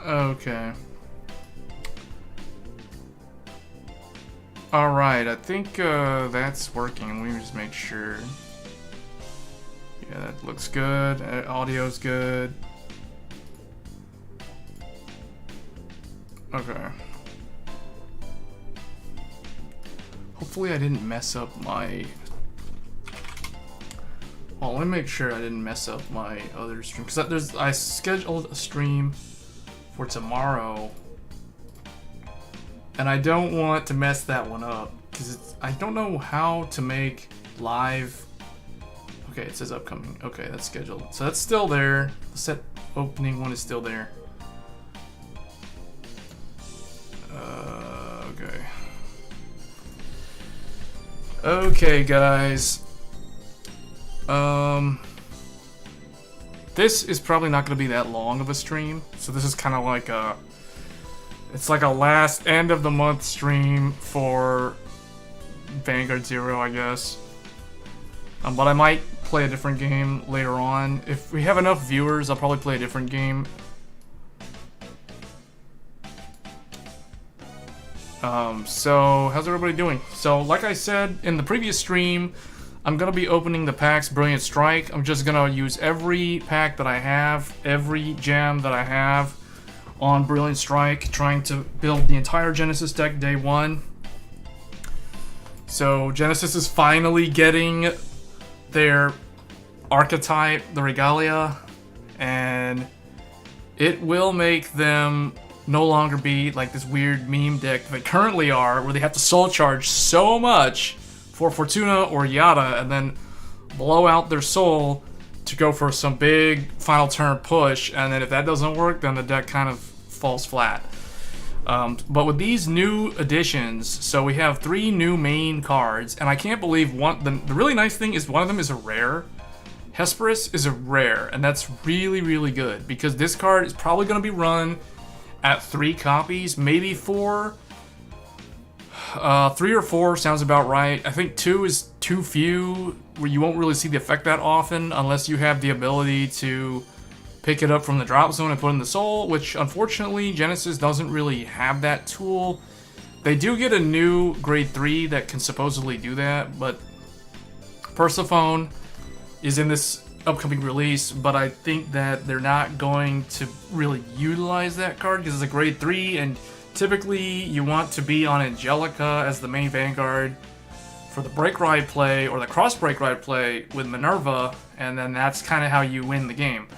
Okay. Alright, I think that's working. Let me just make sure. Yeah, that looks good. Audio's good. Okay. Hopefully I didn't mess up my... Well, let me make sure I didn't mess up my other stream. Because I scheduled a stream for tomorrow. And I don't want to mess that one up. Because I don't know how to make live... Okay, it says upcoming. Okay, that's scheduled. So that's still there. The set opening one is still there. Okay. Okay, guys. This is probably not going to be that long of a stream. So this is kind of like a... It's like a last end of the month stream for Vanguard 0, I guess. But I might play a different game later on. If we have enough viewers, I'll probably play a different game. So how's everybody doing? So like I said in the previous stream, I'm gonna be opening the packs Brilliant Strike. I'm just gonna use every pack that I have, every gem that I have on Brilliant Strike, trying to build the entire Genesis deck day one. So Genesis is finally getting their archetype, the Regalia, and it will make them no longer be like this weird meme deck they currently are, where they have to soul charge so much for Fortuna or Yada and then blow out their soul to go for some big final turn push, and then if that doesn't work, then the deck kind of falls flat. But with these new additions, so we have 3 new main cards, and I can't believe the really nice thing is one of them is a rare. Hesperus is a rare, and that's really, really good, because this card is probably going to be run at 3 copies, maybe 4. 3 or 4 sounds about right. I think 2 is too few, where you won't really see the effect that often unless you have the ability to pick it up from the drop zone and put in the soul, which unfortunately Genesis doesn't really have that tool. They do get a new grade 3 that can supposedly do that, but Persephone is in this upcoming release, but I think that they're not going to really utilize that card because it's a grade 3, and typically you want to be on Angelica as the main Vanguard for the break ride play or the cross break ride play with Minerva, and then that's kind of how you win the game.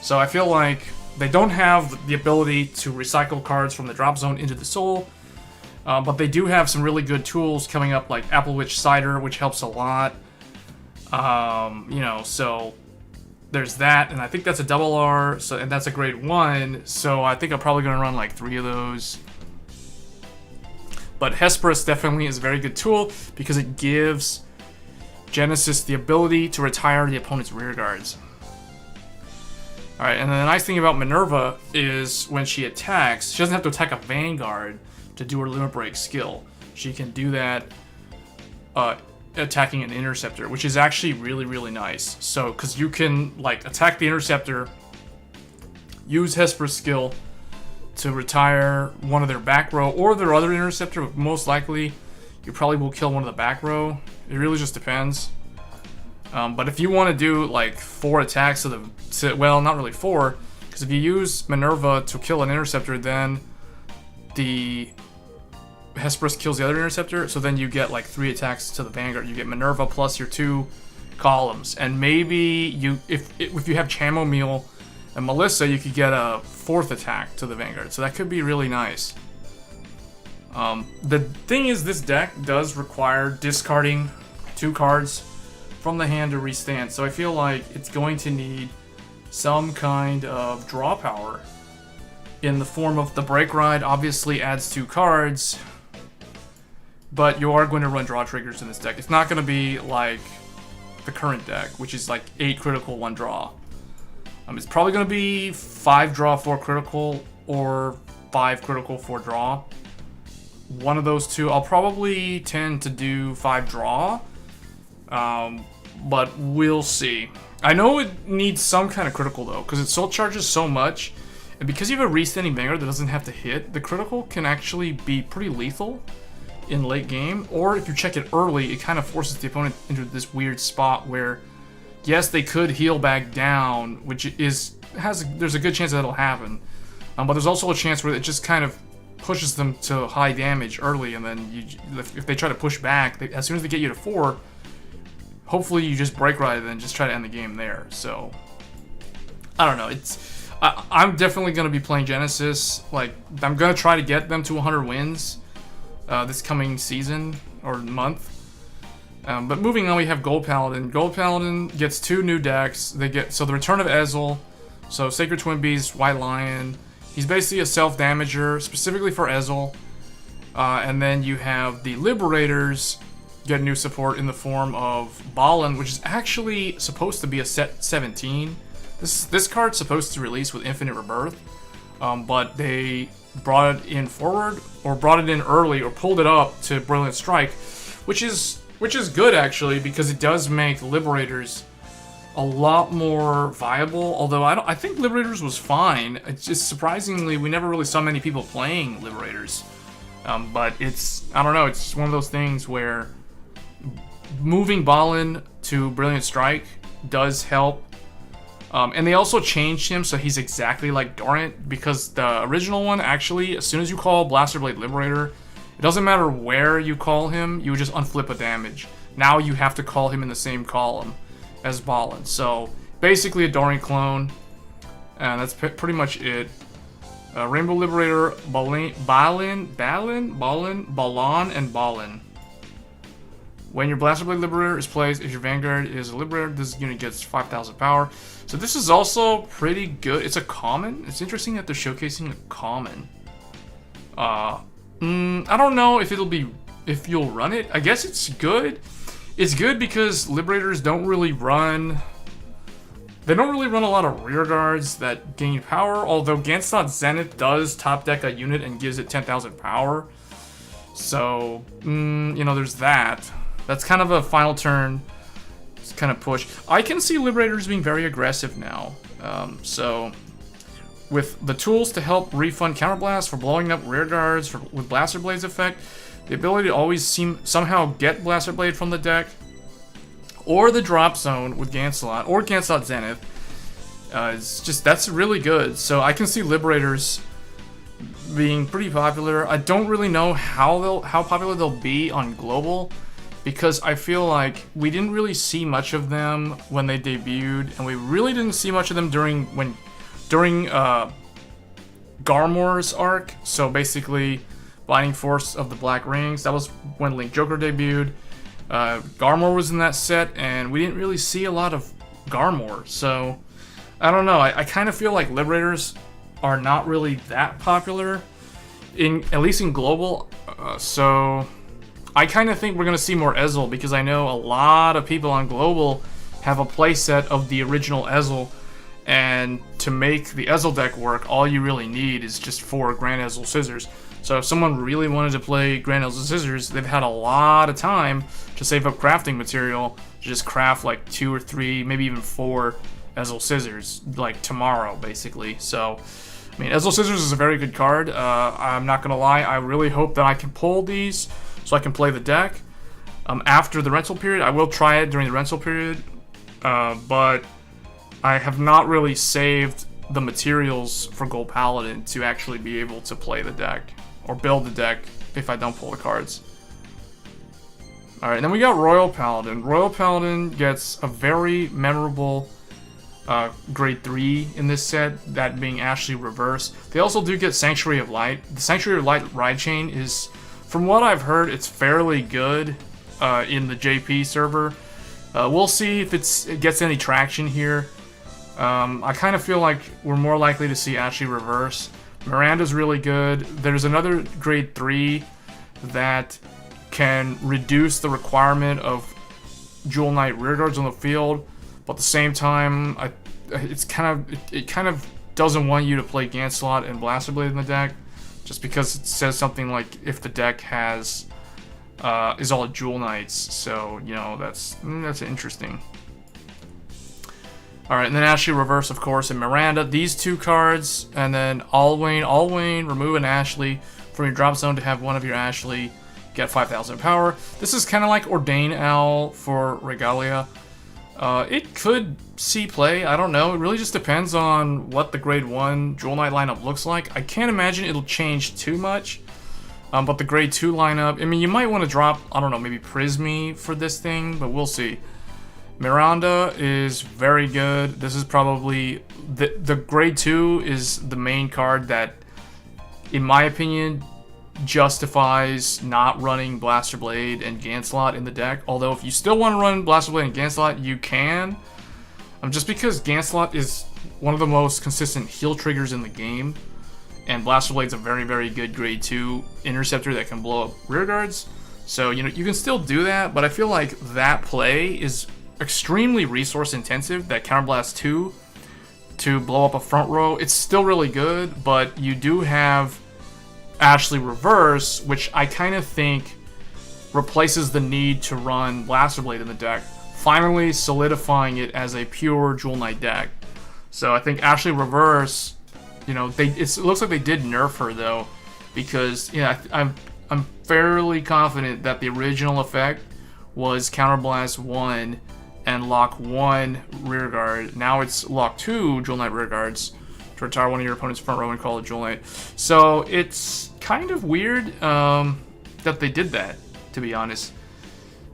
So I feel like they don't have the ability to recycle cards from the drop zone into the soul, but they do have some really good tools coming up, like Apple Witch Cider, which helps a lot. You know, so there's that, and I think that's a double R, so, and that's a grade 1, so I think I'm probably going to run like 3 of those. But Hesperus definitely is a very good tool because it gives Genesis the ability to retire the opponent's rear guards. Alright, and then the nice thing about Minerva is when she attacks, she doesn't have to attack a Vanguard to do her Limit Break skill. She can do that attacking an Interceptor, which is actually really, really nice. So, because you can like attack the Interceptor, use Hesper's skill to retire one of their back row or their other Interceptor, but most likely you probably will kill one of the back row. It really just depends. But if you want to do like 4 attacks well, not really 4, because if you use Minerva to kill an Interceptor, then the Hesperus kills the other Interceptor, so then you get like 3 attacks to the Vanguard. You get Minerva plus your 2 columns, and maybe you, if you have Chamomile and Melissa, you could get a 4th attack to the Vanguard. So that could be really nice. The thing is, this deck does require discarding 2 cards from the hand to restand, so I feel like it's going to need some kind of draw power in the form of the Break Ride. Obviously adds 2 cards, but you are going to run draw triggers in this deck. It's not going to be like the current deck, which is like 8 critical, 1 draw. It's probably going to be 5 draw, 4 critical, or 5 critical, 4 draw. One of those 2. I'll probably tend to do 5 draw, but we'll see. I know it needs some kind of critical though, because it soul charges so much, And because you have a restanding Vanguard that doesn't have to hit, the critical can actually be pretty lethal in late game. Or if you check it early, it kind of forces the opponent into this weird spot where, yes, they could heal back down, which there's a good chance that'll happen. But there's also a chance where it just kind of pushes them to high damage early, and then if they try to push back, as soon as they get you to 4, hopefully you just break ride and then just try to end the game there. So I don't know. I'm definitely going to be playing Genesis. Like, I'm going to try to get them to 100 wins this coming season or month. But moving on, we have Gold Paladin. Gold Paladin gets 2 new decks. They get the Return of Ezel, so Sacred Twin Beast, White Lion. He's basically a self-damager, specifically for Ezel. And then you have the Liberators get new support in the form of Balin, which is actually supposed to be a set 17. This card's supposed to release with Infinite Rebirth, but they brought it in forward, or brought it in early, or pulled it up to Brilliant Strike, which is good actually, because it does make Liberators a lot more viable. Although I think Liberators was fine. It's just surprisingly we never really saw many people playing Liberators. But I don't know, it's one of those things where moving Balin to Brilliant Strike does help. And they also changed him so he's exactly like Dorant, because the original one, actually, as soon as you call Blaster Blade Liberator, it doesn't matter where you call him, you would just unflip a damage. Now you have to call him in the same column as Balin. So basically a Dorant clone, and that's pretty much it. Rainbow Liberator, Balin, and Balin. When your Blaster Blade Liberator is placed, if your Vanguard is a Liberator, this unit gets 5,000 power. So this is also pretty good. It's a common. It's interesting that they're showcasing a common. I don't know if you'll run it. I guess it's good. It's good because Liberators don't really run. They don't really run a lot of rear guards that gain power. Although Gantslot Zenith does top deck a unit and gives it 10,000 power. So there's that. That's kind of a final turn kind of push. I can see Liberators being very aggressive now. So with the tools to help refund Counterblast for blowing up rear guards with Blaster Blade's effect, the ability to always somehow get Blaster Blade from the deck, or the drop zone with Gantslot, or Gantslot Zenith, that's really good. So I can see Liberators being pretty popular. I don't really know how popular they'll be on global, because I feel like we didn't really see much of them when they debuted, and we really didn't see much of them during Garmor's arc. So basically, Binding Force of the Black Rings. That was when Link Joker debuted. Garmor was in that set, and we didn't really see a lot of Garmor. So I don't know. I kind of feel like Liberators are not really that popular, at least in global. So I kind of think we're going to see more Ezel, because I know a lot of people on global have a playset of the original Ezel, and to make the Ezel deck work, all you really need is just 4 Grand Ezel Scissors. So if someone really wanted to play Grand Ezel Scissors, they've had a lot of time to save up crafting material to just craft like 2 or 3, maybe even 4 Ezel Scissors, like tomorrow, basically. So, I mean, Ezel Scissors is a very good card. I'm not going to lie, I really hope that I can pull these so I can play the deck after the rental period. I will try it during the rental period, but I have not really saved the materials for Gold Paladin to actually be able to play the deck or build the deck if I don't pull the cards. Alright, then we got Royal Paladin. Royal Paladin gets a very memorable grade 3 in this set, that being Ashley Reverse. They also do get Sanctuary of Light. The Sanctuary of Light ride chain is, from what I've heard, it's fairly good in the JP server. We'll see if it gets any traction here. I kind of feel like we're more likely to see Ashley Reverse. Miranda's really good. There's another grade 3 that can reduce the requirement of Jewel Knight rearguards on the field, but at the same time, it kind of doesn't want you to play Gantslot and Blaster Blade in the deck, just because it says something like if the deck has is all Jewel Knights. So that's interesting. Alright, and then Ashley Reverse, of course, and Miranda. These two cards, and then Alwayne, remove an Ashley from your drop zone to have one of your Ashley get 5,000 power. This is kind of like Ordain Owl for Regalia. It could see play, I don't know. It really just depends on what the grade 1 Jewel Knight lineup looks like. I can't imagine it'll change too much. But the grade 2 lineup, I mean, you might want to drop, I don't know, maybe Prismy for this thing, but we'll see. Miranda is very good. This is probably, the grade 2 is the main card that, in my opinion, justifies not running Blaster Blade and Ganslot in the deck. Although if you still want to run Blaster Blade and Ganslot, you can. Just because Ganslot is one of the most consistent heal triggers in the game, and Blaster Blade's a very, very good grade 2 interceptor that can blow up rear guards. So, you know, you can still do that, but I feel like that play is extremely resource intensive, that Counterblast 2 to blow up a front row. It's still really good, but you do have Ashley Reverse, which I kind of think replaces the need to run Blaster Blade in the deck, finally solidifying it as a pure Jewel Knight deck. So I think Ashley Reverse, you know, it looks like they did nerf her though, because I'm fairly confident that the original effect was Counterblast 1 and Lock 1 Rearguard. Now it's Lock 2 Jewel Knight Rearguards to retire one of your opponent's front row and call it Jewel Knight. So it's kind of weird that they did that, to be honest.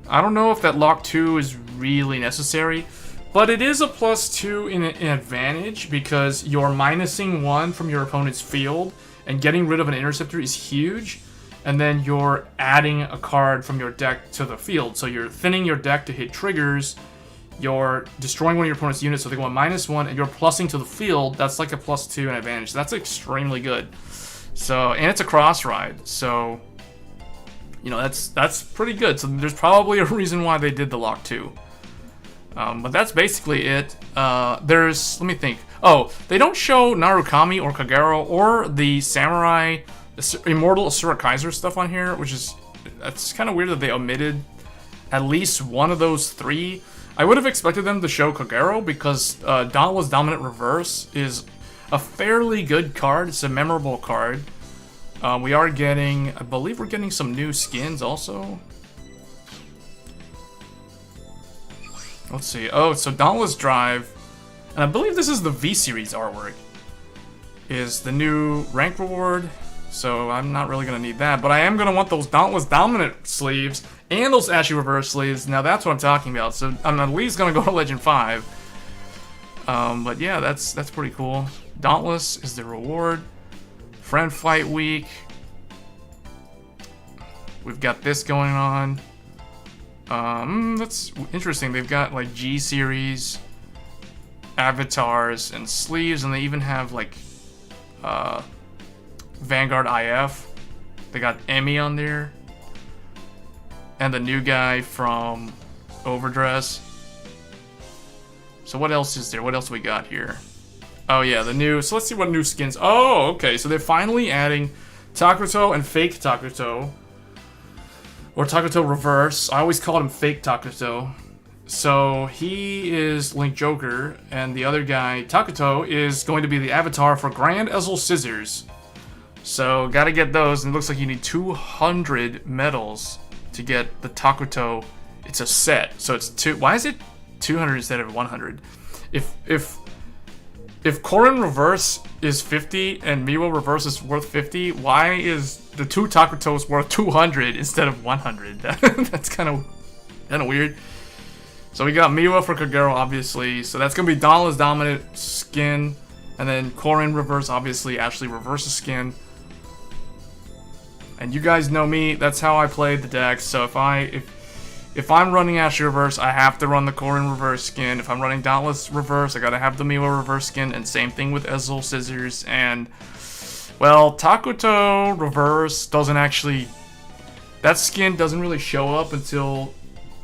I don't know if that Lock 2 is really necessary, but it is a +2 in advantage because you're minusing 1 from your opponent's field, and getting rid of an interceptor is huge. And then you're adding a card from your deck to the field. So you're thinning your deck to hit triggers, you're destroying one of your opponent's units so they go on -1, and you're plussing to the field. That's like a +2 in advantage. That's extremely good. So, and it's a cross ride. So, you know, that's pretty good. So there's probably a reason why they did the Lock 2. But that's basically it. Let me think. Oh, they don't show Narukami or Kagero or the Samurai, Immortal Asura Kaiser stuff on here, which is, that's kind of weird that they omitted at least one of those 3. I would have expected them to show Kagero because Dauntless Dominant Reverse is a fairly good card. It's a memorable card. We are getting, I believe we're getting some new skins also. Let's see. Oh, so Dauntless Drive, and I believe this is the V-Series artwork, is the new rank reward. So I'm not really going to need that, but I am going to want those Dauntless Dominant sleeves and those Ashy Reverse sleeves. Now that's what I'm talking about. So I'm at least going to go to Legend 5. But yeah, that's pretty cool. Dauntless is the reward. Friend Fight Week. We've got this going on. That's interesting. They've got like G-Series, avatars, and sleeves, and they even have like Vanguard IF. They got Emmy on there. And the new guy from Overdress. So what else is there? What else we got here? Oh yeah, the new, so let's see what new skins. Oh, okay, so they're finally adding Takuto and Fake Takuto. Or Takuto Reverse. I always called him Fake Takuto. So he is Link Joker, and the other guy, Takuto, is going to be the avatar for Grand Ezel Scissors. So gotta get those, and it looks like you need 200 medals to get the Takuto. It's a set, so it's two. Why is it 200 instead of 100? If Korin Reverse is 50 and Miwa Reverse is worth 50, why is the 2 Takutos worth 200 instead of 100? That's kind of weird. So we got Miwa for Kagero, obviously. So that's gonna be Dauntless Dominant skin, and then Korin Reverse, obviously Ashley Reverse's skin. And you guys know me, that's how I play the deck. So if I'm running Ashley Reverse, I have to run the Korin Reverse skin. If I'm running Dauntless Reverse, I gotta have the Miwa Reverse skin, and same thing with Ezel Scissors. And, well, Takuto Reverse doesn't actually... That skin doesn't really show up until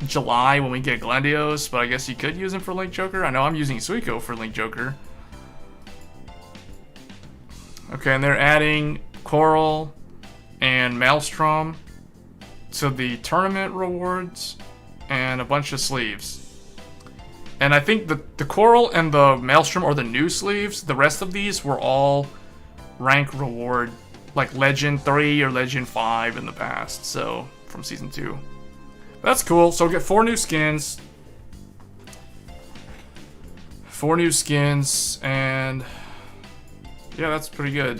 July when we get Glendios, but I guess you could use him for Link Joker. I know I'm using Suiko for Link Joker. Okay, and they're adding Coral and Maelstrom to the tournament rewards and a bunch of sleeves. And I think the Coral and the Maelstrom are the new sleeves. The rest of these were all rank reward, like Legend 3 or Legend 5 in the past, so from Season 2. That's cool. So we get 4 new skins. 4 new skins, and yeah, that's pretty good.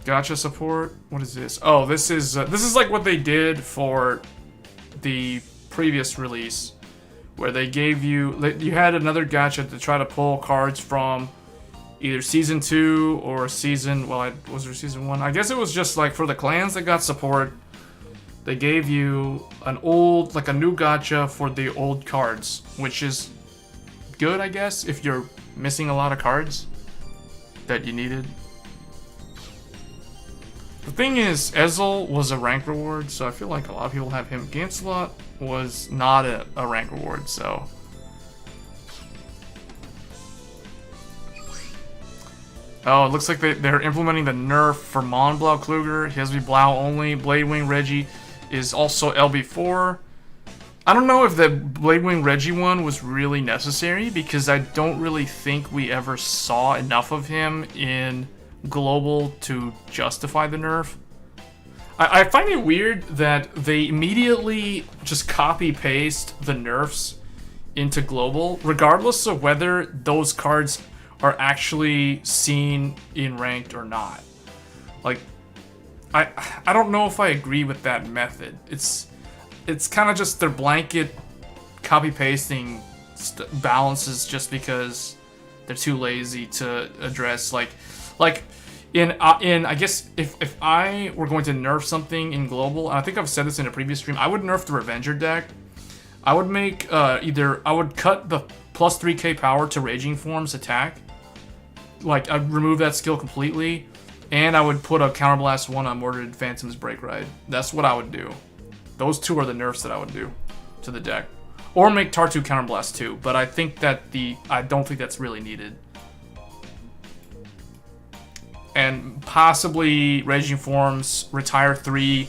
Gacha support. What is this? Oh, this is like what they did for the previous release, where they gave you had another gacha to try to pull cards from either season 2 or season, well, was there season 1? I guess it was just like for the clans that got support, they gave you an old, like a new gacha for the old cards, which is good, I guess, if you're missing a lot of cards that you needed. The thing is, Ezel was a rank reward, so I feel like a lot of people have him. Gancelot was not a rank reward, so. Oh, it looks like they're implementing the nerf for Mon Blau Kluger. He has to be Blau only. Bladewing Reggie is also LB4. I don't know if the Bladewing Reggie one was really necessary, because I don't really think we ever saw enough of him in Global to justify the nerf. I find it weird that they immediately just copy-paste the nerfs into Global, regardless of whether those cards are actually seen in Ranked or not. Like, I don't know if I agree with that method. It's kind of just their blanket copy-pasting balances just because they're too lazy to address, like in I guess if I were going to nerf something in Global, and I think I've said this in a previous stream, I would nerf the Revenger deck. I would make I would cut the plus 3k power to Raging Form's attack. Like, I'd remove that skill completely, and I would put a Counterblast 1 on Murdered Phantom's Break Ride. That's what I would do. Those two are the nerfs that I would do to the deck. Or make Tartu Counterblast 2, but I think that I don't think that's really needed. And possibly Raging Forms, retire 3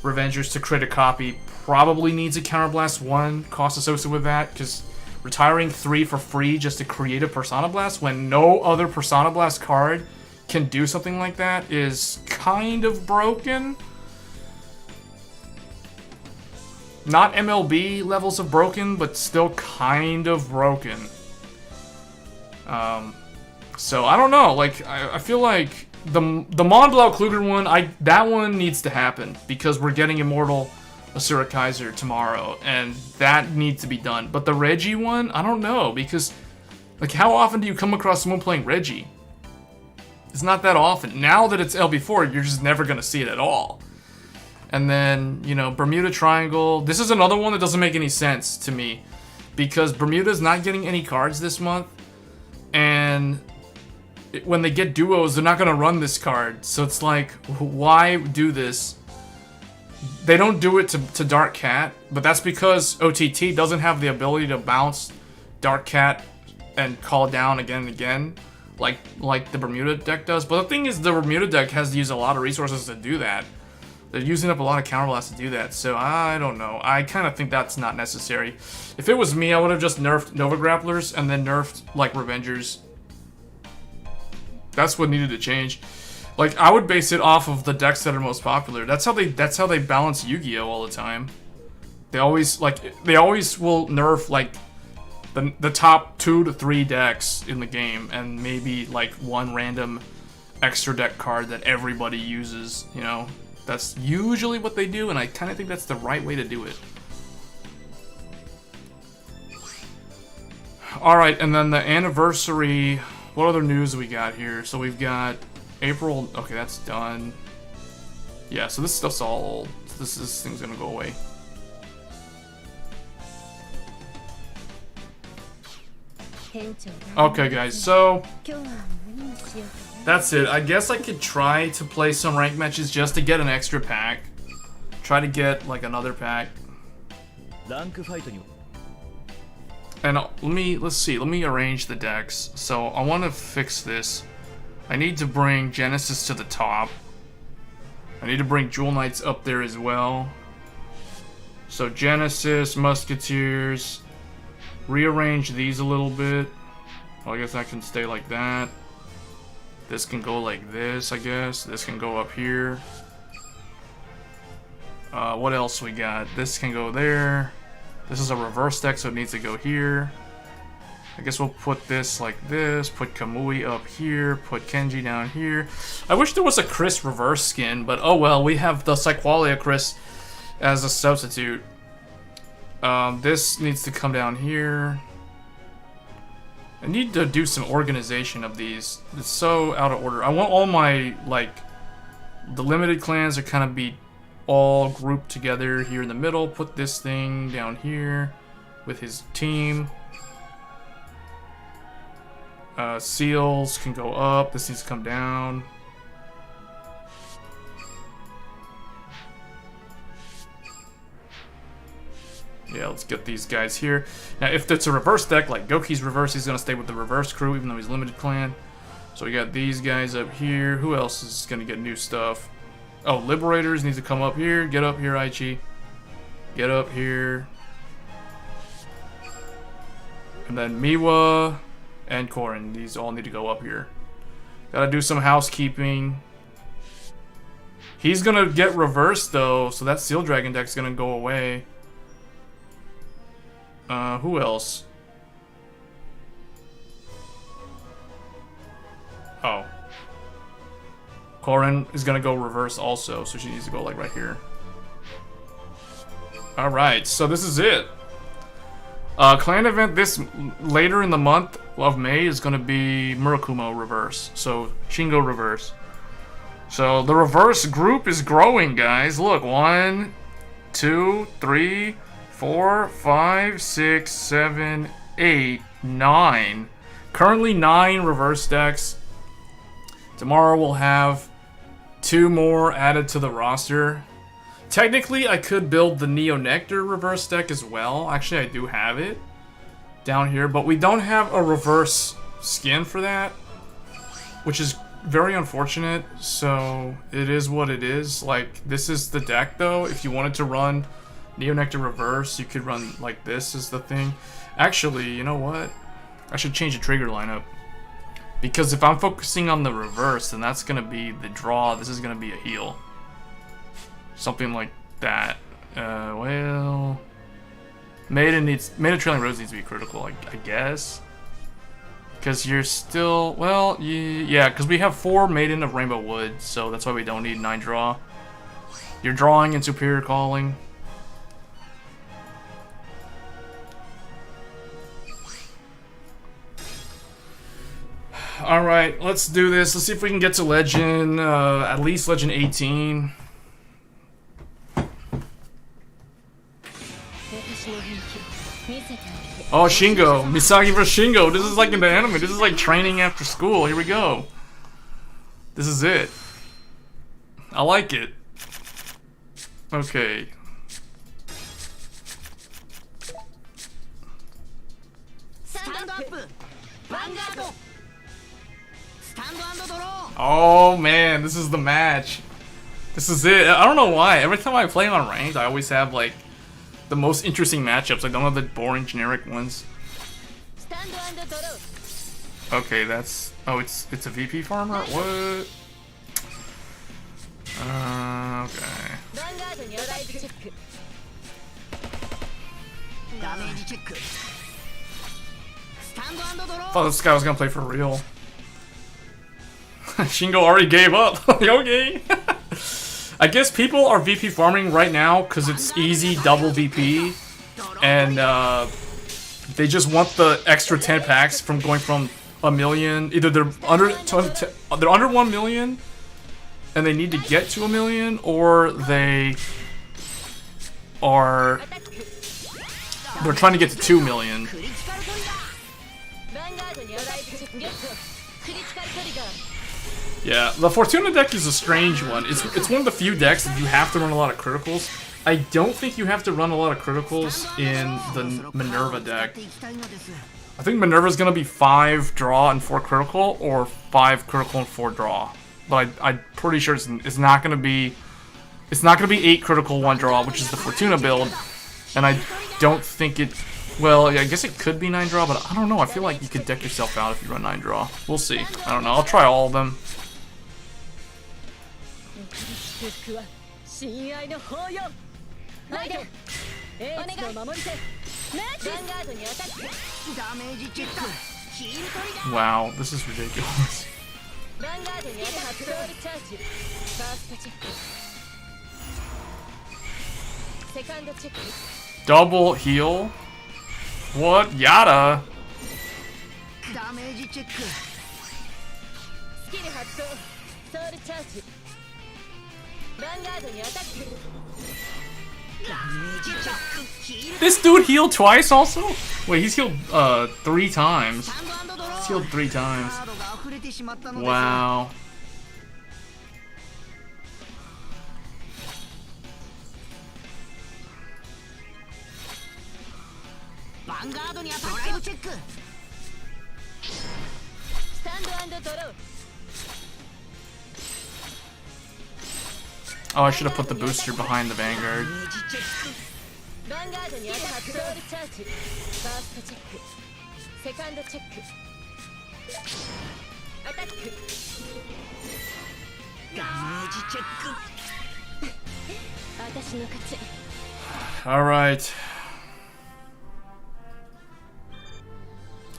Revengers to crit a copy probably needs a Counterblast 1 cost associated with that, because retiring 3 for free just to create a Persona Blast when no other Persona Blast card can do something like that is kind of broken. Not MLB levels of broken, but still kind of broken. So I don't know. Like, I feel like the Mon Blau Kluger one, that one needs to happen because we're getting Immortal Asura Kaiser tomorrow, and that needs to be done. But the Reggie one, I don't know, because like, how often do you come across someone playing Reggie? It's not that often. Now that it's LB4, you're just never gonna see it at all. And then, you know, Bermuda Triangle. This is another one that doesn't make any sense to me, because Bermuda's not getting any cards this month, and when they get duos, they're not going to run this card. So it's like, why do this? They don't do it to Dark Cat, but that's because OTT doesn't have the ability to bounce Dark Cat and call down again and again, like the Bermuda deck does. But the thing is, the Bermuda deck has to use a lot of resources to do that. They're using up a lot of counterblasts to do that, so I don't know. I kind of think that's not necessary. If it was me, I would have just nerfed Nova Grapplers and then nerfed, like, Revengers. That's what needed to change. Like, I would base it off of the decks that are most popular. That's how they balance Yu-Gi-Oh! All the time. They always will nerf, like, the top 2 to 3 decks in the game, and maybe, like, one random extra deck card that everybody uses, you know? That's usually what they do, and I kind of think that's the right way to do it. Alright, and then the anniversary. What other news we got here? So we've got April. Okay, that's done. Yeah, so this stuff's all old. This thing's gonna go away. Okay, guys, so that's it. I guess I could try to play some ranked matches just to get an extra pack. Try to get, like, another pack. And let's see, let me arrange the decks. So I want to fix this. I need to bring Genesis to the top. I need to bring Jewel Knights up there as well. So Genesis, Musketeers. Rearrange these a little bit. Well, I guess that can stay like that. This can go like this, I guess. This can go up here. What else we got? This can go there. This is a reverse deck, so it needs to go here. I guess we'll put this like this. Put Kamui up here. Put Kenji down here. I wish there was a Chris reverse skin, but oh well. We have the Cyqualia Chris as a substitute. This needs to come down here. I need to do some organization of these. It's so out of order. I want all my, like, the limited clans to kind of be all grouped together here in the middle. Put this thing down here with his team. Seals can go up. This needs to come down. Yeah, let's get these guys here. Now, if it's a reverse deck, like Goki's reverse, he's going to stay with the reverse crew, even though he's limited clan. So we got these guys up here. Who else is going to get new stuff? Oh, Liberators needs to come up here. Get up here, Aichi. Get up here. And then Miwa and Korin. These all need to go up here. Gotta do some housekeeping. He's going to get reversed, though, so that Seal Dragon deck's going to go away. Who else? Oh. Korin is gonna go reverse also, so she needs to go like right here. Alright, so this is it. Clan event this later in the month of May is gonna be Murakumo reverse. So Shingo reverse. So the reverse group is growing, guys. Look, 1, 2, 3, 4, 5, 6, 7, 8, 9. Currently 9 reverse decks. Tomorrow we'll have 2 more added to the roster. Technically, I could build the Neo Nectar reverse deck as well. Actually, I do have it down here, but we don't have a reverse skin for that, which is very unfortunate. So it is what it is. Like, this is the deck, though. If you wanted to run Neo Nectar reverse, you could run like this is the thing. Actually, you know what? I should change the trigger lineup. Because if I'm focusing on the reverse, then that's going to be the draw. This is going to be a heal. Something like that. Well... Maiden Trailing Rose needs to be critical, I guess. Because you're still... Well, yeah, because we have 4 Maiden of Rainbow Wood, so that's why we don't need 9 draw. You're drawing in Superior Calling. Alright, let's do this. Let's see if we can get to Legend, at least Legend 18. Oh, Shingo. Misagi vs. Shingo. This is like in the anime. This is like training after school. Here we go. This is it. I like it. Okay. Oh man, this is the match. This is it. I don't know why. Every time I play on ranked, I always have like the most interesting matchups. I don't have the boring generic ones. Okay, that's... Oh, it's a VP farmer? What? Okay. Thought this guy was gonna play for real. Shingo already gave up. Okay. I guess people are VP farming right now because it's easy double VP, and they just want the extra 10 packs from going from a million. Either they're under 1 million, and they need to get to 1 million, or they're trying to get to 2 million. Yeah, the Fortuna deck is a strange one. It's one of the few decks that you have to run a lot of criticals. I don't think you have to run a lot of criticals in the Minerva deck. I think Minerva's gonna be 5 draw and 4 critical, or 5 critical and 4 draw. But I'm pretty sure it's not gonna be 8 critical, 1 draw, which is the Fortuna build. And I don't think it... Well, yeah, I guess it could be 9 draw, but I don't know. I feel like you could deck yourself out if you run 9 draw. We'll see. I don't know. I'll try all of them. Wow, this is ridiculous. Double heal? What? Yada? This dude healed twice also? Wait, he's healed 3 times. He's healed 3 times. Wow. Oh, I should have put the booster behind the Vanguard. Alright.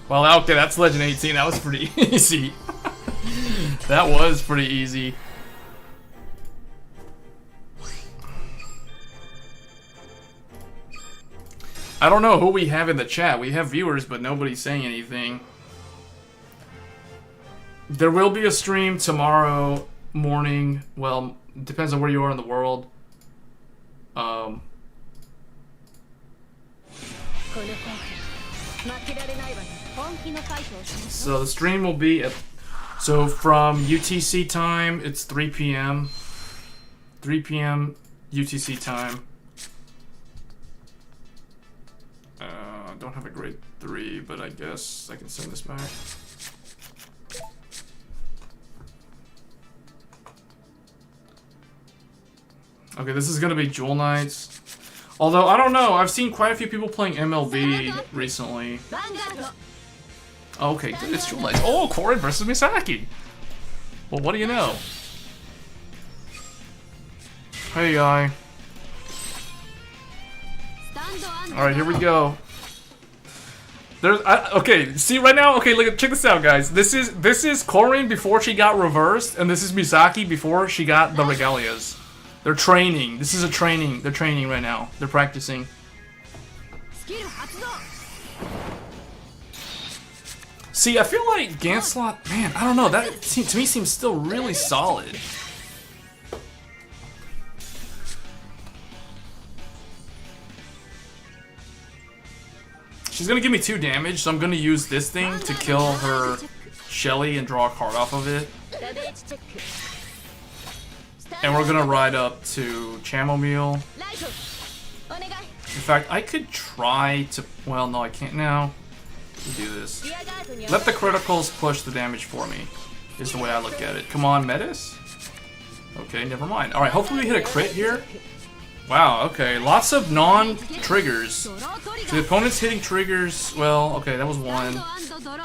Well, okay, that's Legend 18. That was pretty easy. That was pretty easy. I don't know who we have in the chat. We have viewers, but nobody's saying anything. There will be a stream tomorrow morning. Well, depends on where you are in the world. So the stream will be at... So from UTC time, it's 3 p.m. 3 p.m. UTC time. I don't have a grade 3, but I guess I can send this back. Okay, this is gonna be Jewel Knights. Although, I don't know, I've seen quite a few people playing MLB recently. Okay, good, it's Jewel Knights. Oh, Korin versus Misaki! Well, what do you know? Hey, guy. Alright, here we go. There's okay, see right now, okay, look, check this out, guys. This is Korin before she got reversed, and this is Misaki before she got the regalias. They're training. This is a training. They're training right now. They're practicing. See, I feel like Ganslot, man, I don't know, that to me seems still really solid. She's gonna give me 2 damage, so I'm gonna use this thing to kill her Shelly and draw a card off of it. And we're gonna ride up to Chamomile. In fact, I could try to... Well, no, I can't now. Do this. Let the criticals push the damage for me, is the way I look at it. Come on, Metis. Okay, never mind. Alright, hopefully we hit a crit here. Wow, okay. Lots of non-triggers. So the opponent's hitting triggers... Well, okay, that was 1.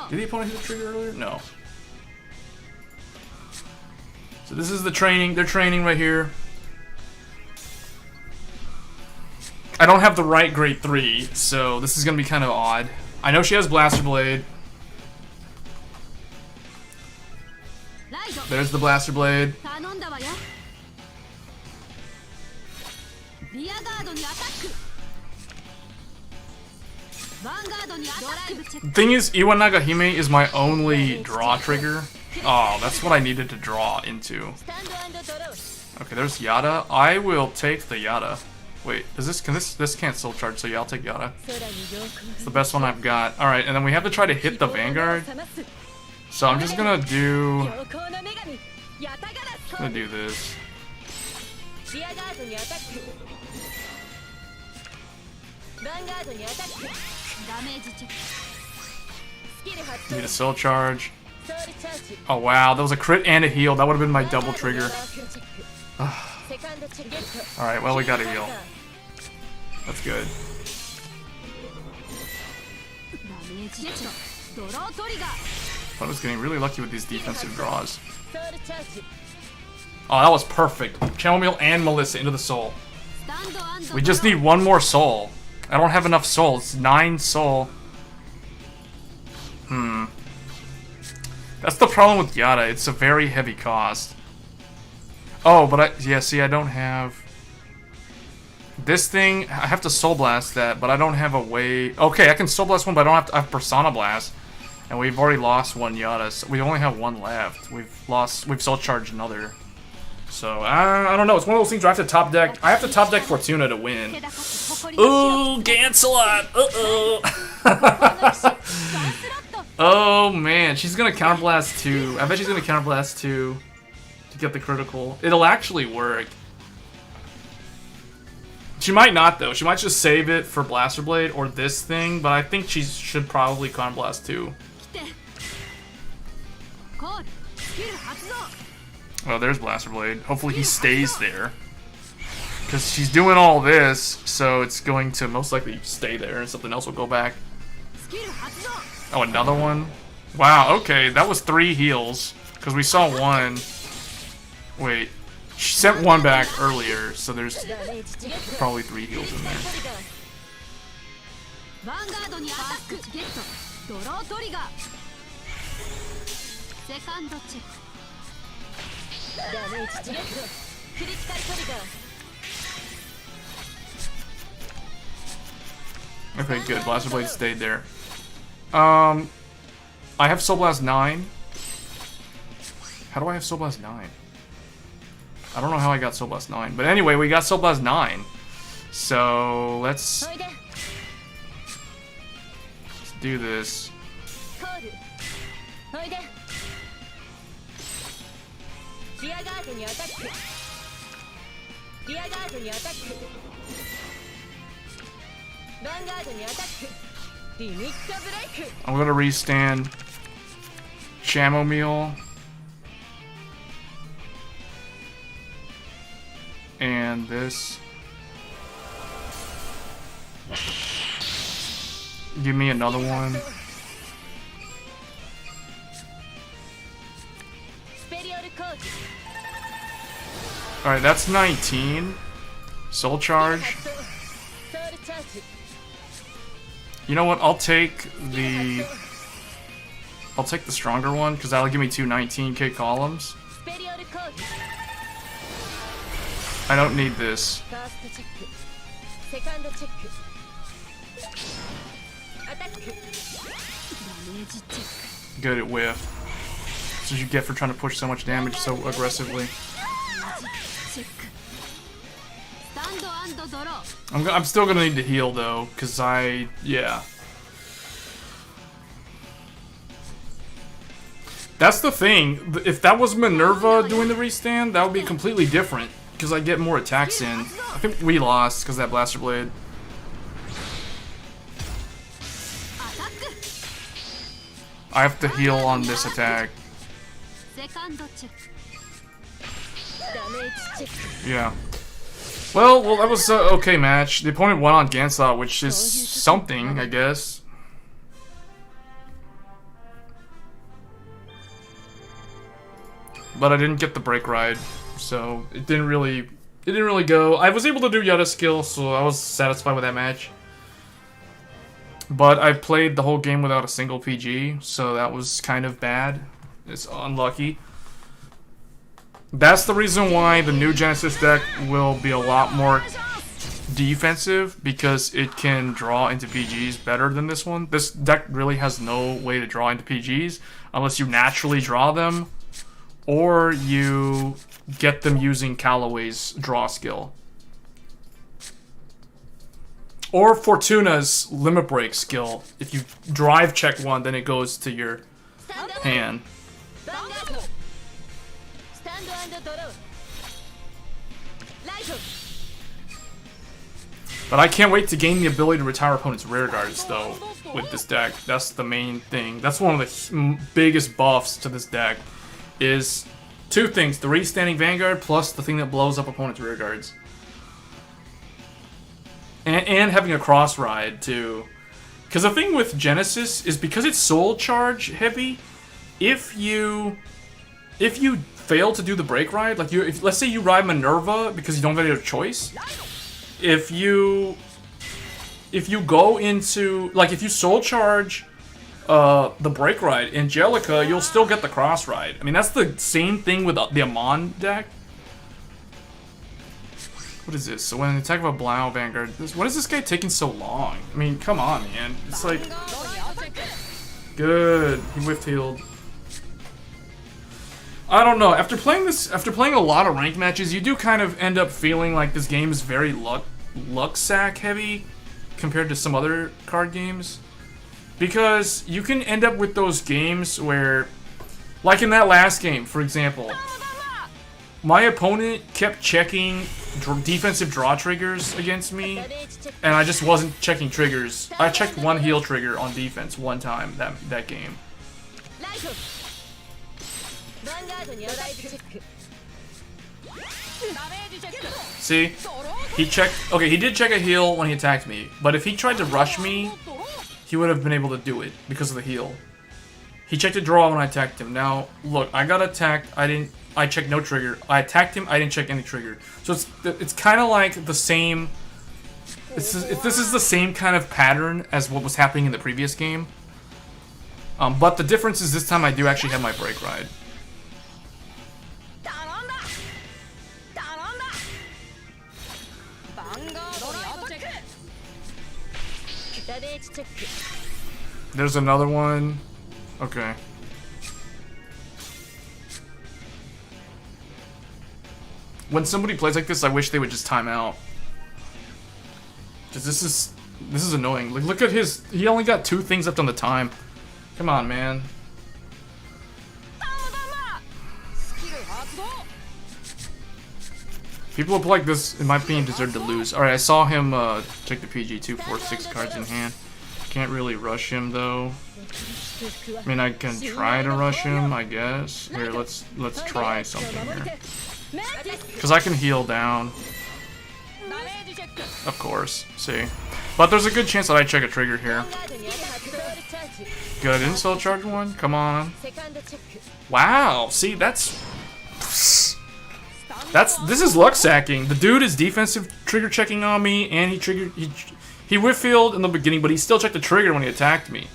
Did the opponent hit a trigger earlier? No. So this is the training. They're training right here. I don't have the right grade 3, so this is going to be kind of odd. I know she has Blaster Blade. There's the Blaster Blade. Thing is, Iwanaga Hime is my only draw trigger. Oh, that's what I needed to draw into. Okay, there's Yada. I will take the Yada. Wait, is this can't soul charge, so yeah, I'll take Yada. It's the best one I've got. Alright, and then we have to try to hit the Vanguard. So I'm just gonna do... this. Need a soul charge. Oh wow, that was a crit and a heal. That would have been my double trigger. Alright, well we got a heal. That's good. I was getting really lucky with these defensive draws. Oh, that was perfect. Chamomile and Melissa into the soul. We just need one more soul. I don't have enough soul. It's 9 soul. That's the problem with Yada. It's a very heavy cost. Oh, but yeah, see, I don't have... This thing, I have to Soul Blast that, but I don't have a way... Okay, I can Soul Blast one, but I don't have to... I have Persona Blast. And we've already lost one Yada, so we only have one left. We've Soul Charged another. So, I don't know. It's one of those things where I have to top deck... I have to top deck Fortuna to win. Ooh, Gancelot! Uh-oh! Oh, man. She's gonna Counterblast 2. I bet she's gonna Counterblast 2 to get the critical. It'll actually work. She might not, though. She might just save it for Blaster Blade or this thing, but I think she should probably Counterblast 2. Oh, there's Blaster Blade. Hopefully he stays there. Because she's doing all this, so it's going to most likely stay there and something else will go back. Oh, another one? Wow, okay, that was 3 heals. Because we saw one. Wait. She sent one back earlier, so there's probably 3 heals in there. Okay, good. Blaster Blade stayed there. I have Soul Blast 9. How do I have Soul Blast 9? I don't know how I got Soul Blast 9. But anyway, we got Soul Blast 9. So, let's do this. I'm gonna restand Chamomile and this. Give me another one. Alright, that's 19. Soul Charge. You know what? I'll take the stronger one because that'll give me 2 19k columns. I don't need this. Good at whiff. That's what you get for trying to push so much damage so aggressively. I'm still gonna need to heal though, cause yeah. That's the thing. If that was Minerva doing the restand, that would be completely different, cause I get more attacks in. I think we lost cause of that Blaster Blade. I have to heal on this attack. Yeah. Well, that was an okay match. The opponent won on Gancelot, which is something, I guess. But I didn't get the break ride, so it didn't really go. I was able to do Yada skill, so I was satisfied with that match. But I played the whole game without a single PG, so that was kind of bad. It's unlucky. That's the reason why the new Genesis deck will be a lot more defensive, because it can draw into PGs better than this one. This deck really has no way to draw into PGs unless you naturally draw them or you get them using Callaway's draw skill. Or Fortuna's Limit Break skill. If you drive check one, then it goes to your hand. But I can't wait to gain the ability to retire opponents' rear guards, though, with this deck. That's the main thing. That's one of the biggest buffs to this deck, is 2 things. The restanding Vanguard, plus the thing that blows up opponents' rear guards. And having a cross ride, too. Because the thing with Genesis is because it's soul charge heavy, if you fail to do the brake ride, like let's say you ride Minerva because you don't have any other choice. If you go into, like, if you soul charge the brake ride Angelica, you'll still get the cross ride. I mean, that's the same thing with the Amon deck. What is this? So when an attack of a Blau Vanguard, what is this guy taking so long? I mean, come on, man. It's like, good. He whiffed healed. I don't know. After playing a lot of ranked matches, you do kind of end up feeling like this game is very luck sack heavy compared to some other card games. Because you can end up with those games where, like in that last game, for example, my opponent kept checking defensive draw triggers against me, and I just wasn't checking triggers. I checked one heal trigger on defense one time that game. See? He checked. Okay, he did check a heal when he attacked me, but if he tried to rush me, he would have been able to do it because of the heal. He checked a draw when I attacked him. Now, look, I got attacked. I checked no trigger. I attacked him. I didn't check any trigger. So it's kind of like the same. This is the same kind of pattern as what was happening in the previous game. But the difference is this time I do actually have my brake ride. There's another one. Okay. When somebody plays like this, I wish they would just time out. Cause this is annoying. Like, look at his. He only got 2 things left on the time. Come on, man. People who play like this, in my opinion, deserve to lose. Alright, I saw him check the PG 2, 4, 6 cards in hand. Can't really rush him though. I mean, I can try to rush him, I guess. Here, let's try something here. Because I can heal down. Of course, see. But there's a good chance that I check a trigger here. Good, I didn't soul charge one? Come on. Wow, see, this is luck sacking. The dude is defensive trigger checking on me, and he whiff healed in the beginning, but he still checked the trigger when he attacked me.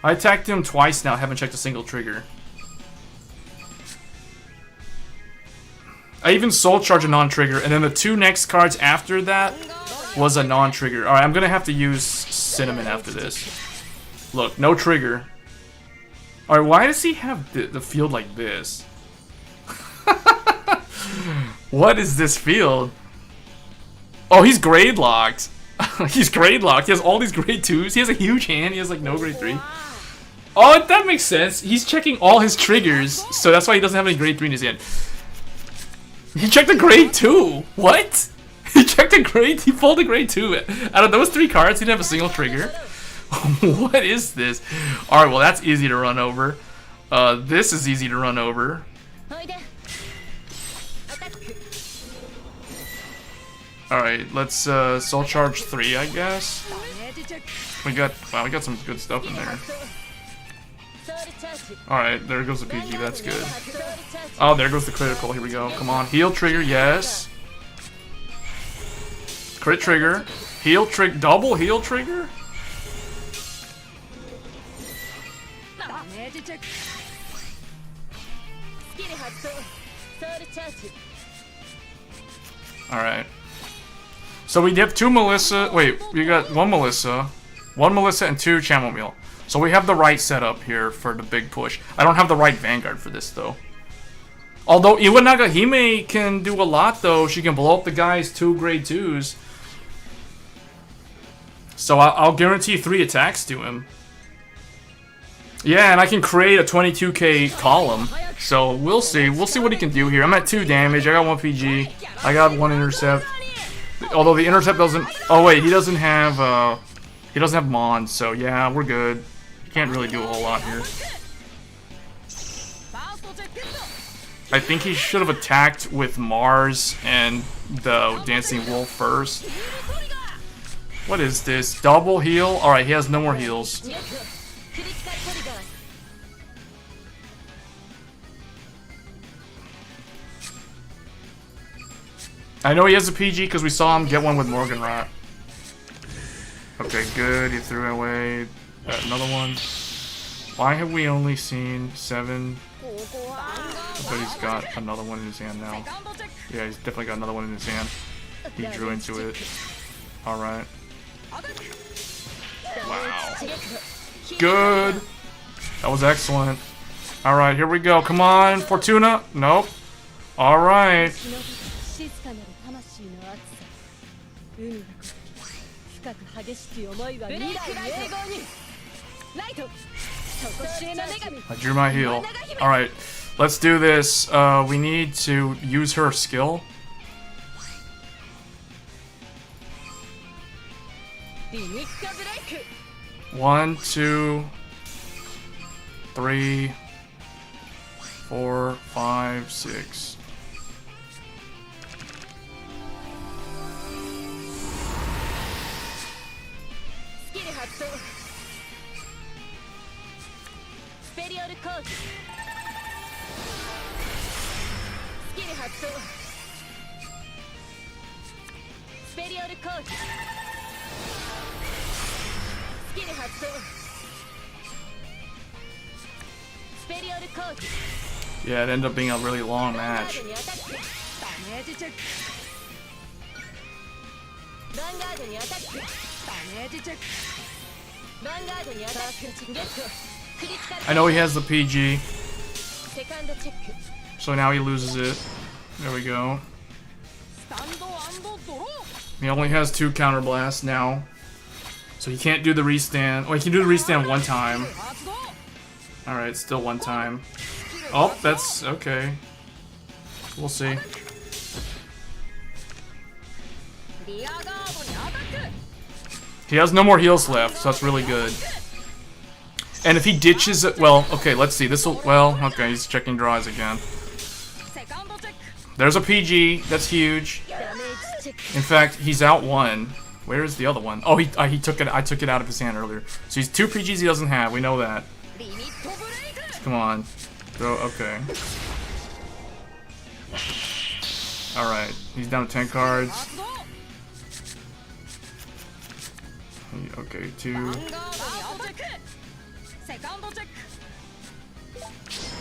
I attacked him twice now, haven't checked a single trigger. I even soul charge a non-trigger, and then the 2 next cards after that was a non-trigger. Alright, I'm gonna have to use Cinnamon after this. Look, no trigger. Alright, why does he have the field like this? What is this field? Oh, he's grade locked. He's grade locked. He has all these grade 2s. He has a huge hand. He has like no grade 3. Oh, that makes sense. He's checking all his triggers, so that's why he doesn't have any grade 3 in his hand. He checked a grade 2. What? He checked a grade. He pulled a grade 2. Out of those 3 cards, he didn't have a single trigger. What is this? All right, well that's easy to run over. This is easy to run over. All right, let's soul charge 3, I guess. We got some good stuff in there. All right, there goes the PG. That's good. Oh, there goes the critical. Here we go. Come on, heal trigger, yes. Crit trigger, heal trigger, double heal trigger. All right. So we have 2 Melissa. Wait, we got 1 Melissa, and 2 Chamomile. So we have the right setup here for the big push. I don't have the right Vanguard for this though. Although Iwanaga Hime can do a lot though. She can blow up the guy's 2 grade 2s. So I'll guarantee 3 attacks to him. Yeah, and I can create a 22k column. So we'll see. We'll see what he can do here. I'm at 2 damage. I got 1 PG. I got 1 intercept. Although the intercept doesn't. Oh wait, he doesn't have. He doesn't have Mon. So yeah, we're good. Can't really do a whole lot here. I think he should have attacked with Mars and the Dancing Wolf first. What is this? Double heal? Alright, he has no more heals. I know he has a PG because we saw him get one with Morganrot. Okay, good. He threw away another one. Why have we only seen 7? But he's got another one in his hand now. Yeah, he's definitely got another one in his hand. He drew into it. Alright. Wow. Good. That was excellent. Alright, here we go. Come on, Fortuna. Nope. Alright. I drew my heal. Alright, let's do this. We need to use her skill. One, 2, 3, 4, 5, 6. Yeah, it ended up being a really long match. I know he has the PG. So now he loses it. There we go. He only has 2 counter blasts now. So he can't do the restand. Oh, he can do the restand 1 time. Alright, still 1 time. Oh, that's okay. We'll see. He has no more heals left, so that's really good. And if he ditches it, well, okay, let's see. This will, well, okay, he's checking draws again. There's a PG. That's huge. In fact, he's out 1. Where is the other one? Oh, he took it. I took it out of his hand earlier. So he's 2 PGs he doesn't have. We know that. Come on. Go. Okay. All right. He's down to 10 cards. Okay, 2.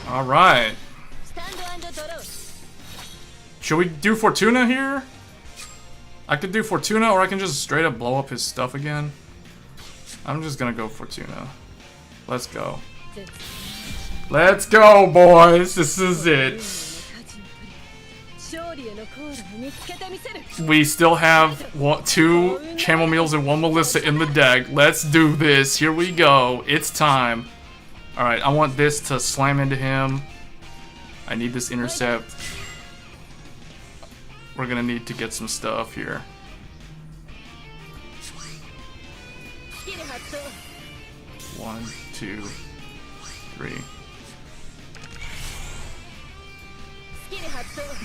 All right. Should we do Fortuna here? I could do Fortuna, or I can just straight up blow up his stuff again. I'm just gonna go Fortuna. Let's go. Let's go, boys. This is it. We still have 2 Chamomeals and 1 Melissa in the deck. Let's do this. Here we go. It's time. Alright, I want this to slam into him. I need this intercept. We're gonna need to get some stuff here. One, 2, 3.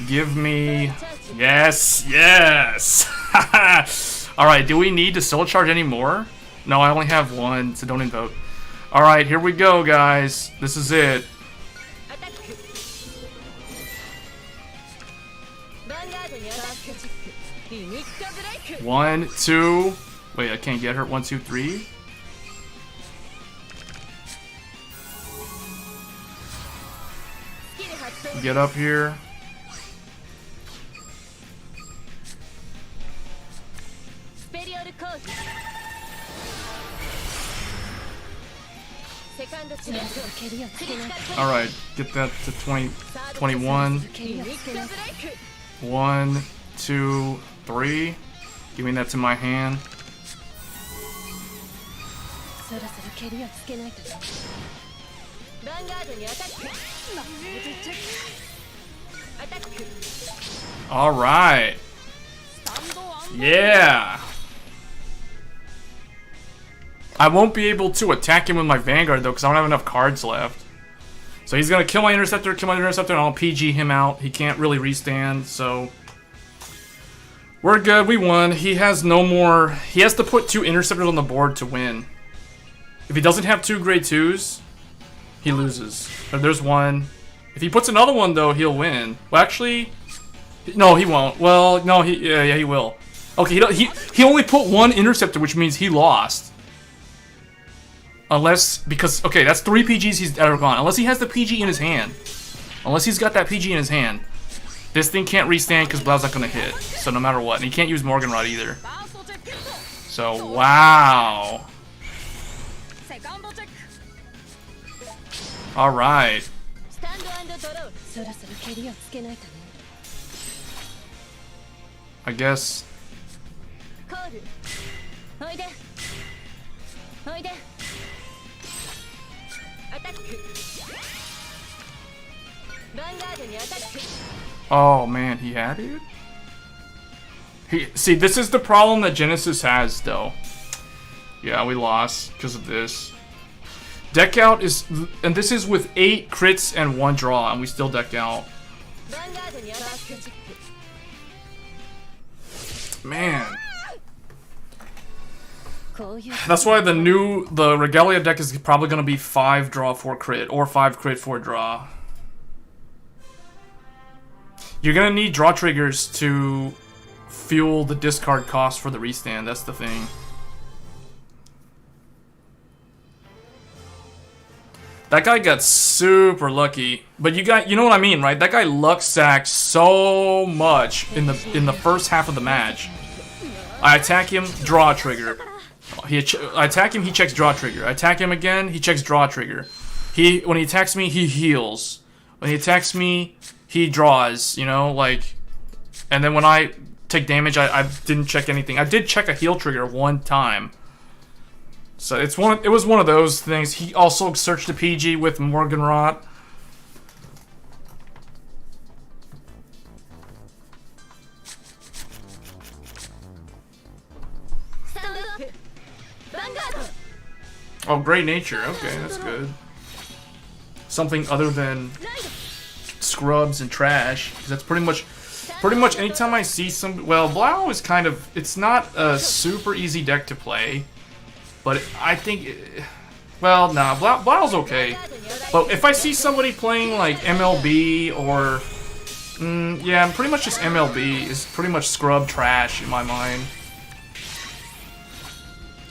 Give me... Yes! Yes! Alright, do we need to soul charge anymore? No, I only have 1, so don't invoke. Alright, here we go, guys. This is it. One, 2. Wait, I can't get her. 1, 2, 3. Get up here. Alright, get that to 21. 1, 2, 3. Giving that to my hand. Alright. Yeah. I won't be able to attack him with my Vanguard though, because I don't have enough cards left. So he's gonna kill my Interceptor, and I'll PG him out. He can't really restand, so We're good. We won. He has no more. He has to put 2 interceptors on the board to win. If he doesn't have 2 grade 2s, he loses. There's one. If he puts another one, though, he'll win. Well, actually, no, he won't. Well, no, yeah, he will. Okay, he only put 1 interceptor, which means he lost. Unless, because, okay, that's 3 PGs he's ever gone. Unless he has the PG in his hand. Unless he's got that PG in his hand. This thing can't restand because Blau's not going to hit. So no matter what. And he can't use Morganrod either. So, wow. Alright. I guess. Oh man, he had it? See, this is the problem that Genesis has, though. Yeah, we lost because of this. Deck out is, and this is with 8 crits and 1 draw, and we still deck out. Man. That's why the Regalia deck is probably going to be 5 draw 4 crit, or 5 crit 4 draw. You're going to need draw triggers to fuel the discard cost for the restand, that's the thing. That guy got super lucky, but you know what I mean, right? That guy luck sacked so much in the first half of the match. I attack him, draw trigger. I attack him, he checks draw trigger. I attack him again, he checks draw trigger. When he attacks me, he heals. When he attacks me, he draws. You know, like, and then when I take damage, I didn't check anything. I did check a heal trigger 1 time. So it was one of those things. He also searched the PG with Morganrod. Oh, great nature. Okay, that's good. Something other than scrubs and trash. 'Cause that's pretty much anytime I see some. Well, Blau is kind of. It's not a super easy deck to play. But I think, well, nah, Blau's okay. But if I see somebody playing like MLB or, yeah, pretty much just MLB is pretty much scrub trash in my mind.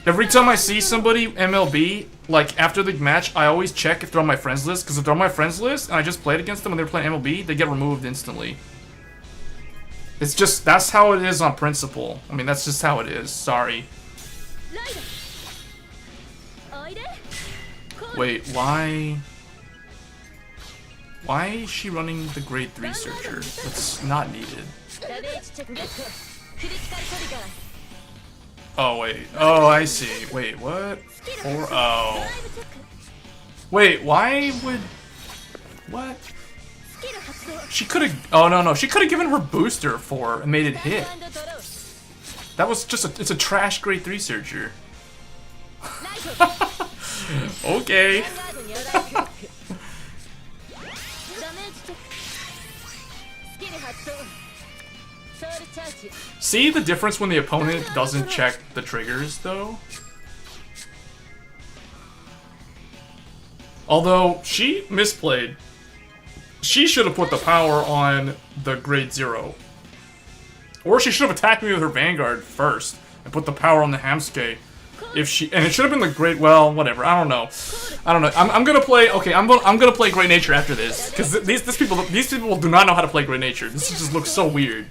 Every time I see somebody MLB, like after the match, I always check if they're on my friends list. Because if they're on my friends list and I just played against them and they're playing MLB, they get removed instantly. It's just, that's how it is on principle. I mean, that's just how it is. Sorry. Wait, why is she running the grade 3 searcher? That's not needed. Oh wait, oh I see. Wait, what? Or oh. Wait, why would what? She could have. Oh no, she could have given her booster for and made it hit. That was just it's a trash grade 3 searcher. Okay. See the difference when the opponent doesn't check the triggers, though? Although, she misplayed. She should have put the power on the grade 0. Or she should have attacked me with her Vanguard first and put the power on the Hamsuke. If she, and it should have been the great, well, whatever, I don't know. I'm gonna play, okay, I'm gonna play Great Nature after this. Because these people do not know how to play Great Nature. This just looks so weird.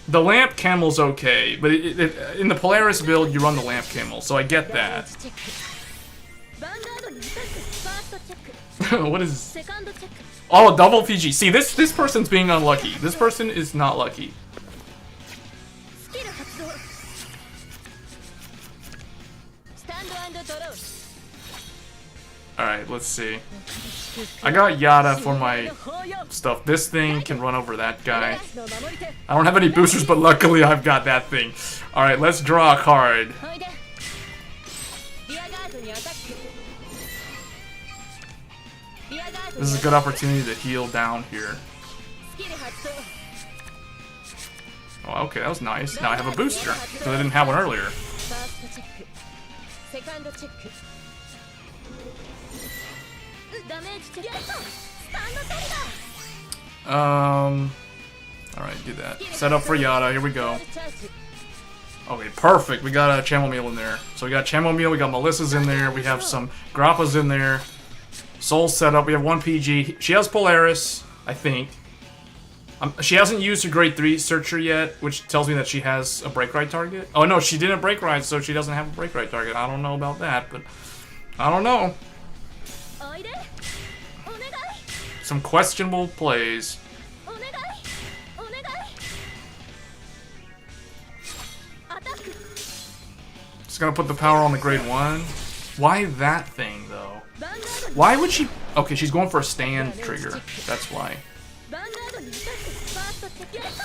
The Lamp Camel's okay, but in the Polaris build, you run the Lamp Camel, so I get that. What is... Oh, double PG. See, this person's being unlucky. This person is not lucky. Alright, let's see. I got Yada for my stuff. This thing can run over that guy. I don't have any boosters, but luckily I've got that thing. Alright, let's draw a card. This is a good opportunity to heal down here. Oh, okay, that was nice. Now I have a booster, because I didn't have one earlier. Alright, do that. Set up for Yada, here we go. Okay, perfect. We got a Chamomile in there. So we got Chamomile, we got Melissa's in there, we have some Grappa's in there. Soul's set up, we have one PG. She has Polaris, I think. She hasn't used her grade 3 searcher yet, which tells me that she has a break ride target. Oh no, she didn't break ride, so she doesn't have a break ride target. I don't know about that, but I don't know. Some questionable plays. Just gonna put the power on the grade 1. Why that thing though? Why would she? Okay, she's going for a stand trigger. That's why.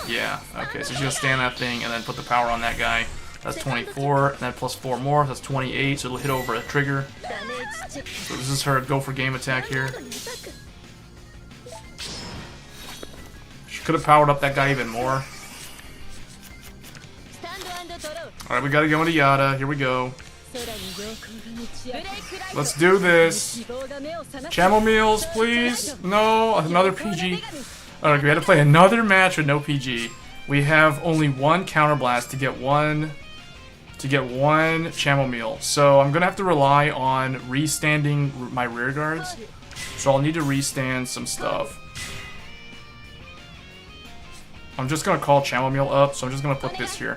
Yeah, okay, so she's gonna stand that thing and then put the power on that guy. That's 24, and then plus 4 more, that's 28, so it'll hit over a trigger. So this is her go for game attack here. She could have powered up that guy even more. Alright, we gotta go into Yada, here we go. Let's do this. Chamomiles, please. No, another PG. Alright, we had to play another match with no PG. We have only one counterblast to get one Chamomile. So I'm gonna have to rely on restanding my rear guards. So I'll need to restand some stuff. I'm just gonna call Chamomile up, so I'm just gonna put this here.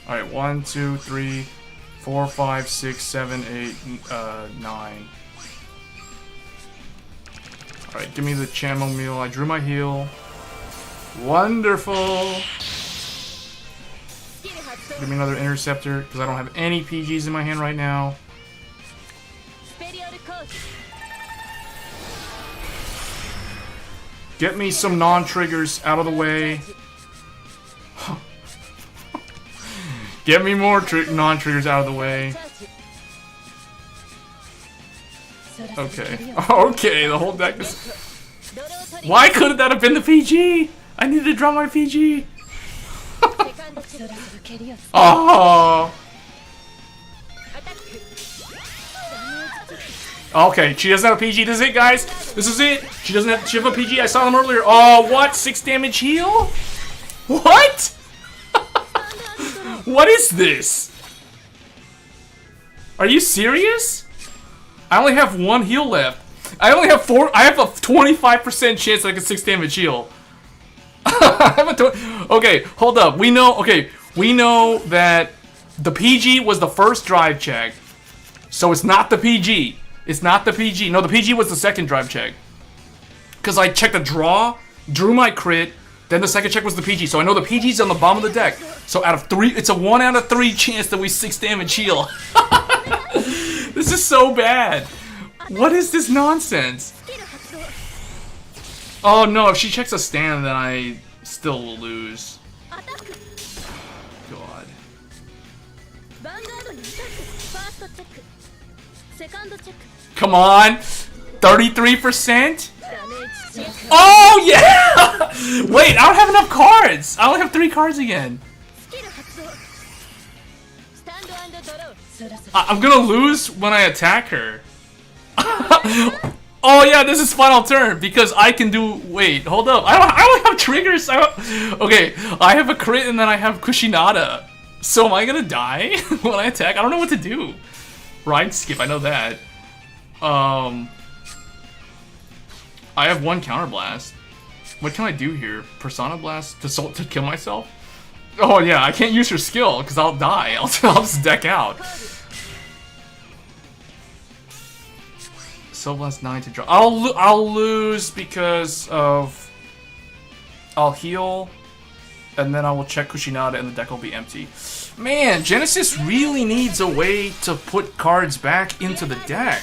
Alright, 1, 2, 3, 4, 5, 6, 7, 8, 9. Alright, give me the Chamomile. I drew my heal. Wonderful! Give me another Interceptor, because I don't have any PGs in my hand right now. Get me some non-triggers out of the way. Get me more non-triggers out of the way. Okay. Okay, the whole deck is... Why couldn't that have been the PG? I needed to draw my PG. Oh. Okay, she doesn't have a PG. This is it, guys. This is it. She doesn't have. She have a PG. I saw them earlier. Oh, what? 6 damage heal? What? What is this? Are you serious? I only have 1 heal left. I only have 4. I have a 25% chance that I get 6 damage heal. I have a okay, hold up. We know. Okay, we know that the PG was the first drive check, so it's not the PG. It's not the PG. No, the PG was the second drive check. Because I checked the draw, drew my crit, then the second check was the PG. So I know the PG's on the bottom of the deck. So out of 3, it's a 1 out of 3 chance that we 6 damage heal. This is so bad. What is this nonsense? Oh no, if she checks a stand, then I still will lose. God. Come on! 33%? Oh yeah! Wait, I don't have enough cards! I only have 3 cards again. I'm gonna lose when I attack her. Oh yeah, this is final turn because I can do. Wait, hold up. I only have triggers. Okay, I have a crit and then I have Kushinada. So am I gonna die when I attack? I don't know what to do. Ride skip. I know that. I have 1 counterblast. What can I do here? Persona blast to kill myself? Oh yeah, I can't use her skill because I'll die. I'll just deck out. Soul Blast 9 to draw. I'll lose because of I'll heal, and then I will check Kushinada, and the deck will be empty. Man, Genesis really needs a way to put cards back into the deck.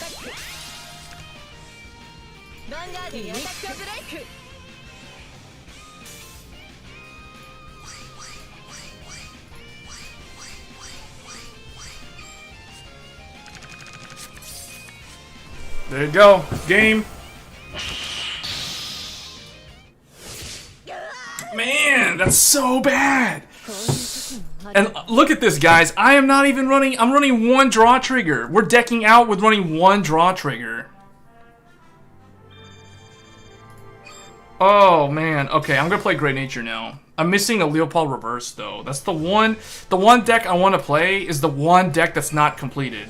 There you go. Game. Man, that's so bad. And look at this, guys. I am not even running. I'm running one draw trigger. We're decking out with running one draw trigger. Oh, man. Okay, I'm going to play Great Nature now. I'm missing a Leopold Reverse, though. That's the one deck I want to play is the one deck that's not completed.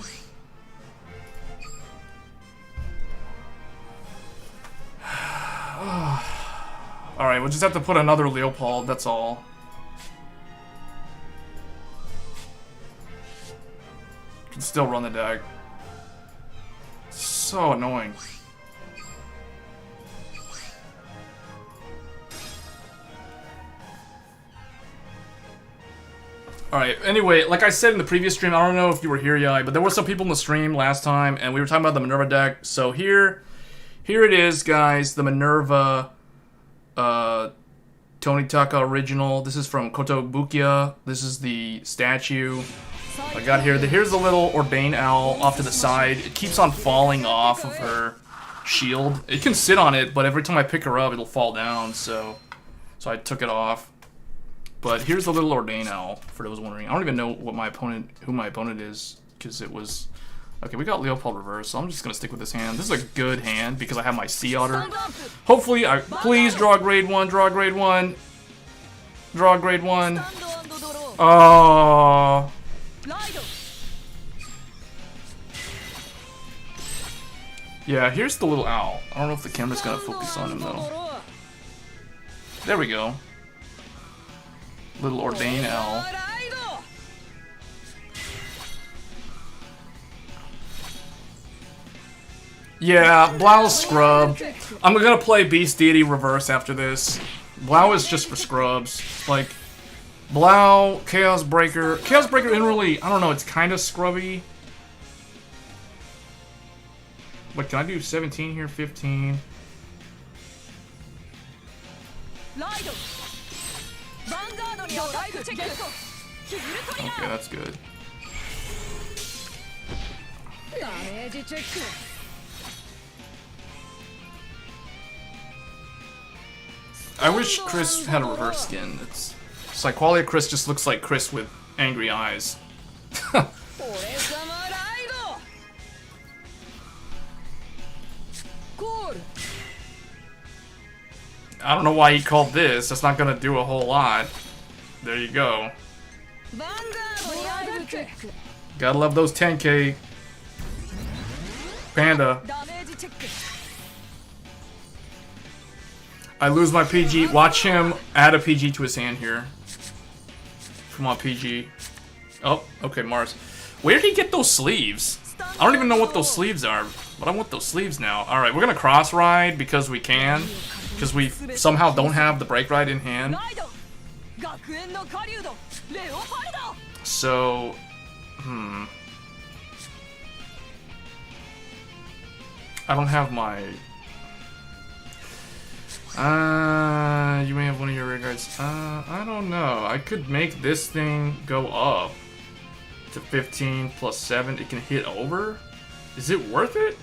Alright, we'll just have to put another Leopold, that's all. Can still run the deck. So annoying. Alright, anyway, like I said in the previous stream, I don't know if you were here yet, but there were some people in the stream last time, and we were talking about the Minerva deck. So here it is, guys, the Minerva Tonitaka original. This is from Kotobukiya. This is the statue I got here. Here's the little Urbane Owl off to the side. It keeps on falling off of her shield. It can sit on it, but every time I pick her up, it'll fall down, so I took it off. But here's the little Urbane Owl, for those wondering. I don't even know who my opponent is, because it was... Okay, we got Leopold Reverse, so I'm just going to stick with this hand. This is a good hand, because I have my Sea Otter. Hopefully, please draw a grade 1, draw a grade 1. Draw a grade 1. Oh. Yeah, here's the little owl. I don't know if the camera's going to focus on him, though. There we go. Little Urbane Owl. Yeah, Blau's scrub. I'm gonna play Beast Deity Reverse after this. Blau is just for scrubs. Like, Blau, Chaos Breaker. Chaos Breaker isn't really, I don't know, it's kind of scrubby. What, can I do 17 here? 15? Okay, that's good. I wish Chris had a reverse skin. It's like Qualia Chris just looks like Chris with angry eyes. I don't know why he called this. That's not gonna do a whole lot. There you go. Gotta love those 10k. Panda. I lose my PG. Watch him add a PG to his hand here. Come on, PG. Oh, okay, Mars. Where did he get those sleeves? I don't even know what those sleeves are, but I want those sleeves now. Alright, we're gonna cross ride because we can. Because we somehow don't have the break ride in hand. So, I don't have my... you may have one of your rear guards. I don't know. I could make this thing go up to 15 plus 7. It can hit over. Is it worth it?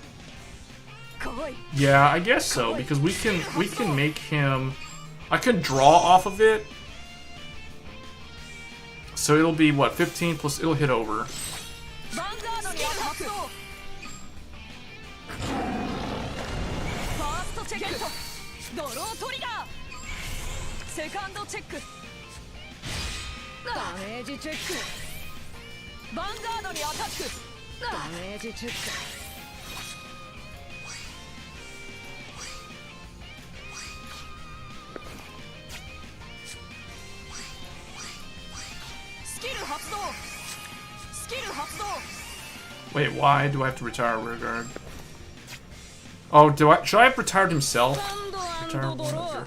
Yeah, I guess so, because we can make him... I could draw off of it. So it'll be, what, 15 plus... It'll hit over. Wait, why do I have to retire rear guard? Oh, should I have retired himself? Oh,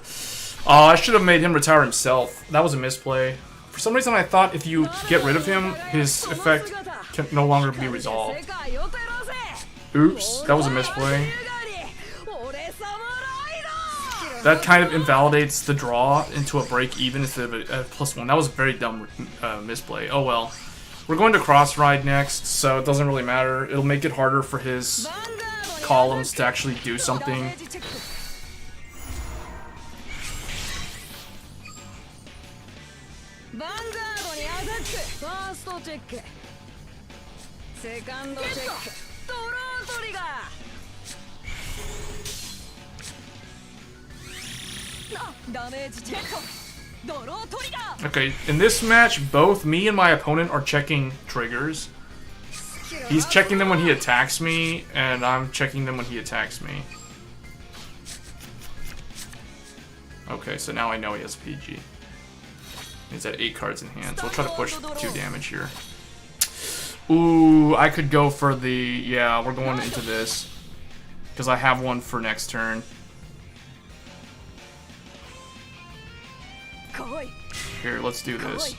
I should have made him retire himself. That was a misplay. For some reason I thought if you get rid of him, his effect can no longer be resolved. Oops, that was a misplay. That kind of invalidates the draw into a break even instead of a +1. That was a very dumb misplay. Oh well. We're going to cross ride next, so it doesn't really matter. It'll make it harder for his columns to actually do something. Okay, in this match, both me and my opponent are checking triggers. He's checking them when he attacks me, and I'm checking them when he attacks me. Okay, so now I know he has PG. He's at 8 cards in hand, so we'll try to push 2 damage here. Ooh, I could go for the... Yeah, we're going into this. Because I have one for next turn. Here, let's do this.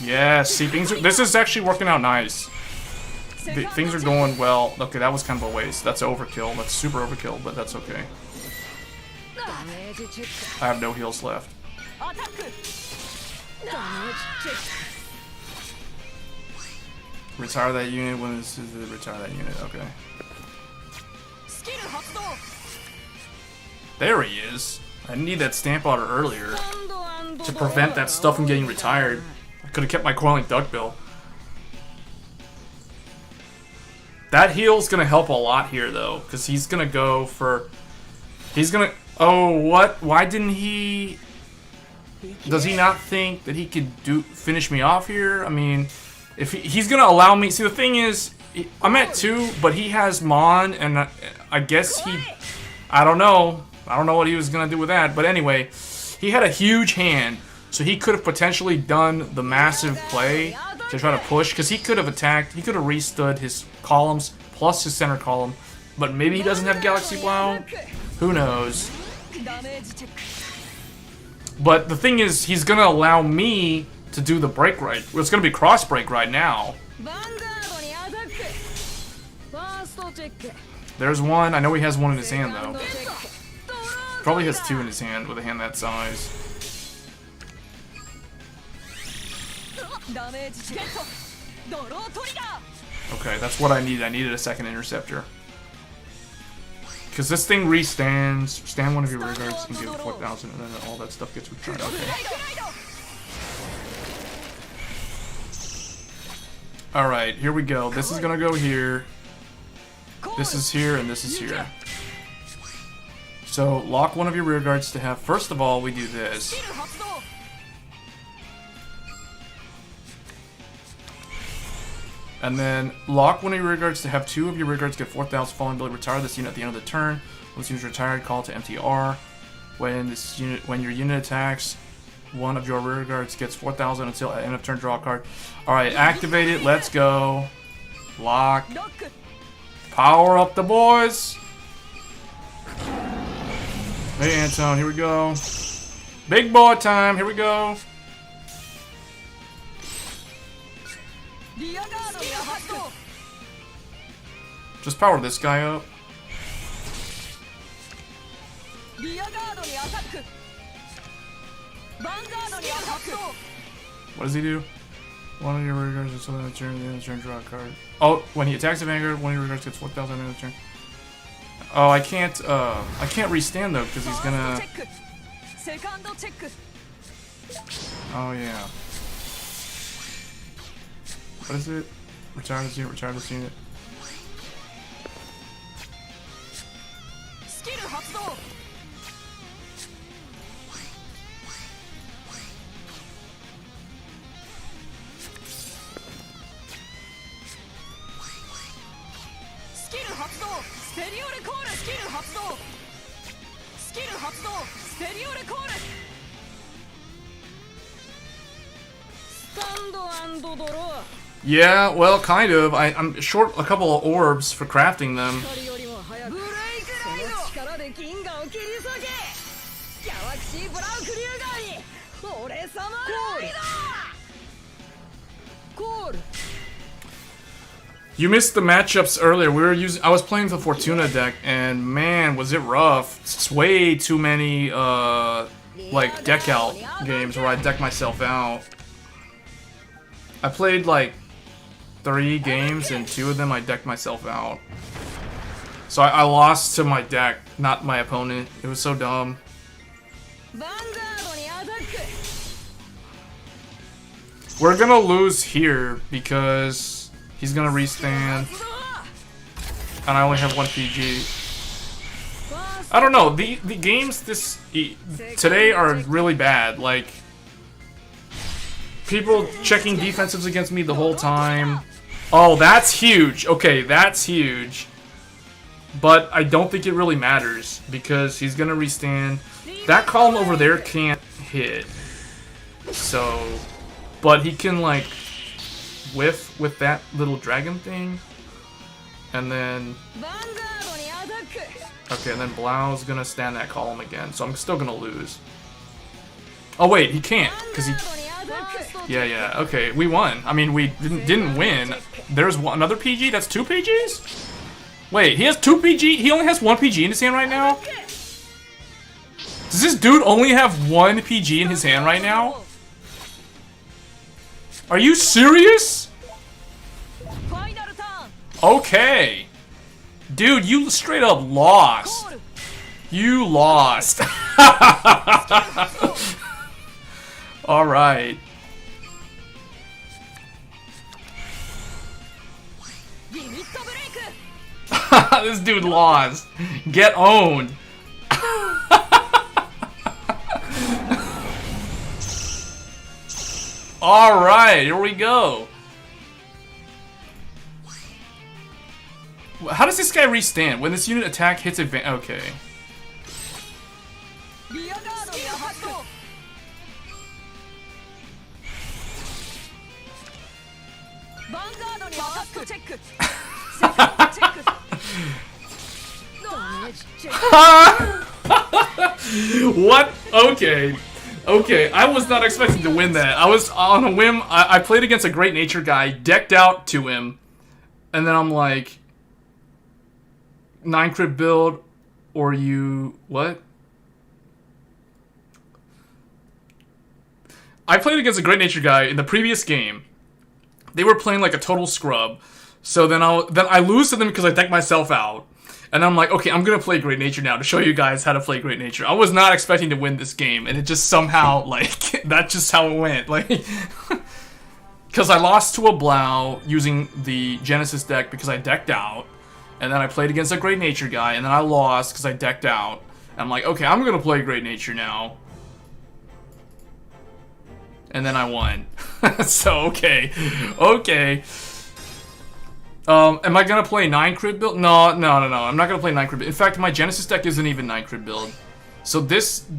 Yeah, see, this is actually working out nice. Things are going well. Okay, that was kind of a waste. That's overkill. That's super overkill, but that's okay. I have no heals left. Retire that unit when this is the retire that unit. Okay. There he is. I need that stamp order earlier to prevent that stuff from getting retired. I could have kept my coiling duckbill. That heal's gonna help a lot here though, because he's gonna go for... He's gonna... Oh, what? Why didn't he... Does he not think that he could finish me off here? I mean, if he's gonna allow me... See, the thing is, I'm at 2, but he has Mon, and I guess he... I don't know. I don't know what he was gonna do with that, but anyway, he had a huge hand, so he could have potentially done the massive play to try to push, because he could have attacked, he could have restood his columns plus his center column, but maybe he doesn't have Galaxy Wow? Who knows? But the thing is, he's gonna allow me to do the break right. Well, it's gonna be cross break right now. There's one. I know he has one in his hand though. Probably has 2 in his hand with a hand that size. Okay, that's what I needed. I needed a second interceptor. Because this thing restands. Stand one of your rear guards and give 4,000, and then all that stuff gets returned. Okay. Alright, here we go. This is gonna go here. This is here, and this is here. So, lock one of your rear guards to have... First of all, we do this. And then, lock one of your rear guards to have 2 of your rear guards get 4,000 falling ability. Retire this unit at the end of the turn. When this unit is retired, call to MTR. When your unit attacks, one of your rear guards gets 4,000 until at end of turn, draw a card. Alright, activate it. Let's go. Lock. Power up the boys. Hey, Anton, here we go. Big boy time, here we go. Just power this guy up. What does he do? One of your rear guards until the end of the turn, draw a card. Oh, when he attacks the Vanguard, one of your rear guards gets 4,000 in the turn. Oh, I can't restand though, because he's gonna... Oh, yeah. What is it? Retire this unit, retire this unit. Yeah, well, kind of. I'm short a couple of orbs for crafting them. You missed the matchups earlier. I was playing the Fortuna deck, and man, was it rough. It's way too many, like, deck out games where I deck myself out. I played, like, 3 games, and 2 of them I decked myself out. So I lost to my deck, not my opponent. It was so dumb. We're gonna lose here because he's gonna restand, and I only have 1 PG. I don't know. The games today are really bad. Like, people checking defensives against me the whole time. Oh, that's huge. Okay, that's huge. But I don't think it really matters because he's gonna restand. That column over there can't hit. So, but he can like whiff with that little dragon thing. And then okay, and then Blau's gonna stand that column again. So I'm still gonna lose. Oh wait, he can't because he. Yeah. Okay, we won. I mean, we didn't win. There's another PG. That's 2 PGs. Wait, he has 2 PG? He only has 1 PG in his hand right now? Does this dude only have 1 PG in his hand right now? Are you serious? Okay. Dude, you straight up lost. You lost. Alright. This dude lost. Get owned. Alright, here we go. How does this guy restand? When this unit attack hits advance. Okay. What? Okay. Okay, I was not expecting to win that. I was on a whim. I played against a Great Nature guy, decked out to him, and then I'm like, 9 crit build, or you... What? I played against a Great Nature guy in the previous game. They were playing like a total scrub. So then I lose to them because I decked myself out. And I'm like, okay, I'm gonna play Great Nature now to show you guys how to play Great Nature. I was not expecting to win this game, and it just somehow, like, that's just how it went. Like, because I lost to a Blau using the Genesis deck because I decked out. And then I played against a Great Nature guy, and then I lost because I decked out. And I'm like, okay, I'm gonna play Great Nature now. And then I won. So, okay. Okay. Am I gonna play 9 crit build? No. I'm not gonna play 9 crit build. In fact, my Genesis deck isn't even 9 crit build. So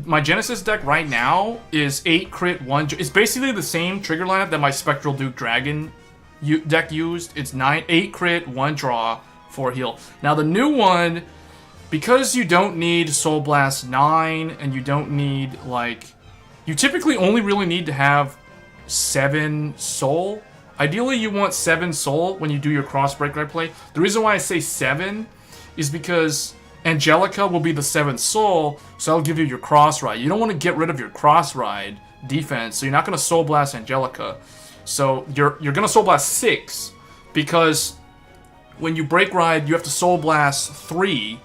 my Genesis deck right now is 8 crit, 1... It's basically the same trigger lineup that my Spectral Duke Dragon deck used. It's 8 crit, 1 draw, 4 heal. Now the new one, because you don't need Soul Blast 9, and you don't need, like... You typically only really need to have 7 soul. Ideally, you want 7 soul when you do your cross-break ride play. The reason why I say 7 is because Angelica will be the 7th soul, so that'll give you your cross ride. You don't want to get rid of your cross ride defense, so you're not going to Soul Blast Angelica. So you're going to Soul Blast 6, because when you break ride, you have to Soul Blast 3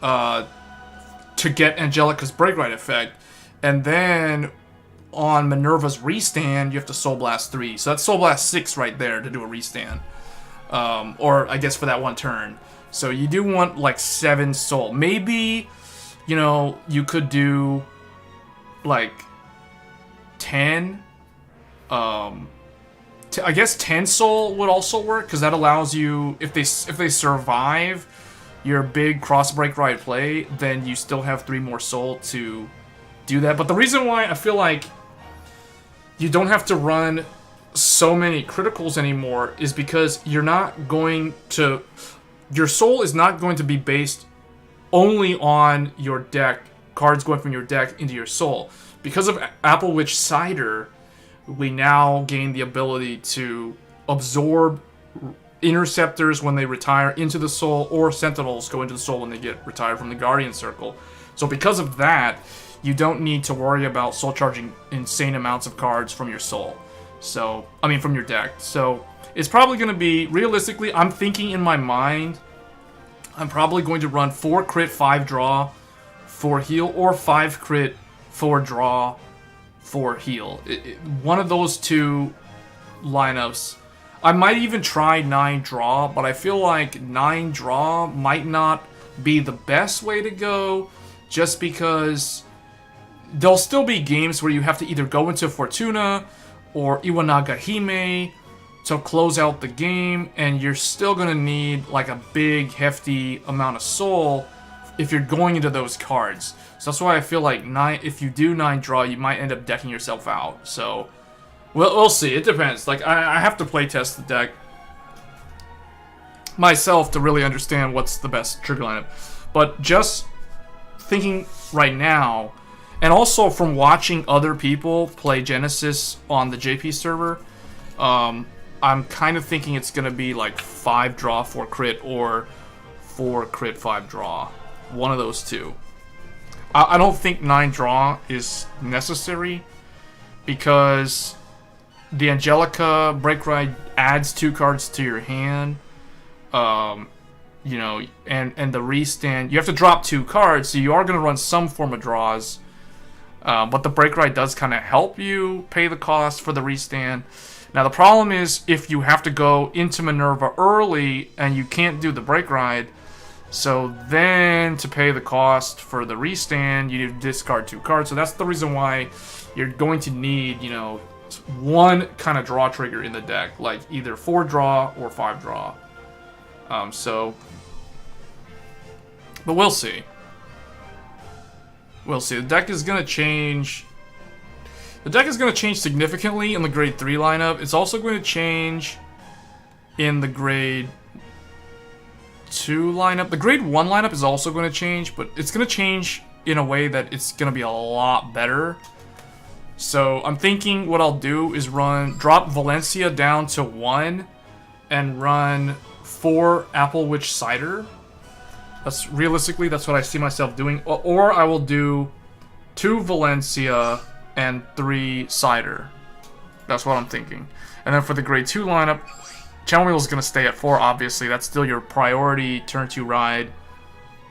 to get Angelica's break ride effect. And then on Minerva's restand, you have to Soul Blast 3. So that's Soul Blast 6 right there to do a restand. Or I guess for that one turn. So you do want like 7 soul. Maybe, you know, you could do like 10. I guess 10 soul would also work, because that allows you, if they survive your big cross break ride play, then you still have 3 more soul to do that. But the reason why I feel like you don't have to run so many criticals anymore is because you're not going to... Your soul is not going to be based only on your deck, cards going from your deck into your soul. Because of Apple Witch Cider, we now gain the ability to absorb interceptors when they retire into the soul, or sentinels go into the soul when they get retired from the guardian circle. So because of that, you don't need to worry about soul charging insane amounts of cards from your soul. So, I mean from your deck. So it's probably going to be, realistically, I'm thinking in my mind, I'm probably going to run 4 crit, 5 draw, 4 heal, or 5 crit, 4 draw, 4 heal. One of those two lineups. I might even try 9 draw, but I feel like 9 draw might not be the best way to go, just because there'll still be games where you have to either go into Fortuna or Iwanaga Hime to close out the game, and you're still going to need like a big, hefty amount of soul if you're going into those cards. So that's why I feel like if you do 9 draw, you might end up decking yourself out. So we'll see. It depends. Like I have to play test the deck myself to really understand what's the best trigger lineup. But just thinking right now, and also from watching other people play Genesis on the JP server, I'm kind of thinking it's going to be like 5 draw, 4 crit, or 4 crit, 5 draw. One of those two. I don't think 9 draw is necessary, because the Angelica Break Ride adds 2 cards to your hand. You know, and the restand, you have to drop 2 cards, so you are going to run some form of draws. But the Break Ride does kind of help you pay the cost for the restand. Now the problem is if you have to go into Minerva early and you can't do the Break Ride, so then to pay the cost for the restand, you need to discard 2 cards. So that's the reason why you're going to need, you know, 1 kind of draw trigger in the deck, like either 4 draw or 5 draw. But we'll see. We'll see. The deck is going to change. The deck is going to change significantly in the grade 3 lineup. It's also going to change in the grade 2 lineup. The grade 1 lineup is also going to change, but it's going to change in a way that it's going to be a lot better. So I'm thinking what I'll do is drop Valencia down to 1 and run 4 Apple Witch Cider. Realistically, that's what I see myself doing. Or I will do 2 Valencia and 3 Cider. That's what I'm thinking. And then for the grade 2 lineup, Chamomile is going to stay at 4, obviously. That's still your priority turn 2 ride.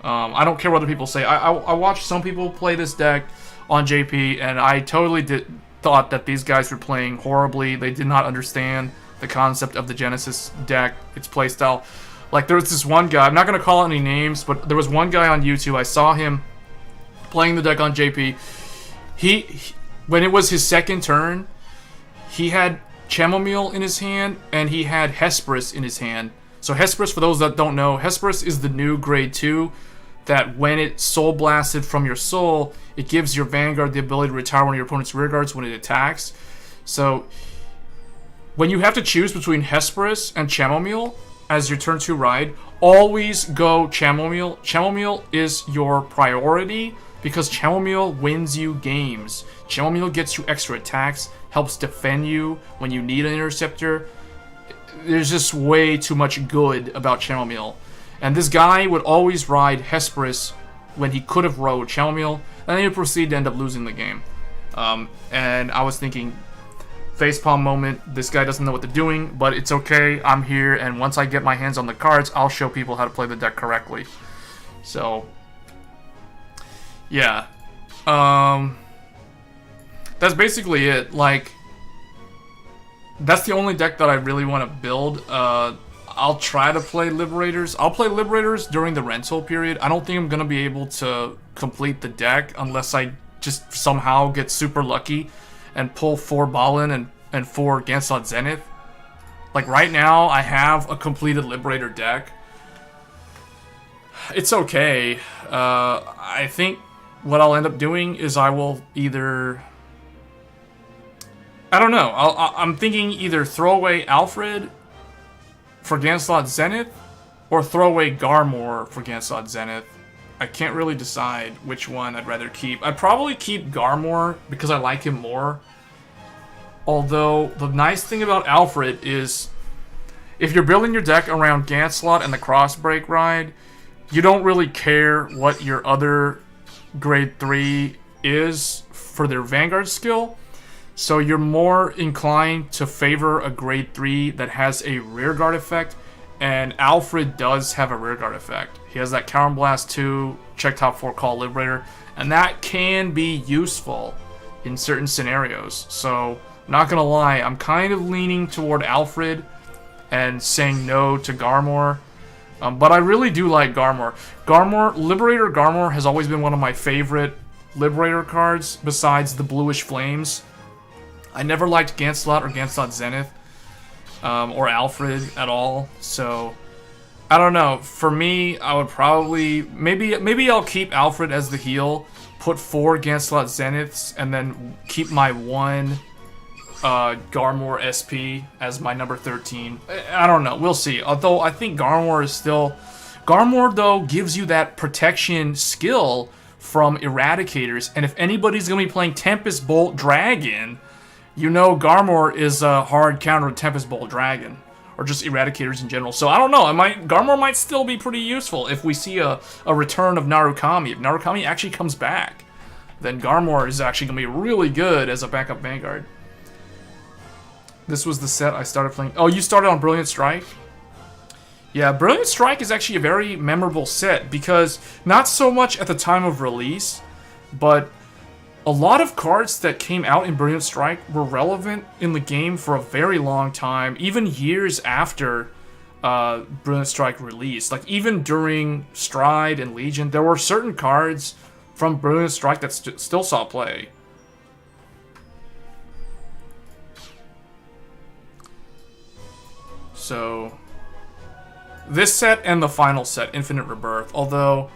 I don't care what other people say. I watched some people play this deck on JP, and I totally thought that these guys were playing horribly. They did not understand the concept of the Genesis deck, its playstyle. Like, there was this one guy, I'm not going to call out any names, but there was one guy on YouTube, I saw him playing the deck on JP. When it was his second turn, he had Chamomile in his hand, and he had Hesperus in his hand. So Hesperus, for those that don't know, Hesperus is the new grade 2 that when it soul blasted from your soul, it gives your Vanguard the ability to retire one of your opponent's rear guards when it attacks. So when you have to choose between Hesperus and Chamomile as your turn 2 ride, always go Chamomile. Chamomile is your priority because Chamomile wins you games. Chamomile gets you extra attacks, helps defend you when you need an interceptor. There's just way too much good about Chamomile. And this guy would always ride Hesperus when he could have rode Chamomile, and then he would proceed to end up losing the game. And I was thinking, facepalm moment, this guy doesn't know what they're doing, but it's okay, I'm here, and once I get my hands on the cards, I'll show people how to play the deck correctly. So, yeah. That's basically it. Like, that's the only deck that I really want to build. I'll try to play Liberators. I'll play Liberators during the rental period. I don't think I'm going to be able to complete the deck unless I just somehow get super lucky and pull 4 Balin and 4 Ganslot Zenith. Like, right now, I have a completed Liberator deck. It's okay. I think what I'll end up doing is I will either... I don't know. I'm thinking either throw away Alfred for Ganslot Zenith or throw away Garmor for Ganslot Zenith. I can't really decide which one I'd rather keep. I'd probably keep Garmor because I like him more. Although, the nice thing about Alfred is if you're building your deck around Ganslot and the Crossbreak Ride, you don't really care what your other grade 3 is for their Vanguard skill. So you're more inclined to favor a grade 3 that has a rearguard effect. And Alfred does have a rearguard effect. He has that Counter Blast 2, check top 4, call Liberator. And that can be useful in certain scenarios. So, not gonna lie, I'm kind of leaning toward Alfred and saying no to Garmor. But I really do like Garmor. Liberator Garmor has always been one of my favorite Liberator cards, besides the Bluish Flames. I never liked Ganslot or Ganslot Zenith, or Alfred at all, so I don't know. For me, I would probably, maybe I'll keep Alfred as the heal, put 4 Ganslot Zeniths, and then keep my 1 Garmor SP as my number 13. I don't know, we'll see. Although I think Garmor is still... Garmor, though, gives you that protection skill from Eradicators, and if anybody's going to be playing Tempest Bolt Dragon, you know Garmor is a hard counter to Tempest Bolt Dragon, or just Eradicators in general. So I don't know, Garmor might still be pretty useful if we see a return of Narukami. If Narukami actually comes back, then Garmor is actually going to be really good as a backup Vanguard. This was the set I started playing. Oh, you started on Brilliant Strike? Yeah, Brilliant Strike is actually a very memorable set, because not so much at the time of release, but a lot of cards that came out in Brilliant Strike were relevant in the game for a very long time, even years after Brilliant Strike released. Like, even during Stride and Legion, there were certain cards from Brilliant Strike that still saw play. So, this set and the final set, Infinite Rebirth, although,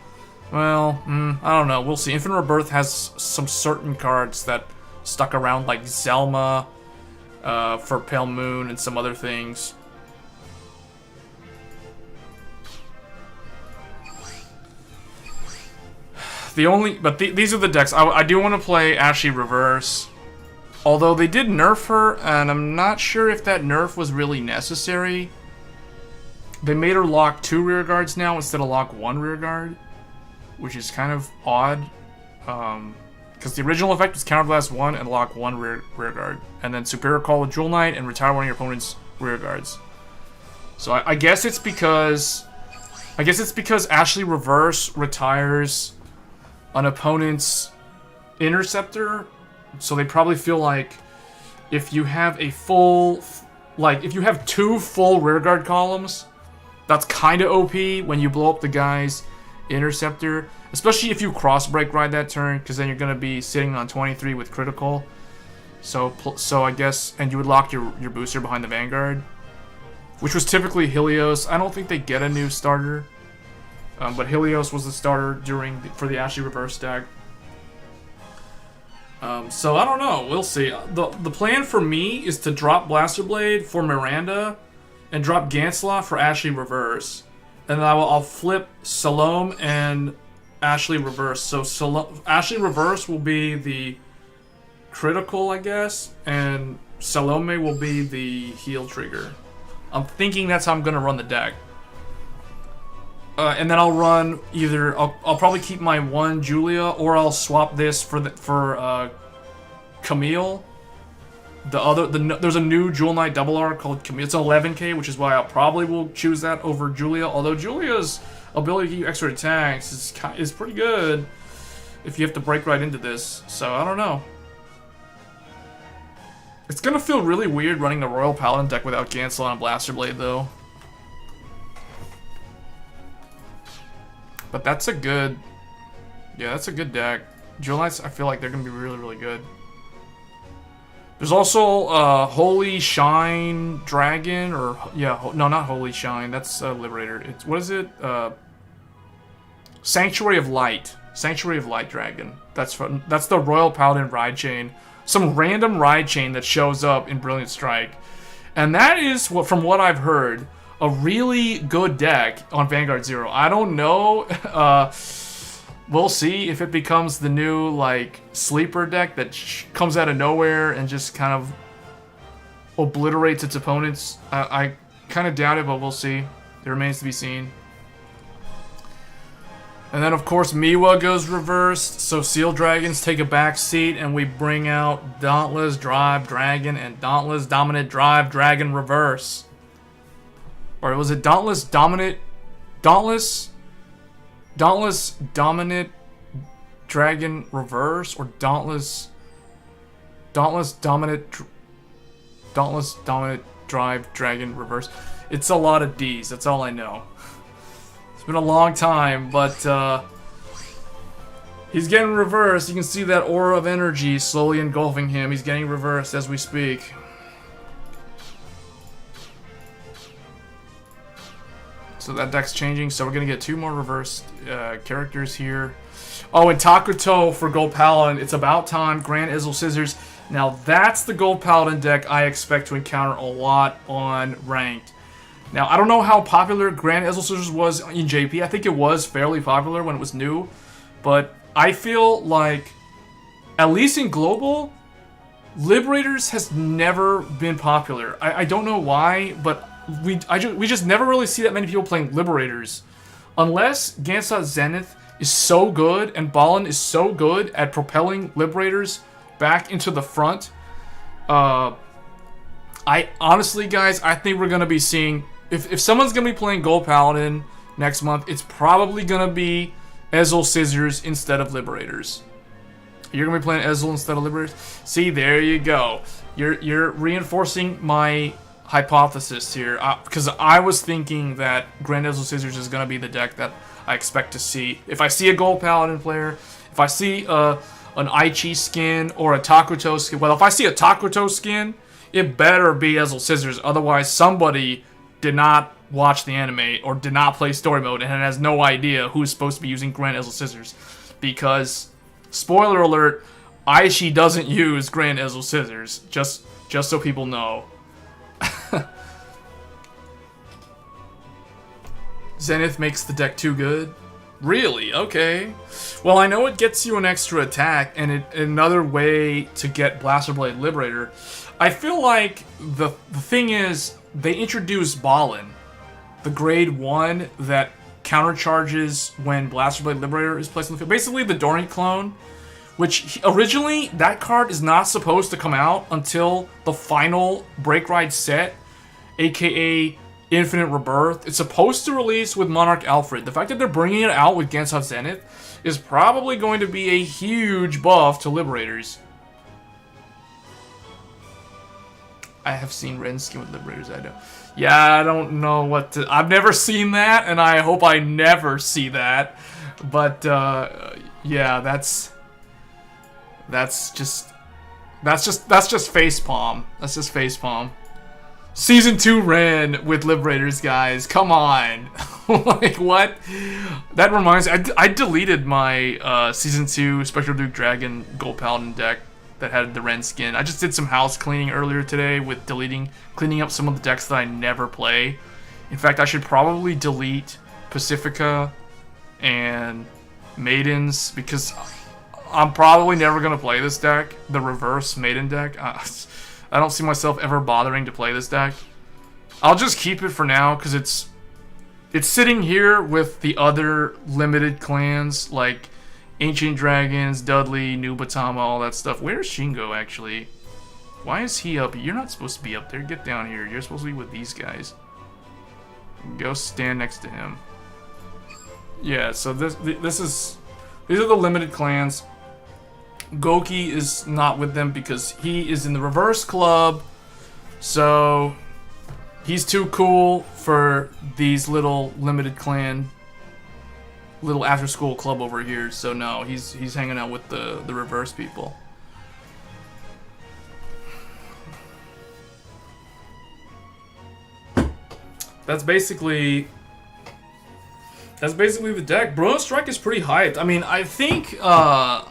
well, I don't know, we'll see. Infinite Rebirth has some certain cards that stuck around, like Zelma for Pale Moon and some other things. These are the decks. I do want to play Ashley Reverse. Although they did nerf her, and I'm not sure if that nerf was really necessary. They made her lock 2 rear guards now instead of lock 1 rear guard, which is kind of odd. Because the original effect was Counterblast 1 and lock 1 rear guard, and then Superior Call with Jewel Knight and retire one of your opponent's rear guards. So I guess it's because Ashley Reverse retires an opponent's Interceptor. So they probably feel like if you have a full, if you have 2 full rearguard columns, that's kind of OP when you blow up the guy's Interceptor. Especially if you cross-break ride that turn, because then you're going to be sitting on 23 with critical. So I guess, and you would lock your booster behind the Vanguard, which was typically Helios. I don't think they get a new starter, but Helios was the starter for the Ashley Reverse deck. So I don't know. We'll see. The plan for me is to drop Blaster Blade for Miranda and drop Ganslot for Ashley Reverse. And then I'll flip Salome and Ashley Reverse. So Ashley Reverse will be the critical, I guess, and Salome will be the heal trigger. I'm thinking that's how I'm going to run the deck. And then I'll run either... I'll probably keep my 1 Julia, or I'll swap this for Camille. There's a new Jewel Knight Double R called Camille. It's an 11k, which is why I probably will choose that over Julia. Although Julia's ability to give you extra attacks is pretty good if you have to break right into this. So I don't know. It's gonna feel really weird running the Royal Paladin deck without Ganslot and Blaster Blade, though. But that's a good... Yeah, that's a good deck. Jewel Knights, I feel like they're going to be really, really good. There's also Holy Shine Dragon, or... Yeah, no, not Holy Shine. That's Liberator. What is it? Sanctuary of Light. Sanctuary of Light Dragon. That's the Royal Paladin ride chain. Some random ride chain that shows up in Brilliant Strike. And that is, from what I've heard, a really good deck on Vanguard 0. I don't know. We'll see if it becomes the new, sleeper deck that comes out of nowhere and just kind of obliterates its opponents. I Kind of doubt it, but we'll see. It remains to be seen. And then, of course, Miwa goes reversed, so Seal Dragons take a back seat, and we bring out Dauntless Drive Dragon and Dauntless Dominant Drive Dragon reverse. Or was it Dauntless Dominant... Dauntless Dominant Dragon reverse? Or Dauntless Dominant Drive Dragon reverse? It's a lot of D's, that's all I know. It's been a long time, but he's getting reversed. You can see that aura of energy slowly engulfing him. He's getting reversed as we speak. So that deck's changing, so we're going to get 2 more reversed characters here. Oh, and Takuto for Gold Paladin. It's about time. Grand Izzle Scissors. Now that's the Gold Paladin deck I expect to encounter a lot on Ranked. Now, I don't know how popular Grand Izzle Scissors was in JP. I think it was fairly popular when it was new. But I feel like, at least in Global, Liberators has never been popular. I don't know why, but we just never really see that many people playing Liberators. Unless Gansat Zenith is so good, and Ballin is so good at propelling Liberators back into the front. I honestly, guys, I think we're going to be seeing... If someone's going to be playing Gold Paladin next month, it's probably going to be Izzle Scissors instead of Liberators. You're going to be playing Izzle instead of Liberators? See, there you go. You're reinforcing my hypothesis here. Because I was thinking that Grand Izzle Scissors is going to be the deck that I expect to see. If I see a Gold Paladin player, if I see an Aichi skin or a Takuto skin, well, if I see a Takuto skin, it better be Izzle Scissors. Otherwise, somebody did not watch the anime or did not play story mode and has no idea who's supposed to be using Grand Izzle Scissors. Because, spoiler alert, Aichi doesn't use Grand Izzle Scissors. Just so people know. Zenith makes the deck too good? Really? Okay. Well, I know it gets you an extra attack and another way to get Blaster Blade Liberator. I feel like the thing is, they introduced Ballin, the grade 1 that countercharges when Blaster Blade Liberator is placed on the field. Basically the Dorient clone, which originally that card is not supposed to come out until the final Break Ride set, aka Infinite Rebirth. It's supposed to release with Monarch Alfred. The fact that they're bringing it out with Gansat Zenith is probably going to be a huge buff to Liberators. I have seen Ren skin with Liberators, I know. Yeah, I don't know what to... I've never seen that, and I hope I never see that. But, yeah, that's just facepalm. That's just facepalm. Season 2 Ren with Liberators, guys. Come on. Like, what? That reminds me, I deleted my Season 2 Spectral Duke Dragon Gold Paladin deck that had the Ren skin. I just did some house cleaning earlier today with cleaning up some of the decks that I never play. In fact, I should probably delete Pacifica and Maidens because I'm probably never going to play this deck, the reverse Maiden deck. I don't see myself ever bothering to play this deck. I'll just keep it for now because it's sitting here with the other limited clans like Ancient Dragons, Dudley, Nubatama, all that stuff. Where's Shingo, actually? Why is he up? You're not supposed to be up there. Get down here. You're supposed to be with these guys. Go stand next to him. Yeah, so these are the limited clans. Goki is not with them because he is in the reverse club. So he's too cool for these little limited clan, little after school club over here. So no, he's hanging out with the reverse people. That's basically the deck. Bruno Strike is pretty hyped. I mean, I think I'm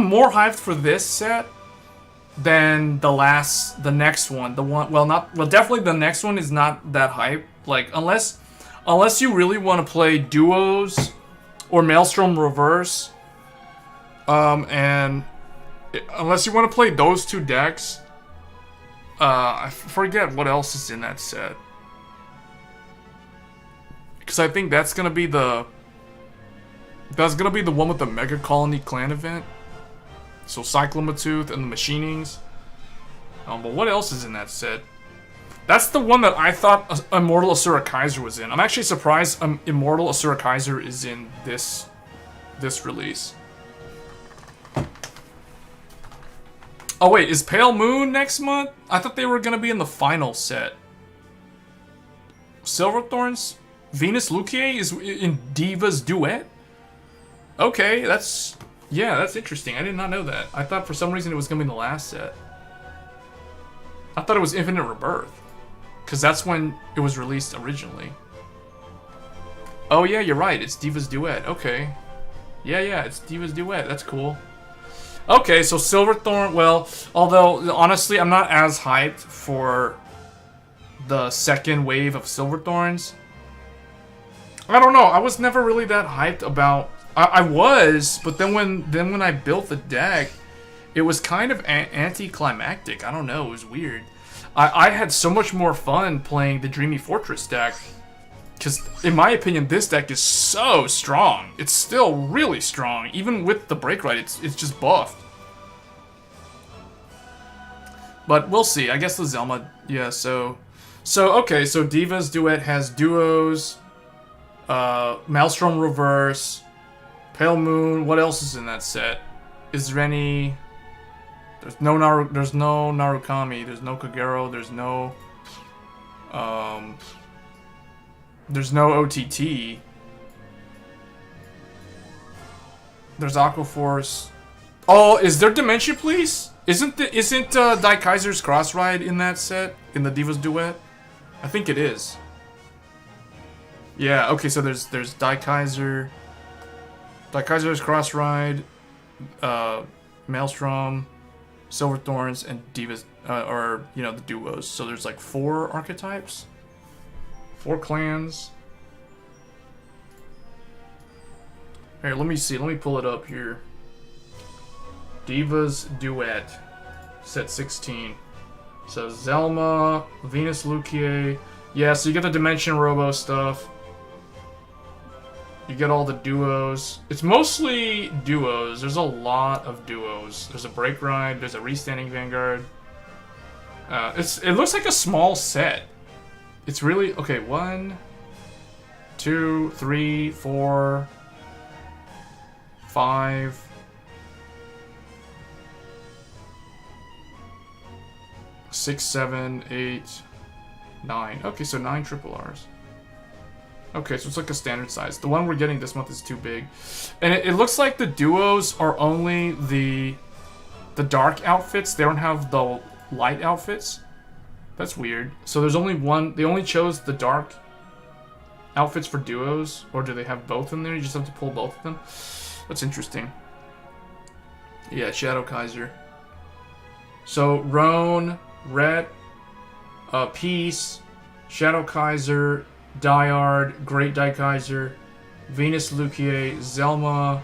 more hyped for this set than the next one. Definitely the next one is not that hype. Like, unless you really want to play duos or Maelstrom Reverse, and unless you want to play those two decks, I forget what else is in that set. Because I think that's gonna be the... That's gonna be the one with the Mega Colony Clan event. So Cyclomatooth and the Machinings. But what else is in that set? That's the one that I thought Immortal Asura Kaiser was in. I'm actually surprised Immortal Asura Kaiser is in this release. Oh wait, is Pale Moon next month? I thought they were gonna be in the final set. Silverthorns? Venus Luquier is in Diva's Duet? Okay, that's... Yeah, that's interesting. I did not know that. I thought for some reason it was gonna be in the last set. I thought it was Infinite Rebirth. Because that's when it was released originally. Oh yeah, you're right. It's Diva's Duet. Okay. Yeah, it's Diva's Duet. That's cool. Okay, so Silverthorn, well, although, honestly, I'm not as hyped for the second wave of Silverthorns. I don't know, I was never really that hyped about... I was, but then when I built the deck, it was kind of anticlimactic. I don't know, it was weird. I had so much more fun playing the Dreamy Fortress deck. Because, in my opinion, this deck is so strong. It's still really strong. Even with the Break Right, it's just buffed. But we'll see. I guess the Zelma... Yeah, so okay, so Diva's Duet has duos. Maelstrom Reverse. Pale Moon. What else is in that set? Is there any... There's no Narukami. There's no Kagero. There's no... There's no OTT. There's Aquaforce. Oh, is there Dimension Police? Isn't Daikaiser's Cross Ride in that set? In the Divas Duet? I think it is. Yeah, okay, so there's Daikaiser. Daikaiser's Cross Ride, Maelstrom, Silverthorns, and Divas, or, you know, the duos. So there's like 4 archetypes. 4 clans. Here, let me see. Let me pull it up here. Diva's Duet. Set 16. So Zelma, Venus Luquier. Yeah, so you get the Dimension Robo stuff. You get all the duos. It's mostly duos. There's a lot of duos. There's a Break Ride. There's a Restanding Vanguard. It looks like a small set. It's really... Okay, 1, 2, 3, 4, 5... 6, 7, 8, 9. Okay, so 9 triple Rs. Okay, so it's like a standard size. The one we're getting this month is too big. And it looks like the duos are only the dark outfits. They don't have the light outfits. That's weird. So there's only one. They only chose the dark outfits for duos. Or do they have both in there? You just have to pull both of them? That's interesting. Yeah, Shadow Kaiser. So Roan, Ret, Peace, Shadow Kaiser, Dyard, Great Daikaiser, Venus Luquier, Zelma,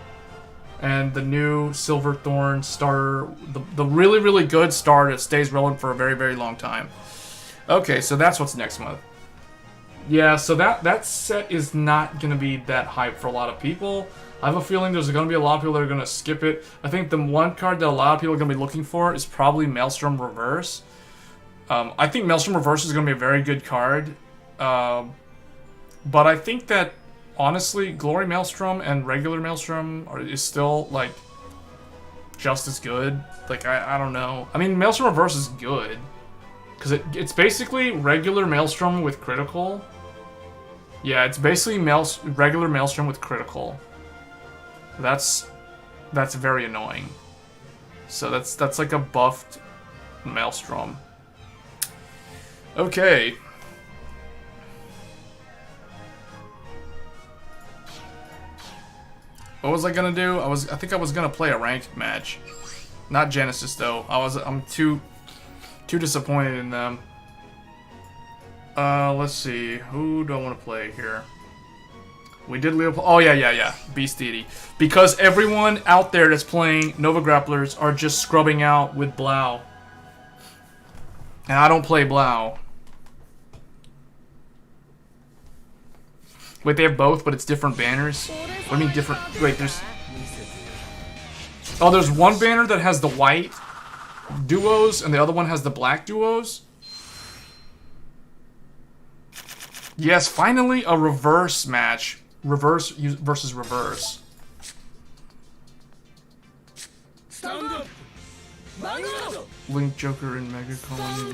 and the new Silverthorn starter, the really, really good starter that stays relevant for a very, very long time. Okay, so that's what's next month. Yeah, so that set is not going to be that hype for a lot of people. I have a feeling there's going to be a lot of people that are going to skip it. I think the one card that a lot of people are going to be looking for is probably Maelstrom Reverse. I think Maelstrom Reverse is going to be a very good card. But I think that, honestly, Glory Maelstrom and regular Maelstrom is still, like, just as good. Like, I don't know. I mean, Maelstrom Reverse is good. Because it's basically regular Maelstrom with critical. Yeah, it's basically regular Maelstrom with critical. That's very annoying. So that's like a buffed Maelstrom. Okay. What was I gonna do? I think I was gonna play a ranked match. Not Genesis though. I'm too disappointed in them. Let's see. Who do I want to play here? We did Leopold. Oh yeah. Beast Deity. Because everyone out there that's playing Nova Grapplers are just scrubbing out with Blau. And I don't play Blau. Wait, they have both, but it's different banners? What do you mean different? Wait, there's... Oh, there's one banner that has the white duos, and the other one has the black duos? Yes, finally a reverse match. Reverse versus reverse. Link, Joker, and Mega Colony.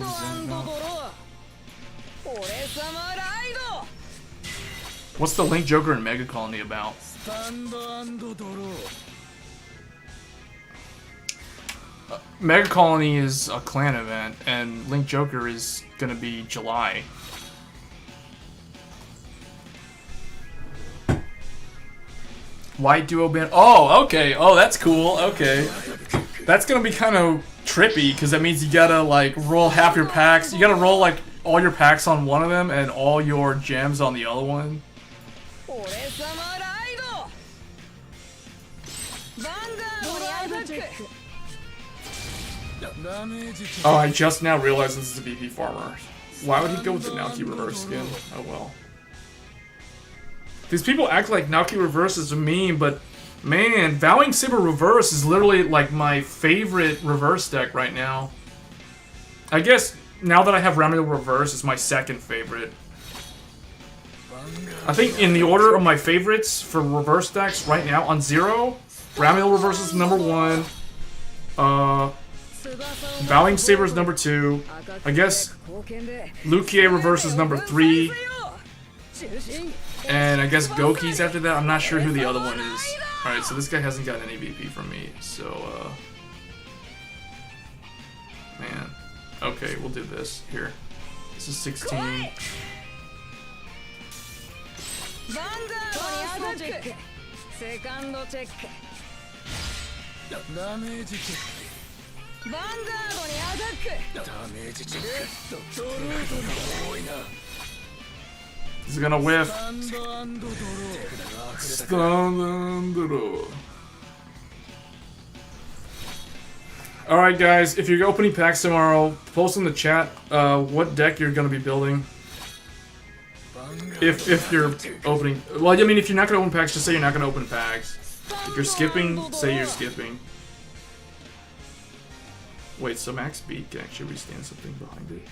What's the Link, Joker, and Mega Colony about? Mega Colony is a clan event, and Link Joker is gonna be July. White duo band. Oh, okay. Oh, that's cool. Okay. That's gonna be kind of trippy, because that means you gotta, like, roll half your packs. You gotta roll, like, all your packs on one of them and all your gems on the other one. Oh, I just now realized this is a BP farmer. Why would he go with the Naoki reverse skin? Oh well. These people act like Naoki reverse is a meme, but man, Vowing Saber reverse is literally like my favorite reverse deck right now. I guess now that I have Ramil reverse, it's my second favorite. I think in the order of my favorites for reverse decks right now, on 0, Ramil reverse is number 1. Vowing Saber is number 2. I guess Lukie reverse is number 3. And I guess Goki's after that. I'm not sure who the other one is. Alright, so this guy hasn't gotten any VP from me. So, man. Okay, we'll do this. Here. This is 16. He's gonna whiff. Alright guys, if you're opening packs tomorrow, post in the chat what deck you're gonna be building. If you're opening, well, I mean, if you're not gonna open packs, just say you're not gonna open packs. If you're skipping, say you're skipping. Wait, so Max Beat can actually restand something behind it.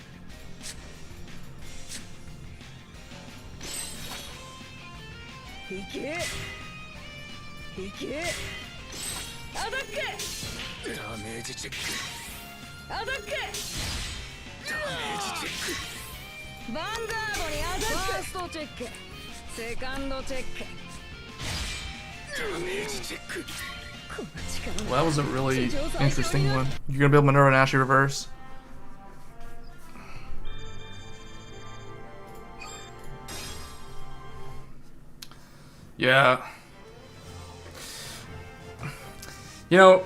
Well, that was a really interesting one. You're gonna build Minerva and Ashley reverse? Yeah. You know,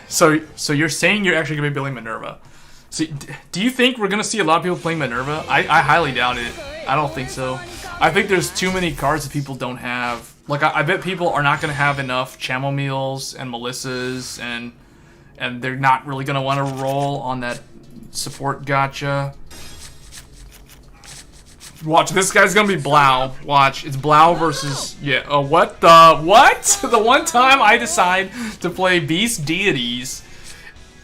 so you're saying you're actually gonna be building Minerva. So, do you think we're gonna see a lot of people playing Minerva? I highly doubt it. I don't think so. I think there's too many cards that people don't have. Like, I bet people are not gonna have enough Chamomeals and Melissas, and they're not really gonna want to roll on that support gacha. Watch, this guy's gonna be Blau. Watch, it's Blau versus, yeah, oh, what the, what? The one time I decide to play Beast Deities,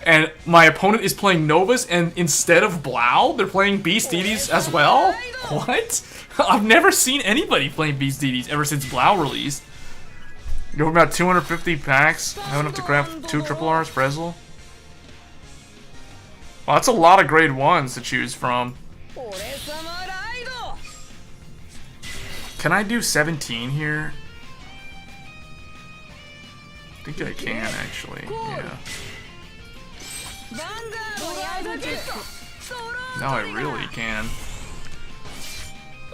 and my opponent is playing Novus, and instead of Blau, they're playing Beast Deities as well? What? I've never seen anybody playing Beast Deities ever since Blau released. You're about 250 packs, I have enough to craft 2 triple Rs, Brezel. Well, that's a lot of grade 1s to choose from. Can I do 17 here? I think I can, actually, yeah. No, I really can.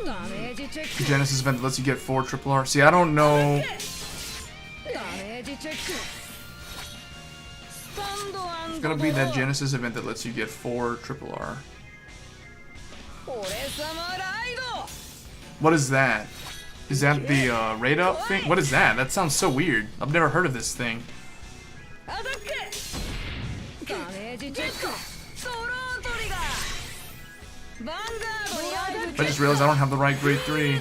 The Genesis event lets you get 4 triple R. See, I don't know. It's gonna be that Genesis event that lets you get 4 triple R. What is that? Is that the raid up thing? What is that? That sounds so weird. I've never heard of this thing. I just realized I don't have the right grade 3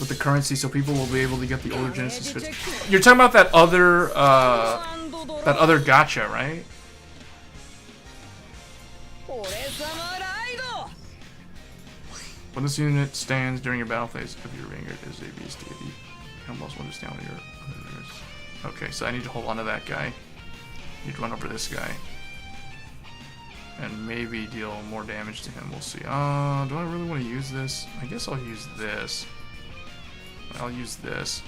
with the currency, so people will be able to get the older Genesis crystals. You're talking about that other gacha, right? When this unit stands during your battle phase, if your Vanguard is a beast, you can almost understand what your. Okay, so I need to hold on to that guy. Need to run over this guy. And maybe deal more damage to him. We'll see. Do I really want to use this? I guess I'll use this. I'll use this.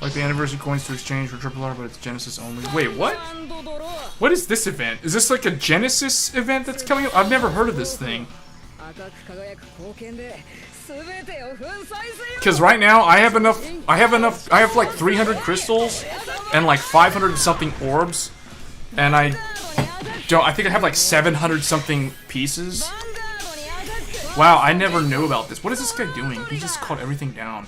Like the anniversary coins to exchange for triple R, but it's Genesis only. Wait, what? What is this event? Is this like a Genesis event that's coming up? I've never heard of this thing. Because right now I have like 300 crystals and like 500 something orbs, and I think I have like 700 something pieces. Wow, I never knew about this. What is this guy doing? He just caught everything down.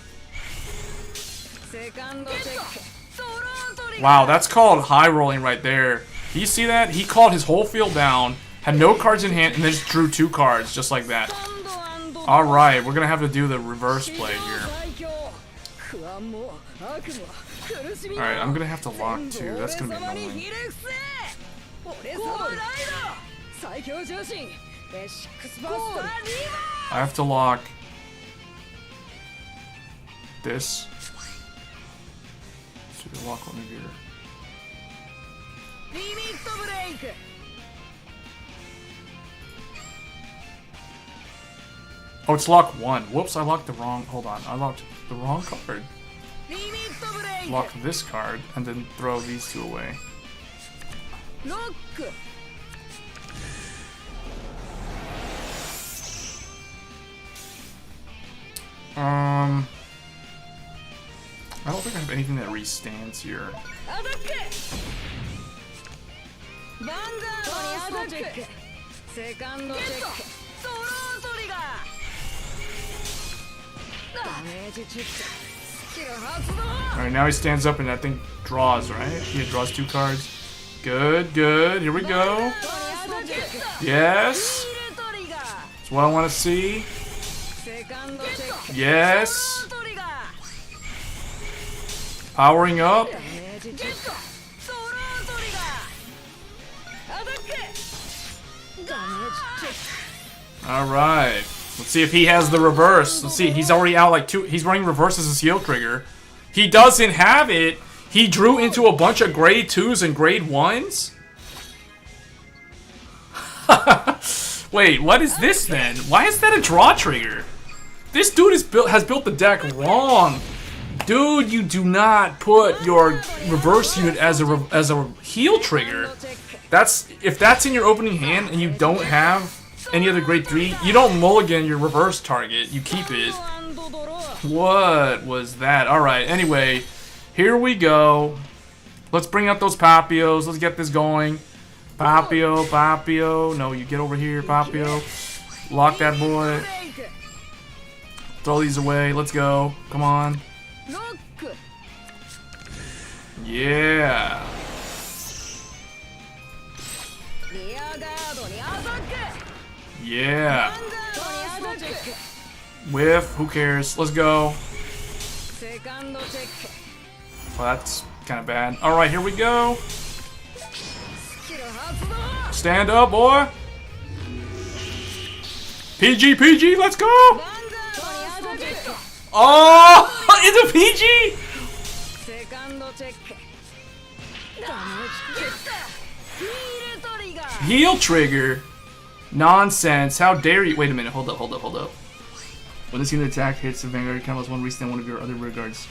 Wow, that's called high rolling right there. Do you see that? He called his whole field down, had no cards in hand, and then just drew 2 cards, just like that. Alright, we're gonna have to do the reverse play here. Alright, I'm gonna have to lock 2. That's gonna be annoying. I have to lock this. So you lock one of your. Oh, it's lock 1. Whoops, I locked the wrong. Hold on, I locked the wrong card. Lock this card and then throw these 2 away. I don't think I have anything that restands here. Alright, now he stands up and that thing draws, right? He draws 2 cards. Good, good. Here we go. Yes. That's what I want to see. Yes. Powering up. Alright. Let's see if he has the reverse. Let's see. He's already out like 2. He's running reverse as his heal trigger. He doesn't have it. He drew into a bunch of grade 2s and grade 1s? Wait, what is this then? Why is that a draw trigger? This dude has built the deck wrong. Dude, you do not put your reverse unit as a heal trigger. If that's in your opening hand and you don't have any other grade 3, you don't mulligan your reverse target. You keep it. What was that? Alright, anyway, here we go. Let's bring out those Papios. Let's get this going. Papio, Papio. No, you get over here, Papio. Lock that boy. Throw these away. Let's go. Come on. Yeah. Yeah. Whiff. Who cares? Let's go. Well, that's kind of bad. Alright, here we go. Stand up, boy. PG, PG, let's go. Oh, it's a PG. Heal trigger. Nonsense. How dare you? Wait a minute. Hold up, hold up, hold up. When this unit attack hits the Vanguard, count as 1, restand one of your other rear guards.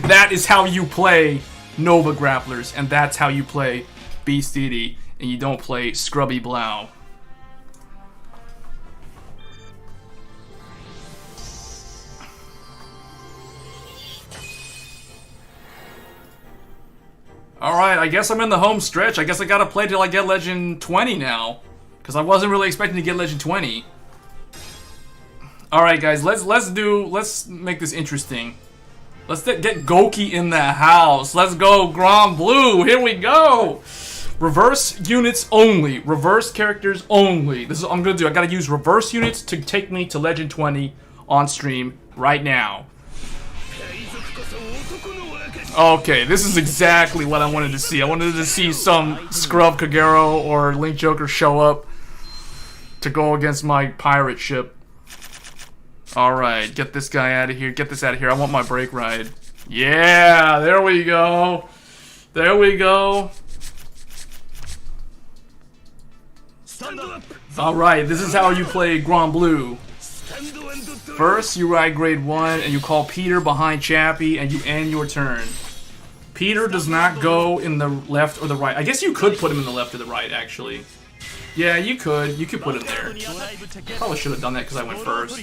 That is how you play Nova Grapplers, and that's how you play Beast Deity, and you don't play Scrubby Blau. Alright, I guess I'm in the home stretch. I guess I gotta play till I get Legend 20 now. Because I wasn't really expecting to get Legend 20. Alright guys, let's make this interesting. Let's get Goki in the house. Let's go, Grand Blue. Here we go. Reverse units only. Reverse characters only. This is what I'm gonna do. I gotta use reverse units to take me to Legend 20 on stream right now. Okay, this is exactly what I wanted to see. I wanted to see some Scrub Kagero or Link Joker show up to go against my pirate ship. Alright, get this guy out of here. Get this out of here. I want my brake ride. Yeah, there we go. There we go. Alright, this is how you play Grand Blue. First, you ride grade 1 and you call Peter behind Chappie and you end your turn. Peter does not go in the left or the right. I guess you could put him in the left or the right, actually. Yeah, you could. You could put him there. Probably should have done that because I went first.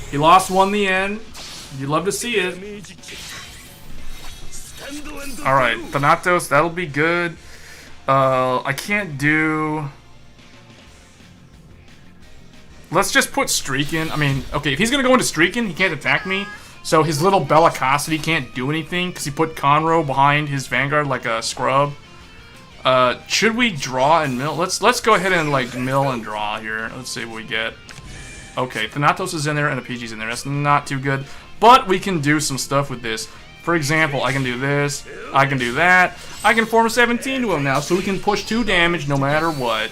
He lost one in the end. You'd love to see it. Alright, Thanatos, that'll be good. I can't do... Let's just put Streakin'. I mean, okay, if he's gonna go into Streakin', he can't attack me. So his little Bellicosity can't do anything because he put Conroe behind his Vanguard like a scrub. Should we draw and mill? Let's go ahead and like mill and draw here. Let's see what we get. Okay, Thanatos is in there and a PG's in there. That's not too good. But we can do some stuff with this. For example, I can do this. I can do that. I can form a 17 to him now, so we can push 2 damage no matter what.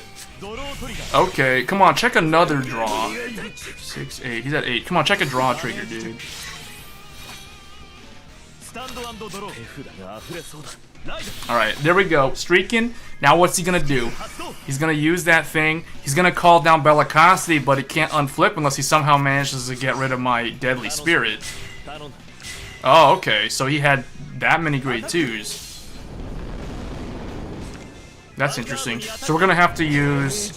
Okay, come on, check another draw. 6, 8. He's at 8. Come on, check a draw trigger, dude. Alright, there we go. Streakin'. Now what's he gonna do? He's gonna use that thing. He's gonna call down Bellicosity, but it can't unflip unless he somehow manages to get rid of my Deadly Spirit. Oh, okay. So he had that many grade 2s. That's interesting. So we're gonna have to use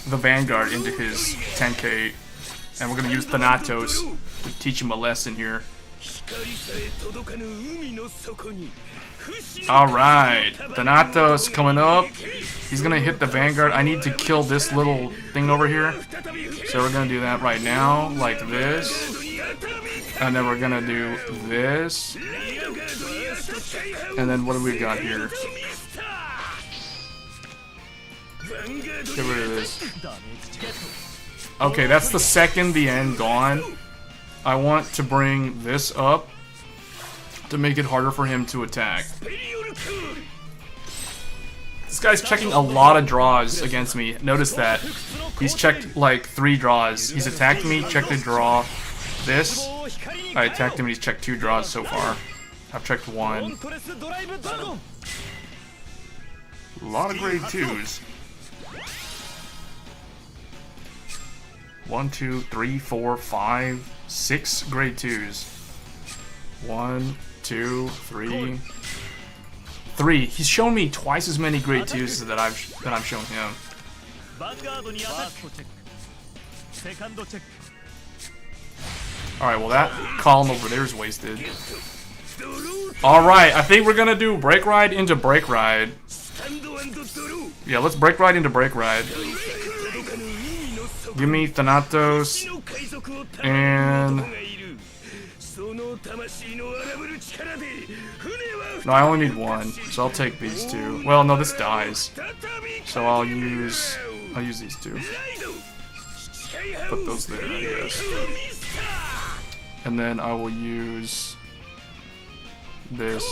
the Vanguard into his 10k, and we're gonna use Thanatos to teach him a lesson here. Alright, Thanatos coming up. He's gonna hit the Vanguard. I need to kill this little thing over here. So we're gonna do that right now, like this. And then we're gonna do this. And then what do we got here? Get rid of this. Okay, that's the second the end gone. I want to bring this up to make it harder for him to attack. This guy's checking a lot of draws against me. Notice that. He's checked like 3 draws. He's attacked me, checked a draw. This. I attacked him and he's checked 2 draws so far. I've checked 1. A lot of grade 2s. 1, 2, 3, 4, 5, 6 grade 2s. 1, 2, 3. 3. He's shown me twice as many grade 2s that I've shown him. Alright, well that column over there is wasted. Alright, I think we're gonna do Brake Ride into Brake Ride. Yeah, let's Brake Ride into Brake Ride. Give me Thanatos and... No, I only need 1, so I'll take these 2. Well, no, this dies. So I'll use these 2. Put those there, I guess. And then I will use this.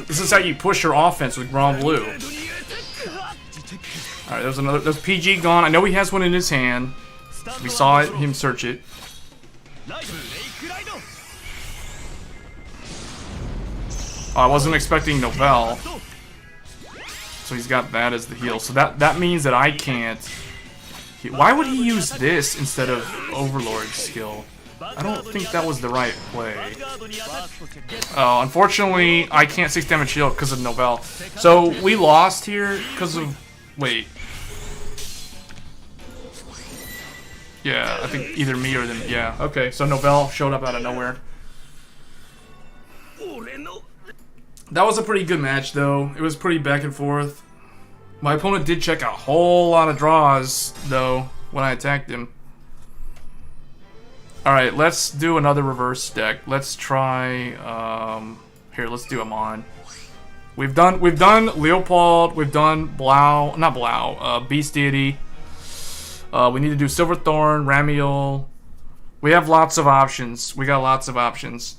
This is how you push your offense with Grand Blue. Alright, there's PG gone. I know he has one in his hand. We saw it, him search it. Oh, I wasn't expecting Novell. So he's got that as the heal. So that means that I can't... Why would he use this instead of Overlord's skill? I don't think that was the right play. Oh, unfortunately, I can't 6 damage shield because of Nobel. So we lost here because of... Wait. Yeah, I think either me or them. Yeah, okay. So Nobel showed up out of nowhere. That was a pretty good match, though. It was pretty back and forth. My opponent did check a whole lot of draws, though, when I attacked him. Alright, let's do another reverse deck. Let's try, here, let's do Amon. We've done Leopold, we've done Beast Deity. We need to do Silverthorn, Ramiel. We have lots of options. We got lots of options.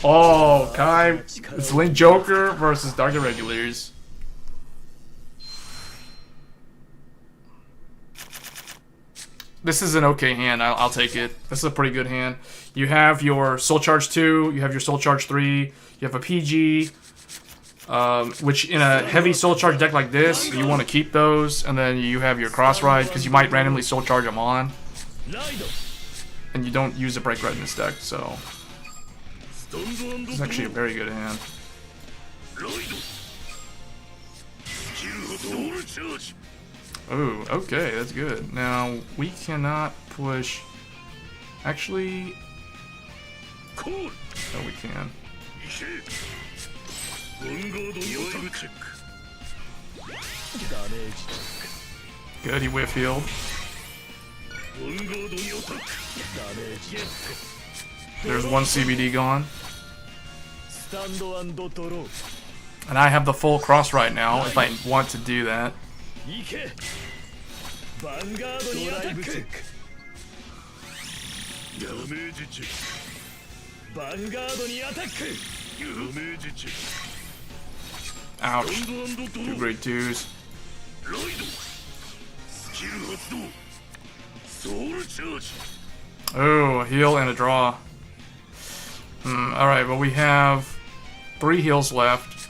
Oh, Kai, it's Link Joker versus Dark Irregulars. This is an okay hand. I'll take it. This is a pretty good hand. You have your Soul Charge 2, you have your Soul Charge 3, you have a PG, which in a heavy Soul Charge deck like this, you want to keep those, and then you have your Cross Ride, because you might randomly Soul Charge them on. And you don't use a Break Ride in this deck, so... This is actually a very good hand. Ooh, okay, that's good. Now, we cannot push... Actually... No, we can. Good, he whiff healed. There's one CBD gone. And I have the full cross right now if I want to do that. Ouch. 2 grade 2s. Oh, a heal and a draw. Alright, well we have 3 heals left.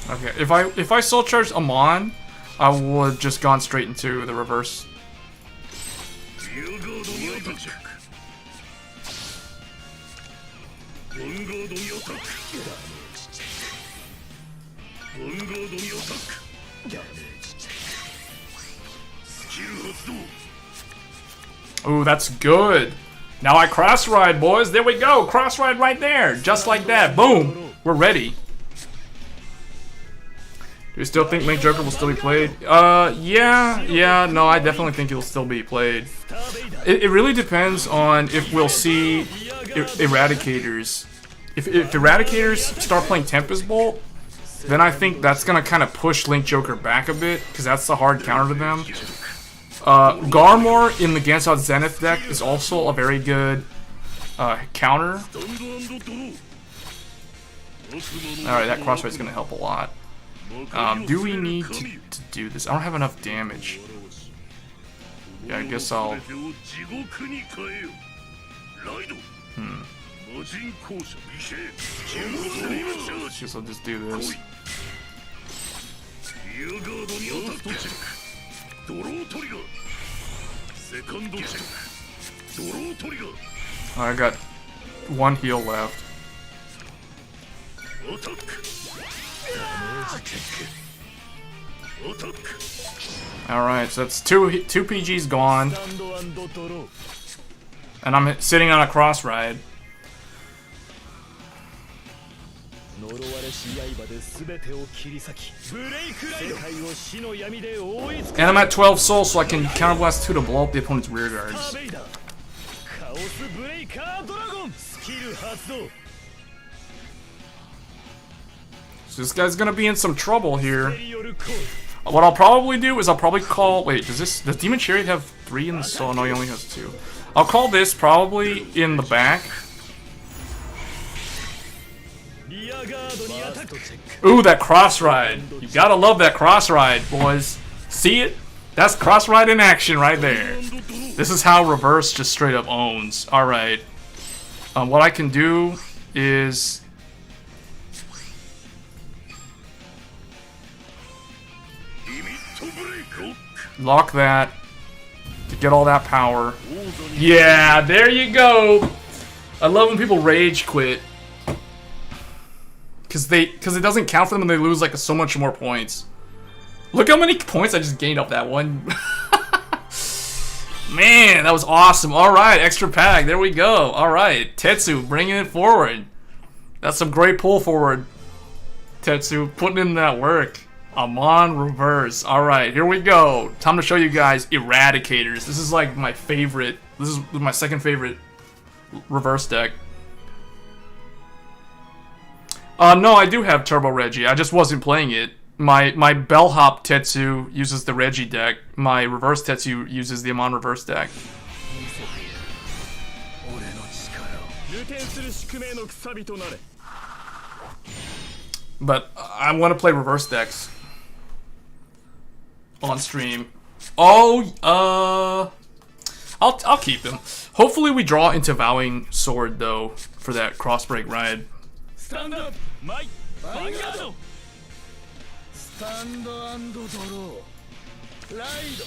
Okay, if I soul charged Amon, I would have just gone straight into the reverse. Ooh, that's good. Now I cross ride, boys. There we go. Cross ride right there. Just like that. Boom. We're ready. Do you still think Link Joker will still be played? Yeah, no, I definitely think it'll still be played. It really depends on if we'll see Eradicators. If Eradicators start playing Tempest Bolt, then I think that's gonna kind of push Link Joker back a bit, because that's the hard counter to them. Garmor in the Gansot Zenith deck is also a very good counter. Alright, that crossfight's gonna help a lot. Do we need to do this? I don't have enough damage. Yeah, I guess I'll... Guess I'll just do this. I got 1 heal left. Alright, so that's two PGs gone. And I'm sitting on a cross ride. And I'm at 12 souls, so I can counterblast 2 to blow up the opponent's rear guards. So this guy's gonna be in some trouble here. What I'll probably do is I'll probably call... Wait, does Demon Chariot have 3 in the soul? No, he only has 2. I'll call this probably in the back. Ooh, that cross ride. You gotta love that cross ride, boys. See it? That's cross ride in action right there. This is how reverse just straight up owns. Alright. What I can do is lock that to get all that power. Yeah, there you go. I love when people rage quit. Because it doesn't count for them and they lose like so much more points. Look how many points I just gained off that one. Man, that was awesome. Alright, extra pack. There we go. Alright, Tetsu bringing it forward. That's some great pull forward. Tetsu putting in that work. I'm on reverse. Alright, here we go. Time to show you guys Eradicators. This is like my favorite. This is my second favorite reverse deck. No, I do have Turbo Reggie. I just wasn't playing it. My Bellhop Tetsu uses the Reggie deck. My reverse Tetsu uses the Amon reverse deck. But I want to play reverse decks on stream. Oh, I'll keep them. Hopefully we draw into Vowing Sword though for that crossbreak ride. Stand up, my Vanguard. Stand and draw. Ride.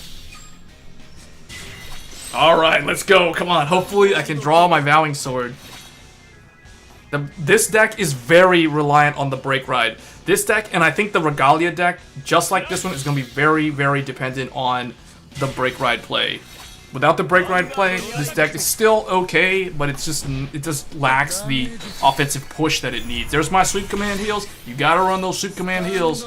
All right, let's go. Come on. Hopefully I can draw my Vowing Sword. This deck is very reliant on the break ride. This deck, and I think the Regalia deck, just like this one, is going to be very, very dependent on the break ride play. Without the break ride play, this deck is still okay, but it just lacks the offensive push that it needs. There's my sweep command heals. You gotta run those sweep command heals.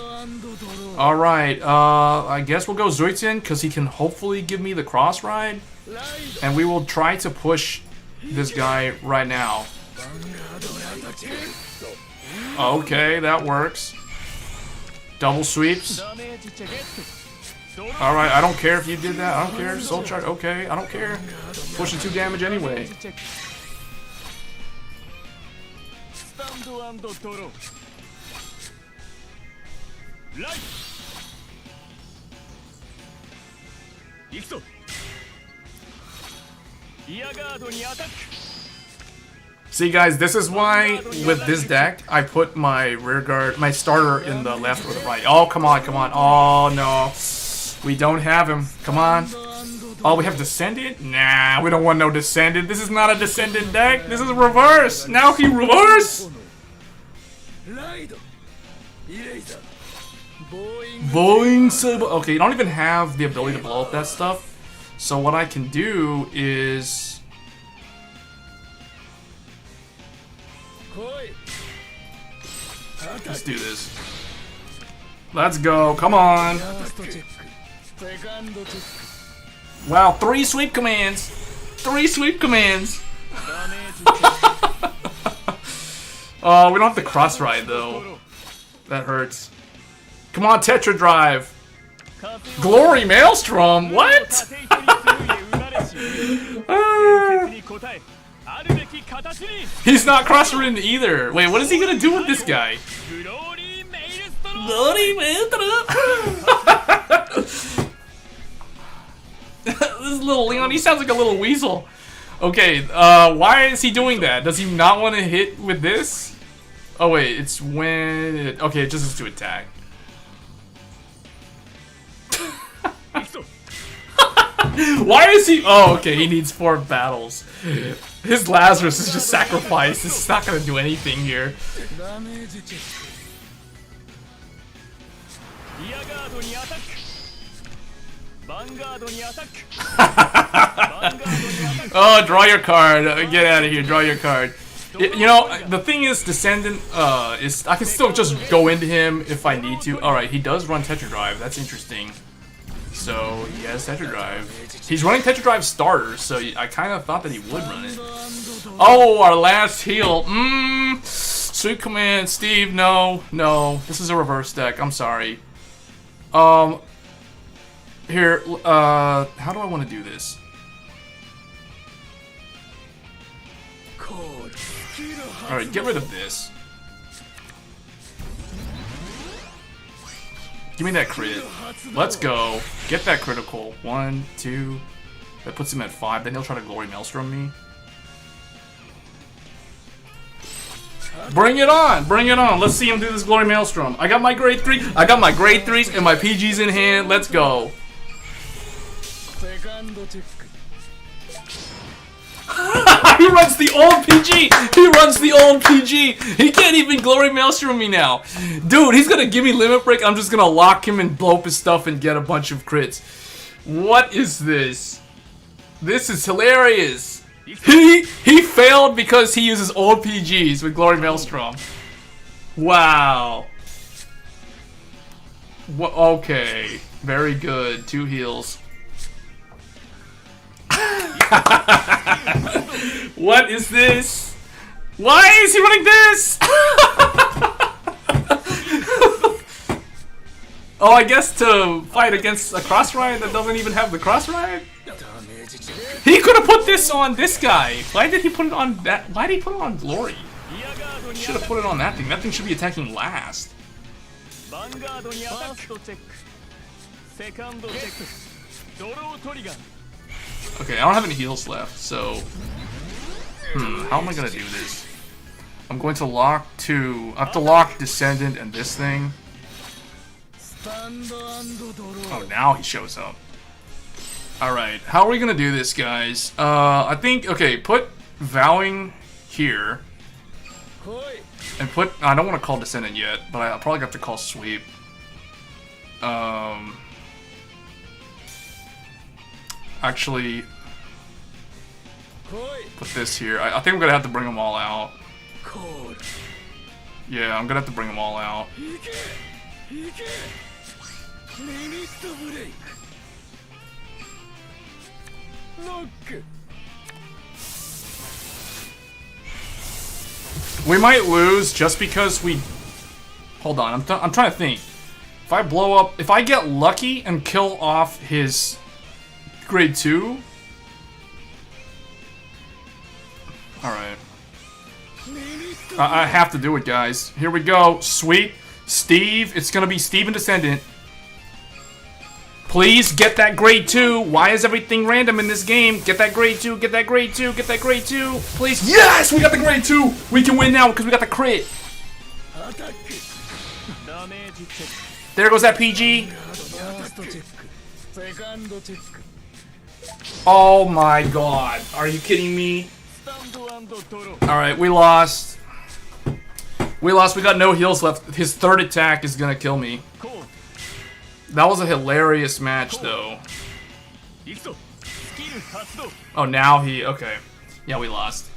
All right, I guess we'll go Zuitin because he can hopefully give me the cross ride, and we will try to push this guy right now. Okay, that works. Double sweeps. Alright, I don't care if you did that. I don't care. Soul Charge, okay, I don't care. Pushing 2 damage anyway. See guys, this is why with this deck I put my rear guard, my starter in the left or the right. Oh, come on, come on. Oh no. We don't have him. Come on. Oh, we have Descendant? Nah, we don't want no Descendant. This is not a Descendant deck. This is a reverse. Now he reverse. Boing sub. Okay, you don't even have the ability to blow up that stuff. So what I can do is let's do this. Let's go. Come on. Wow, 3 sweep commands. 3 sweep commands. We don't have the cross ride though. That hurts. Come on, Tetra Drive. Glory Maelstrom. What? He's not cross-ridden either. Wait, what is he gonna do with this guy? Glory Maelstrom. This little Leon, he sounds like a little weasel. Okay, why is he doing that? Does he not want to hit with this? Oh wait, it's when... Okay, it just is to attack. Why is he... Oh, okay, he needs 4 battles. His Lazarus is just sacrificed. It's not gonna do anything here. Oh, draw your card. Get out of here. Draw your card. You know, the thing is, Descendant is... I can still just go into him if I need to. Alright, he does run Tetra Drive. That's interesting. So, he has Tetra Drive. He's running Tetra Drive starter, so I kind of thought that he would run it. Oh, our last heal. Sweep command, Steve, no. No, this is a reverse deck. I'm sorry. Here, how do I want to do this? Alright, get rid of this. Give me that crit. Let's go. Get that critical. 1, 2. That puts him at 5. Then he'll try to Glory Maelstrom me. Bring it on, bring it on. Let's see him do this Glory Maelstrom. I got my grade 3, I got my grade 3s and my PGs in hand. Let's go. He runs the old PG! He runs the old PG! He can't even Glory Maelstrom me now. Dude, he's gonna give me Limit Break. I'm just gonna lock him and blow up his stuff and get a bunch of crits. What is this? This is hilarious. He failed because he uses old PGs with Glory Maelstrom. Wow. Okay. Very good. 2 heals. What is this? Why is he running this? Oh, I guess to fight against a cross ride that doesn't even have the cross ride? He could have put this on this guy. Why did he put it on that? Why did he put it on Glory? He should have put it on that thing. That thing should be attacking last. Vanguard Okay, I don't have any heals left, so... how am I gonna do this? I'm going to lock 2... I have to lock Descendant and this thing. Oh, now he shows up. Alright, how are we gonna do this, guys? I think... Okay, put Vowing here. And put... I don't want to call Descendant yet, but I'll probably have to call Sweep. Actually, put this here. I think I'm gonna have to bring them all out. Yeah, I'm gonna have to bring them all out. We might lose just because we... Hold on, I'm trying to think. If I blow up... If I get lucky and kill off his... grade 2? Alright. I have to do it, guys. Here we go. Sweet. Steve. It's gonna be Steve and Descendant. Please get that grade 2. Why is everything random in this game? Get that grade 2. Get that grade 2. Get that grade 2. Please. Yes! We got the grade 2! We can win now because we got the crit. There goes that PG. Oh my god. Are you kidding me? Alright, we lost. We lost. We got no heals left. His third attack is gonna kill me. That was a hilarious match, though. Oh, now he... Okay. Yeah, we lost.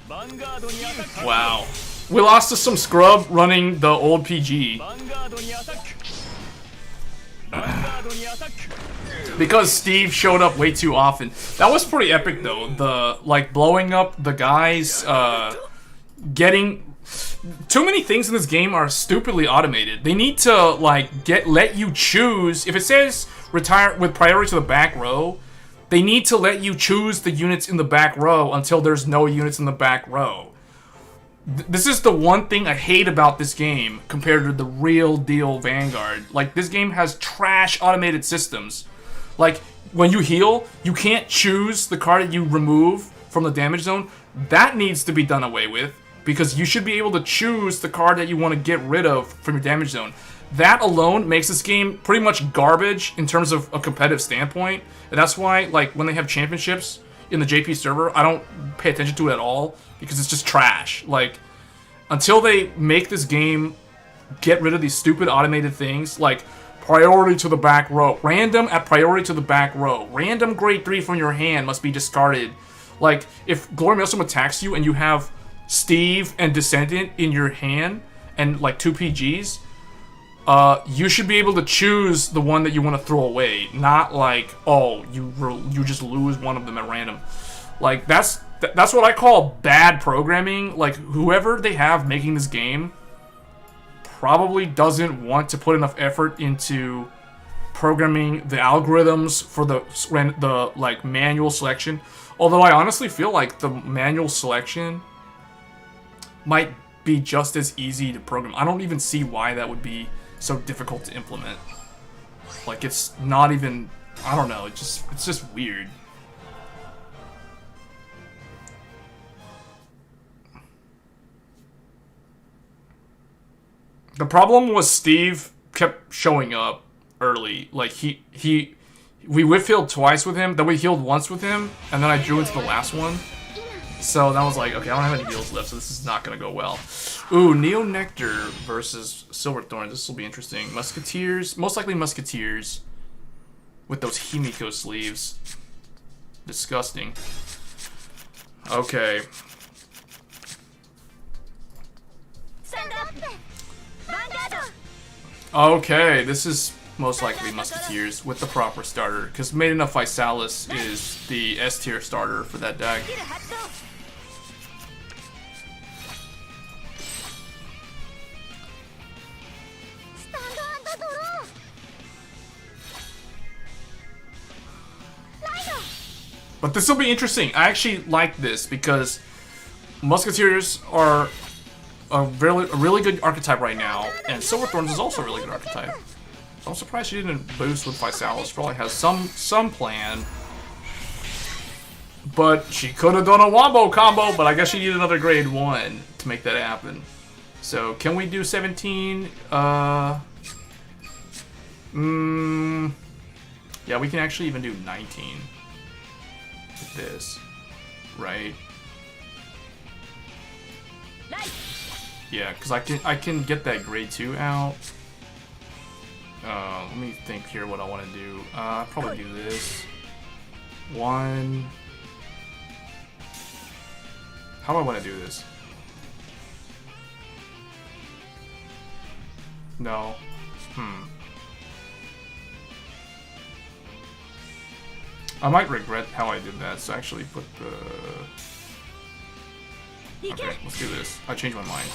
Wow. We lost to some scrub running the old PG. Because Steve showed up way too often. That was pretty epic, though. The, like, blowing up the guys, getting... Too many things in this game are stupidly automated. They need to, like, let you choose... If it says retire with priority to the back row, they need to let you choose the units in the back row until there's no units in the back row. This is the one thing I hate about this game compared to the real deal Vanguard. Like, this game has trash automated systems. Like, when you heal, you can't choose the card that you remove from the damage zone. That needs to be done away with, because you should be able to choose the card that you want to get rid of from your damage zone. That alone makes this game pretty much garbage in terms of a competitive standpoint. And that's why, like, when they have championships in the JP server, I don't pay attention to it at all, because it's just trash. Like, until they make this game get rid of these stupid automated things, like priority to the back row, random at priority to the back row, random grade 3 from your hand must be discarded. Like, if Glory Maelstrom attacks you and you have Steve and Descendant in your hand and like 2 PGs, you should be able to choose the one that you want to throw away, not like, oh, you just lose one of them at random. Like, that's what I call bad programming. Like, whoever they have making this game probably doesn't want to put enough effort into programming the algorithms for the like manual selection. Although I honestly feel like the manual selection might be just as easy to program. I don't even see why that would be so difficult to implement. Like, it's not even, I don't know, it's just weird. The problem was Steve kept showing up early. Like, we whip healed twice with him, then we healed once with him, and then I drew into the last one. So that was like, okay, I don't have any heals left, so this is not gonna go well. Ooh, Neo Nectar versus Silverthorn. This will be interesting. Musketeers, most likely Musketeers, with those Himiko sleeves. Disgusting. Okay. Okay, this is most likely Musketeers with the proper starter, because Maiden of Physalis is the S tier starter for that deck. But this will be interesting. I actually like this because Musketeers are a really good archetype right now, and Silverthorns is also a really good archetype. So I'm surprised she didn't boost with Physalis. Probably has some plan. But she could have done a wombo combo, but I guess she needed another grade 1 to make that happen. So can we do 17? Yeah, we can actually even do 19 with this, right? Yeah, because I can get that grade 2 out. Let me think here what I want to do. I'll probably do this. 1. How do I want to do this? No. I might regret how I did that, so actually put the... Okay, let's do this. I changed my mind.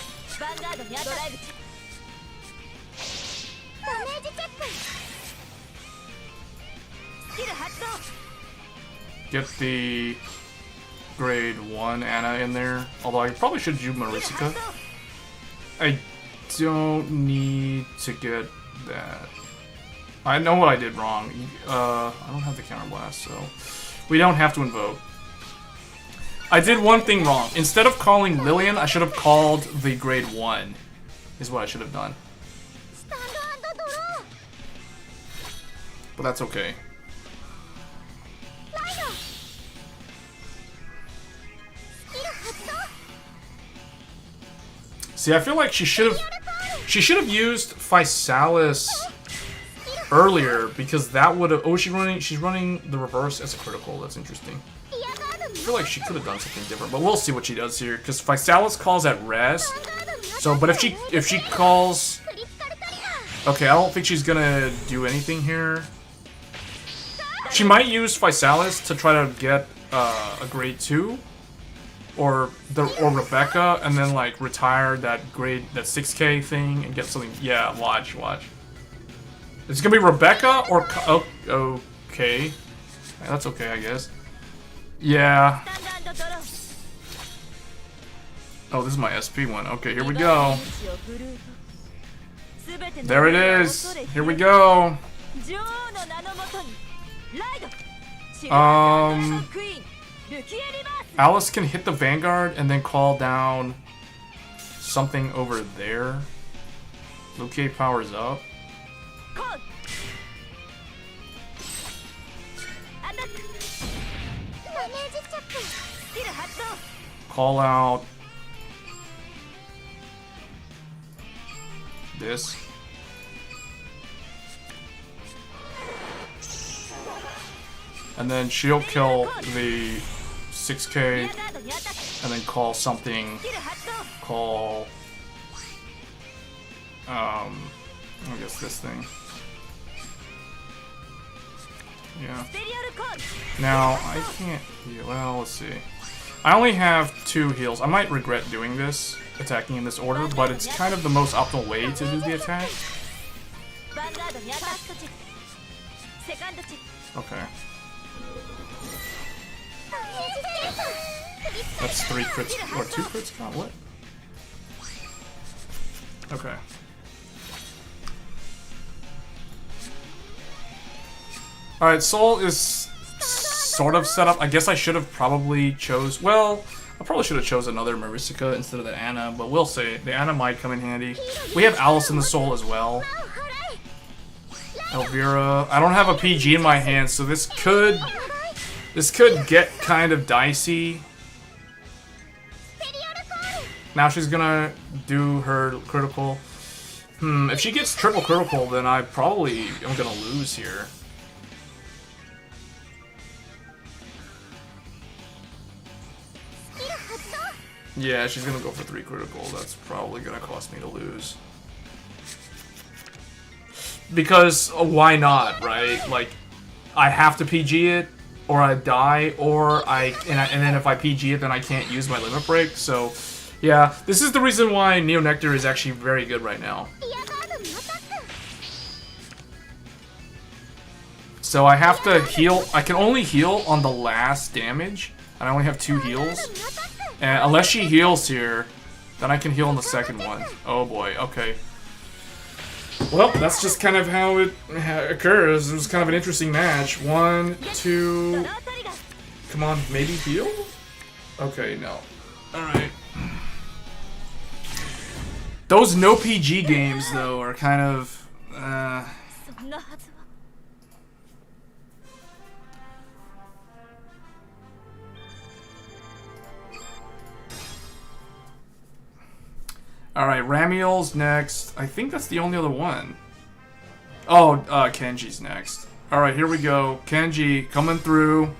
Get the grade 1 Anna in there. Although I probably should do Marisica. I don't need to get that. I know what I did wrong. I don't have the counterblast, so we don't have to invoke. I did one thing wrong. Instead of calling Lillian, I should have called the grade 1. Is what I should have done. But that's okay. See, I feel like she should have used Physalis earlier, because that would have... Oh, she's running the reverse as a critical. That's interesting. I feel like she could have done something different, but we'll see what she does here, because Physalis calls at rest. So, but if she calls... Okay, I don't think she's gonna do anything here. She might use Physalis to try to get a grade 2. Or Rebecca, and then like retire that 6K thing and get something. Yeah, watch. It's gonna be Rebecca or okay. Yeah, that's okay, I guess. Yeah. Oh, this is my SP one. Okay, here we go. There it is. Here we go. Alice can hit the Vanguard and then call down something over there. Luque powers up. Call out this. And then she'll kill the 6K and then call something. Call I guess this thing. Yeah. Now I can't heal. Well, let's see. I only have 2 heals. I might regret doing this, attacking in this order, but it's kind of the most optimal way to do the attack. Okay. That's 3 crits, or 2 crits? God, what? Okay. Alright, Soul is sort of set up. I guess I should have probably chose... Well, I probably should have chose another Marisica instead of the Anna, but we'll see. The Anna might come in handy. We have Alice in the Soul as well. Elvira. I don't have a PG in my hand, so this could get kind of dicey. Now she's gonna do her critical. If she gets triple critical, then I probably am gonna lose here. Yeah, she's gonna go for 3 critical. That's probably gonna cost me to lose. Because why not, right? Like, I have to PG it, or I die, or and then if I PG it, then I can't use my limit break. So, yeah, this is the reason why Neo Nectar is actually very good right now. So I have to heal. I can only heal on the last damage. I only have 2 heals. And unless she heals here, then I can heal on the second one. Oh boy, okay. Well, that's just kind of how it occurs. It was kind of an interesting match. 1, 2... Come on, maybe heal? Okay, no. Alright. Those no PG games, though, are kind of... Alright, Ramiel's next. I think that's the only other one. Oh, Kenji's next. Alright, here we go. Kenji coming through.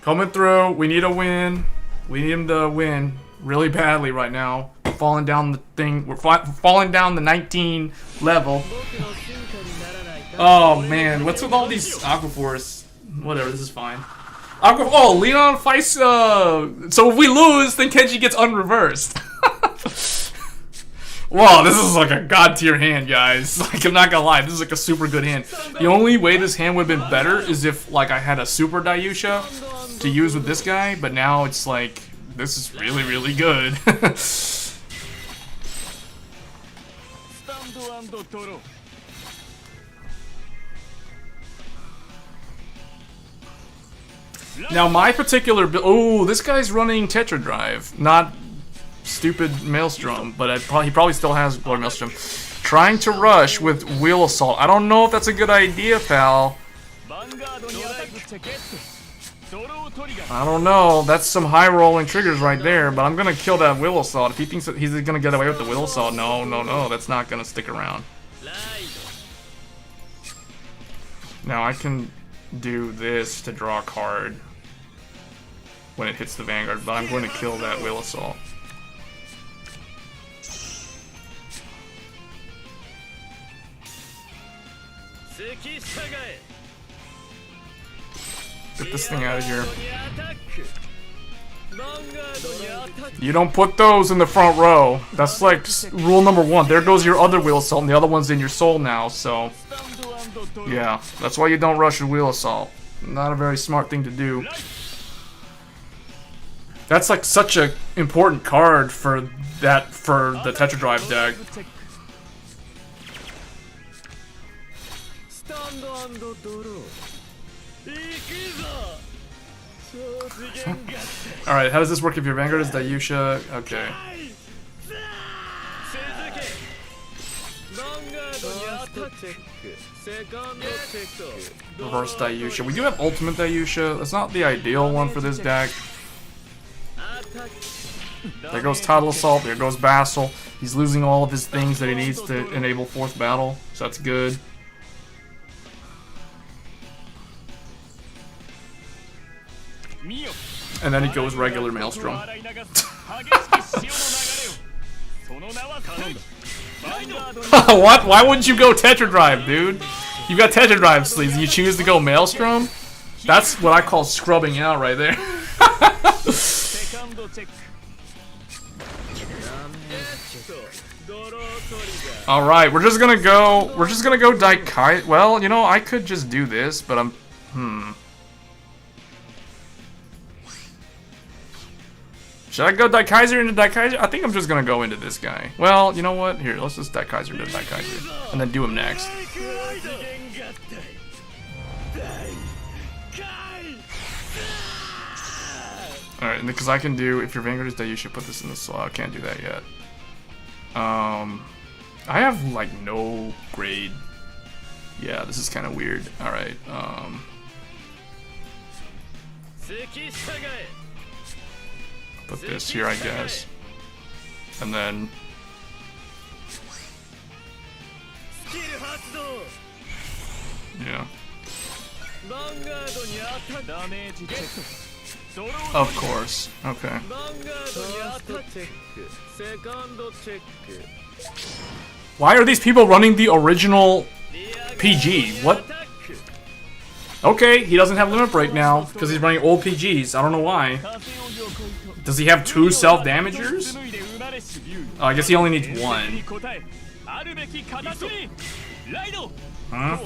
Coming through. We need a win. We need him to win really badly right now. We're falling down the thing. We're falling down the 19 level. Oh, man. What's with all these Aquaforce? Whatever, this is fine. Oh, Leon fights... So if we lose, then Kenji gets unreversed. Wow, this is like a god tier hand, guys. Like, I'm not gonna lie, this is like a super good hand. The only way this hand would have been better is if, like, I had a super Dayusha to use with this guy, but now it's like, this is really, really good. Now, my particular build... Oh, this guy's running Tetra Drive, not... Stupid Maelstrom, but he probably still has Lord Maelstrom. Trying to rush with Wheel Assault. I don't know if that's a good idea, pal. I don't know. That's some high rolling triggers right there, but I'm gonna kill that Wheel Assault. If he thinks that he's gonna get away with the Wheel Assault, no, that's not gonna stick around. Now I can do this to draw a card when it hits the Vanguard, but I'm going to kill that Wheel Assault. Get this thing out of here. You don't put those in the front row. That's like rule number 1. There goes your other Wheel Assault, and the other one's in your soul now, so... Yeah, that's why you don't rush a Wheel Assault. Not a very smart thing to do. That's like such an important card for the Tetra Drive deck. Alright, how does this work if your Vanguard is Dayusha? Okay. Reverse Dayusha. We do have Ultimate Dayusha. That's not the ideal one for this deck. There goes Tidal Assault, there goes Vassal. He's losing all of his things that he needs to enable 4th battle, so that's good. And then he goes regular Maelstrom. What? Why wouldn't you go Tetra Drive, dude? You got Tetra Drive sleeves and you choose to go Maelstrom? That's what I call scrubbing out right there. Alright, we're just gonna go Daikai. Well, you know, I could just do this, but I'm Should I go Daikaiser into Daikaiser? I think I'm just gonna go into this guy. Well, you know what? Here, let's just Daikaiser into Daikaiser. And then do him next. Alright, because I can do, if your Vanguard is dead, you should put this in the slot. I can't do that yet. I have, like, no grade. Yeah, this is kind of weird. Alright, put this here, I guess. And then... yeah. Of course. Okay. Why are these people running the original PG? What? Okay, he doesn't have limit break now because he's running old PGs. I don't know why. Does he have 2 self-damagers? Oh, I guess he only needs 1. Huh?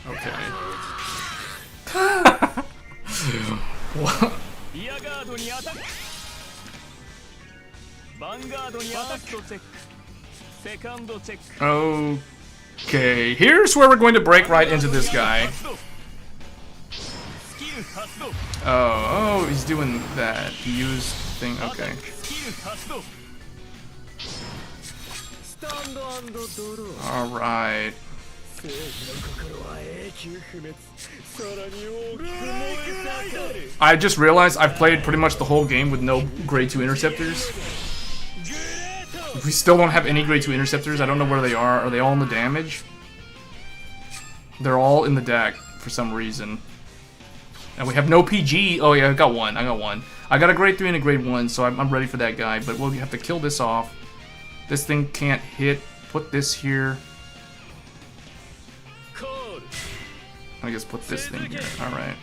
Okay. What? Okay, here's where we're going to break right into this guy. Oh, he's doing that. He used thing. Okay. All right. I just realized I've played pretty much the whole game with no grade 2 interceptors. We still don't have any grade 2 interceptors. I don't know where they are. Are they all in the damage? They're all in the deck for some reason. And we have no PG. Oh yeah, I got one. I got a grade 3 and a grade 1, so I'm ready for that guy. But we'll have to kill this off. This thing can't hit. Put this here. I guess put this thing here. Alright.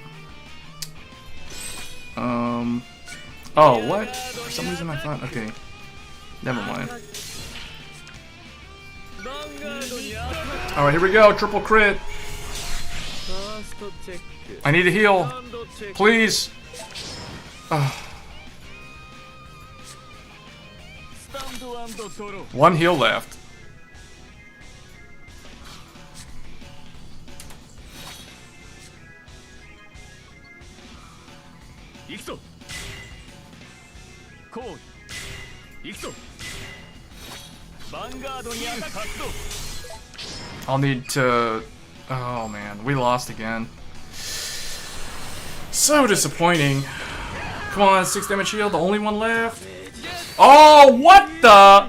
Oh, what? For some reason I thought... okay. Never mind. Alright, here we go. Triple crit. I need a heal. Please. One heal left. I'll need to... oh man, we lost again. So disappointing. Come on, 6 damage shield, the only one left. Oh, what the?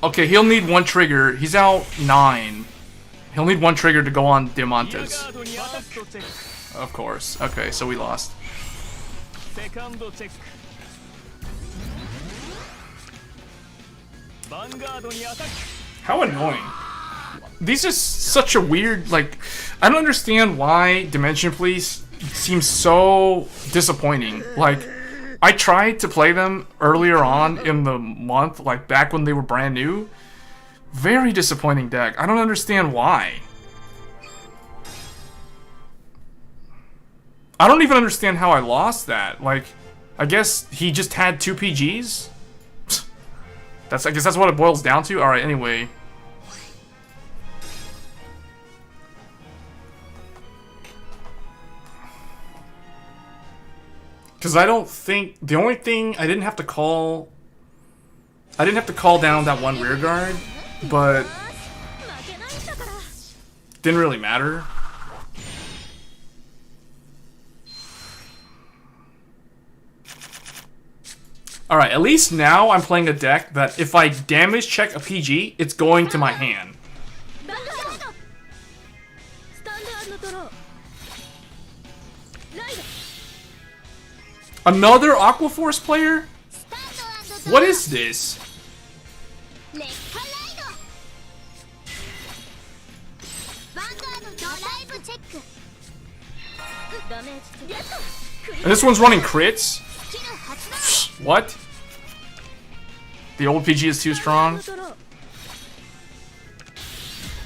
Okay, he'll need 1 trigger. He's out 9. He'll need 1 trigger to go on Diamantes. Of course. Okay, so we lost. How annoying. These are such a weird, like, I don't understand why Dimension Police seems so disappointing. Like, I tried to play them earlier on in the month, like back when they were brand new. Very disappointing deck. I don't understand why. I don't even understand how I lost that. Like, I guess he just had 2 PGs? I guess that's what it boils down to. Alright, anyway. Because I don't think... the only thing I didn't have to call... I didn't have to call down that 1 rear guard, but... didn't really matter. Alright, at least now I'm playing a deck that if I damage check a PG, it's going to my hand. Another Aquaforce player? What is this? And this one's running crits? What? The old PG is too strong?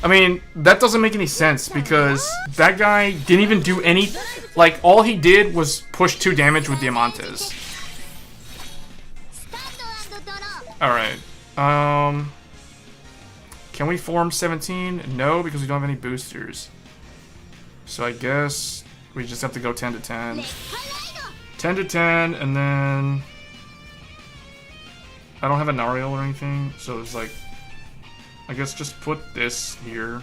I mean, that doesn't make any sense because that guy didn't even do any... like, all he did was push 2 damage with Diamantes. Alright. Can we form 17? No, because we don't have any boosters. So I guess we just have to go 10 to 10. 10 to 10, and then I don't have a Nariel or anything, so it's like, I guess just put this here.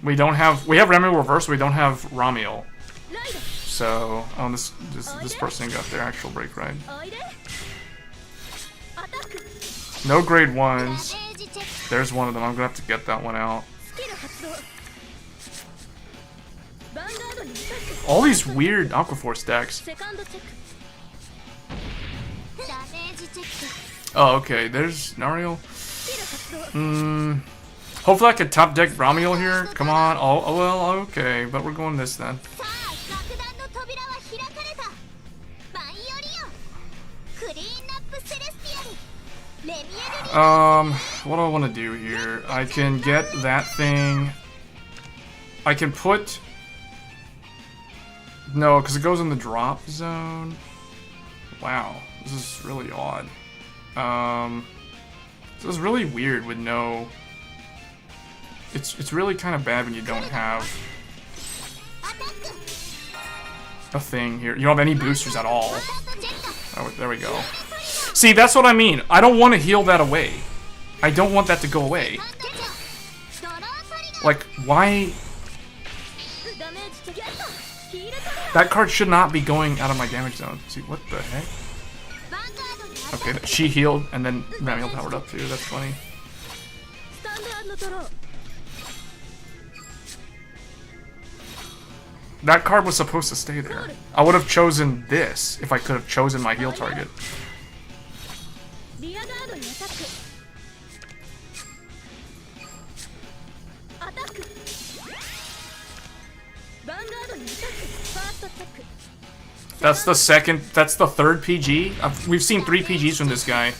We don't have, we have Remy Reverse, we don't have Ramiel. So, oh, this person got their actual break ride. No grade 1s. There's one of them, I'm gonna have to get that one out. All these weird Aquaforce decks. Oh, okay, there's Nariel. Hopefully I could top deck Ramiel here. Come on. Oh, well, okay, but we're going this then. What do I want to do here? I can get that thing. I can put... No, because it goes in the drop zone. Wow, this is really odd. This is really weird with no... It's really kind of bad when you don't have a thing here. You don't have any boosters at all. Oh, there we go. See, that's what I mean. I don't want to heal that away. I don't want that to go away. Like, why... That card should not be going out of my damage zone. See, what the heck? Okay, she healed, and then Ramiel powered up too. That's funny. That card was supposed to stay there. I would have chosen this if I could have chosen my heal target. That's the second, that's the third PG? We've seen 3 PGs from this guy.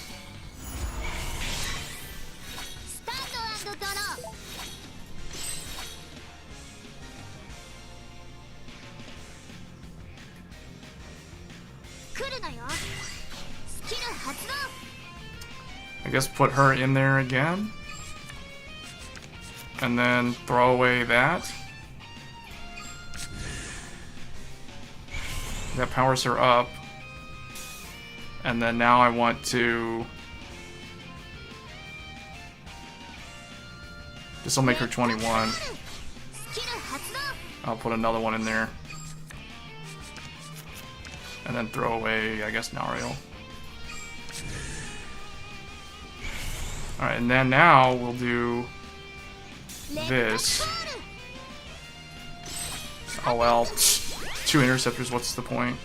I guess put her in there again. And then throw away that. That powers her up. And then now I want to... This will make her 21. I'll put another one in there. And then throw away, I guess, Nariel. Alright, and then now we'll do this. Oh well, 2 interceptors, what's the point?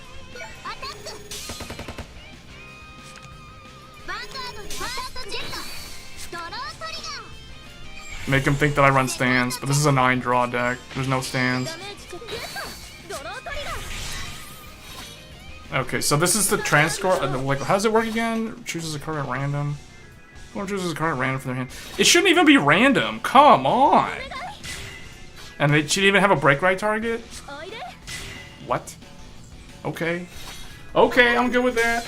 Make him think that I run stands, but this is a 9 draw deck. There's no stands. Okay, so this is the transfer. Like, how does it work again? Chooses a card at random. Who chooses a card at random from their hand? It shouldn't even be random. Come on. And they should even have a break right target. What? Okay. Okay, I'm good with that.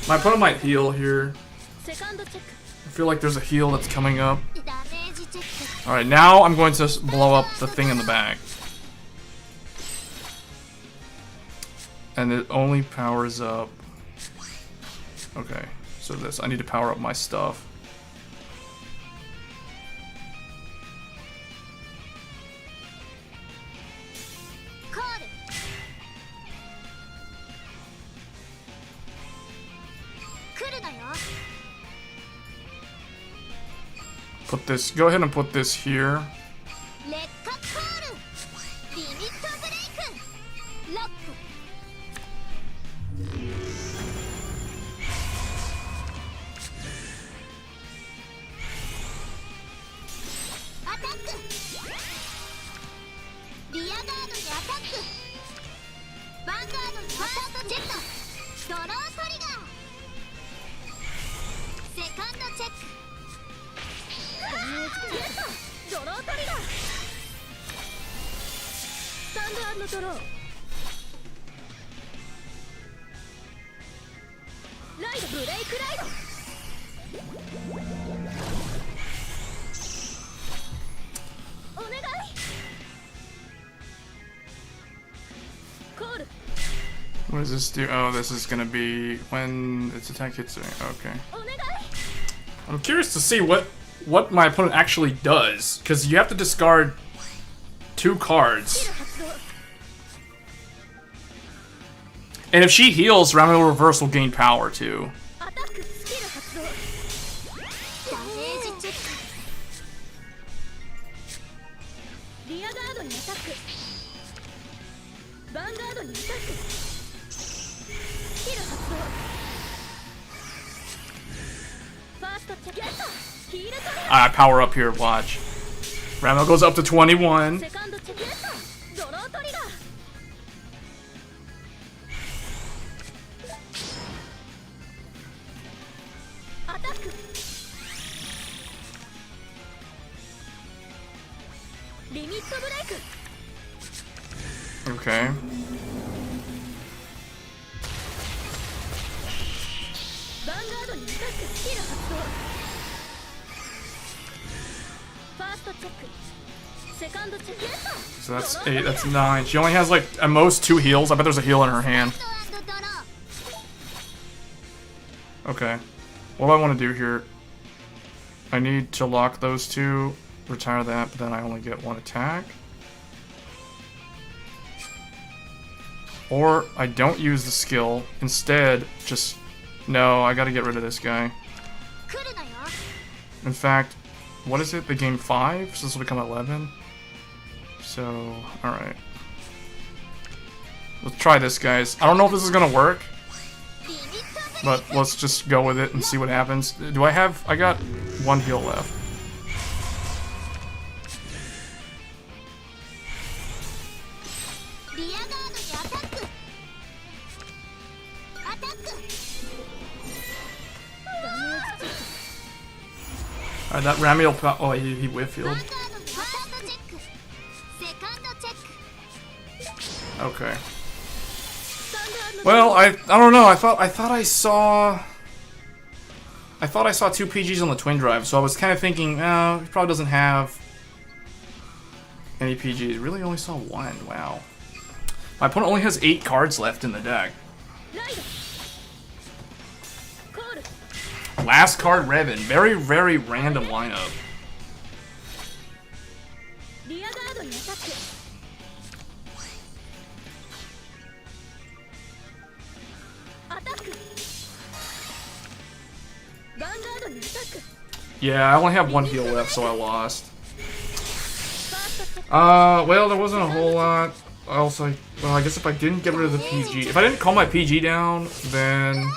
My opponent might heal here. I feel like there's a heal that's coming up. Alright, now I'm going to blow up the thing in the back. And it only powers up... Okay, so this, I need to power up my stuff. Put this, go ahead and put this here. What does this do? Oh, this is gonna be when its attack hits. Okay. I'm curious to see what my opponent actually does, because you have to discard 2 cards. And if she heals, Ramiel Reverse will gain power too. I power up here, watch. Ramiel goes up to 21. Okay. So that's 8, that's 9. She only has like at most 2 heals. I bet there's a heal in her hand. Okay. What do I want to do here? I need to lock those 2, retire that, but then I only get 1 attack. Or I don't use the skill. Instead, just... No, I gotta get rid of this guy. In fact, what is it? The game 5? So this will become 11? So, alright. Let's try this, guys. I don't know if this is gonna work. But let's just go with it and see what happens. Do I have... I got 1 heal left. Alright, that Ramiel... Oh, he whiff-healed. Okay. Well, I don't know. I thought I saw 2 PGs on the twin drive, so I was kind of thinking, oh, he probably doesn't have any PGs. Really, only saw 1. Wow. My opponent only has 8 cards left in the deck. Last card, Revan. Very, very random lineup. Yeah, I only have 1 heal left, so I lost. Well, there wasn't a whole lot. Also, well, I guess if I didn't get rid of the PG, if I didn't call my PG down, then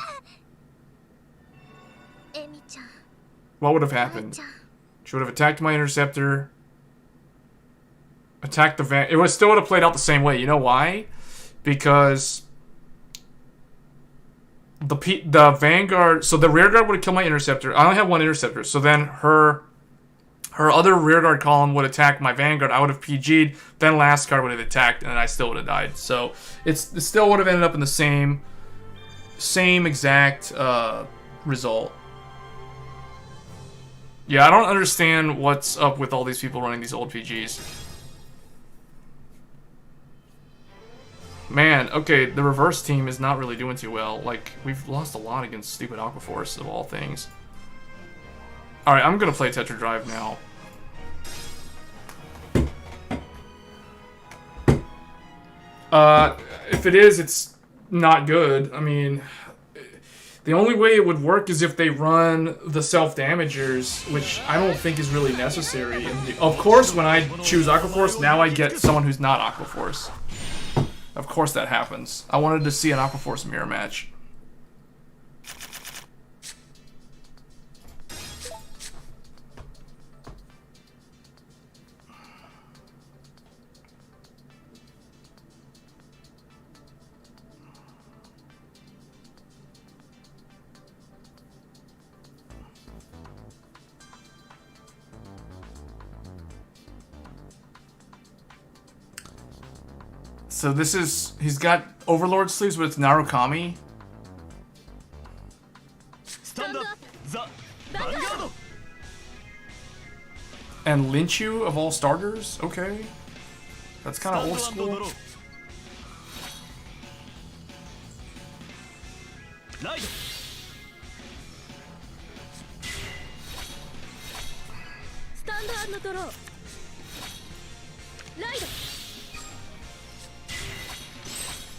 what would have happened? She would have attacked my interceptor, attacked the Van. It still would have played out the same way. You know why? Because the Vanguard, so the rear guard would have killed my interceptor. I only have 1 interceptor, so then her other rear guard column would attack my Vanguard. I would have PG'd, then last card would have attacked, and then I still would have died. So it still would have ended up in the same exact result. Yeah, I don't understand what's up with all these people running these old PGs. Man, okay, the reverse team is not really doing too well. Like, we've lost a lot against stupid Aquaforce, of all things. Alright, I'm gonna play Tetra Drive now. If it is, it's not good. I mean, the only way it would work is if they run the self-damagers, which I don't think is really necessary. And of course, when I choose Aquaforce, now I get someone who's not Aquaforce. Of course that happens. I wanted to see an Aquaforce mirror match. So this is, he's got Overlord sleeves, but it's Narukami. スタンドアップザ・ヴァンガード And Lynchu of all starters? Okay. That's kind of old school. ライド スタンドドローライド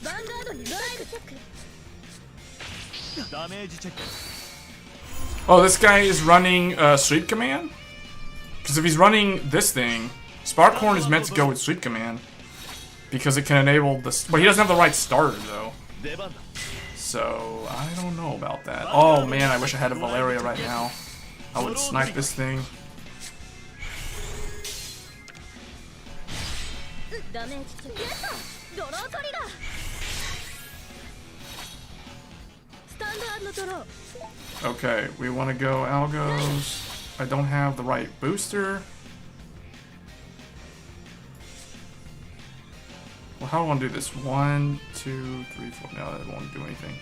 ヴァンガードにドライブチェック ダメージチェック Oh, this guy is running Sweep Command? Because if he's running this thing, Sparkhorn is meant to go with Sweep Command. Because it can enable this. But he doesn't have the right starter, though. 出番だ So, I don't know about that. Oh man, I wish I had a Valeria right now. I would snipe this thing. ダメージチェックゲットドロー取りだスタンドドロー Okay, we want to go Algos. I don't have the right booster. Well, how do I want to do this? 1, 2, 3, 4. No, that won't do anything.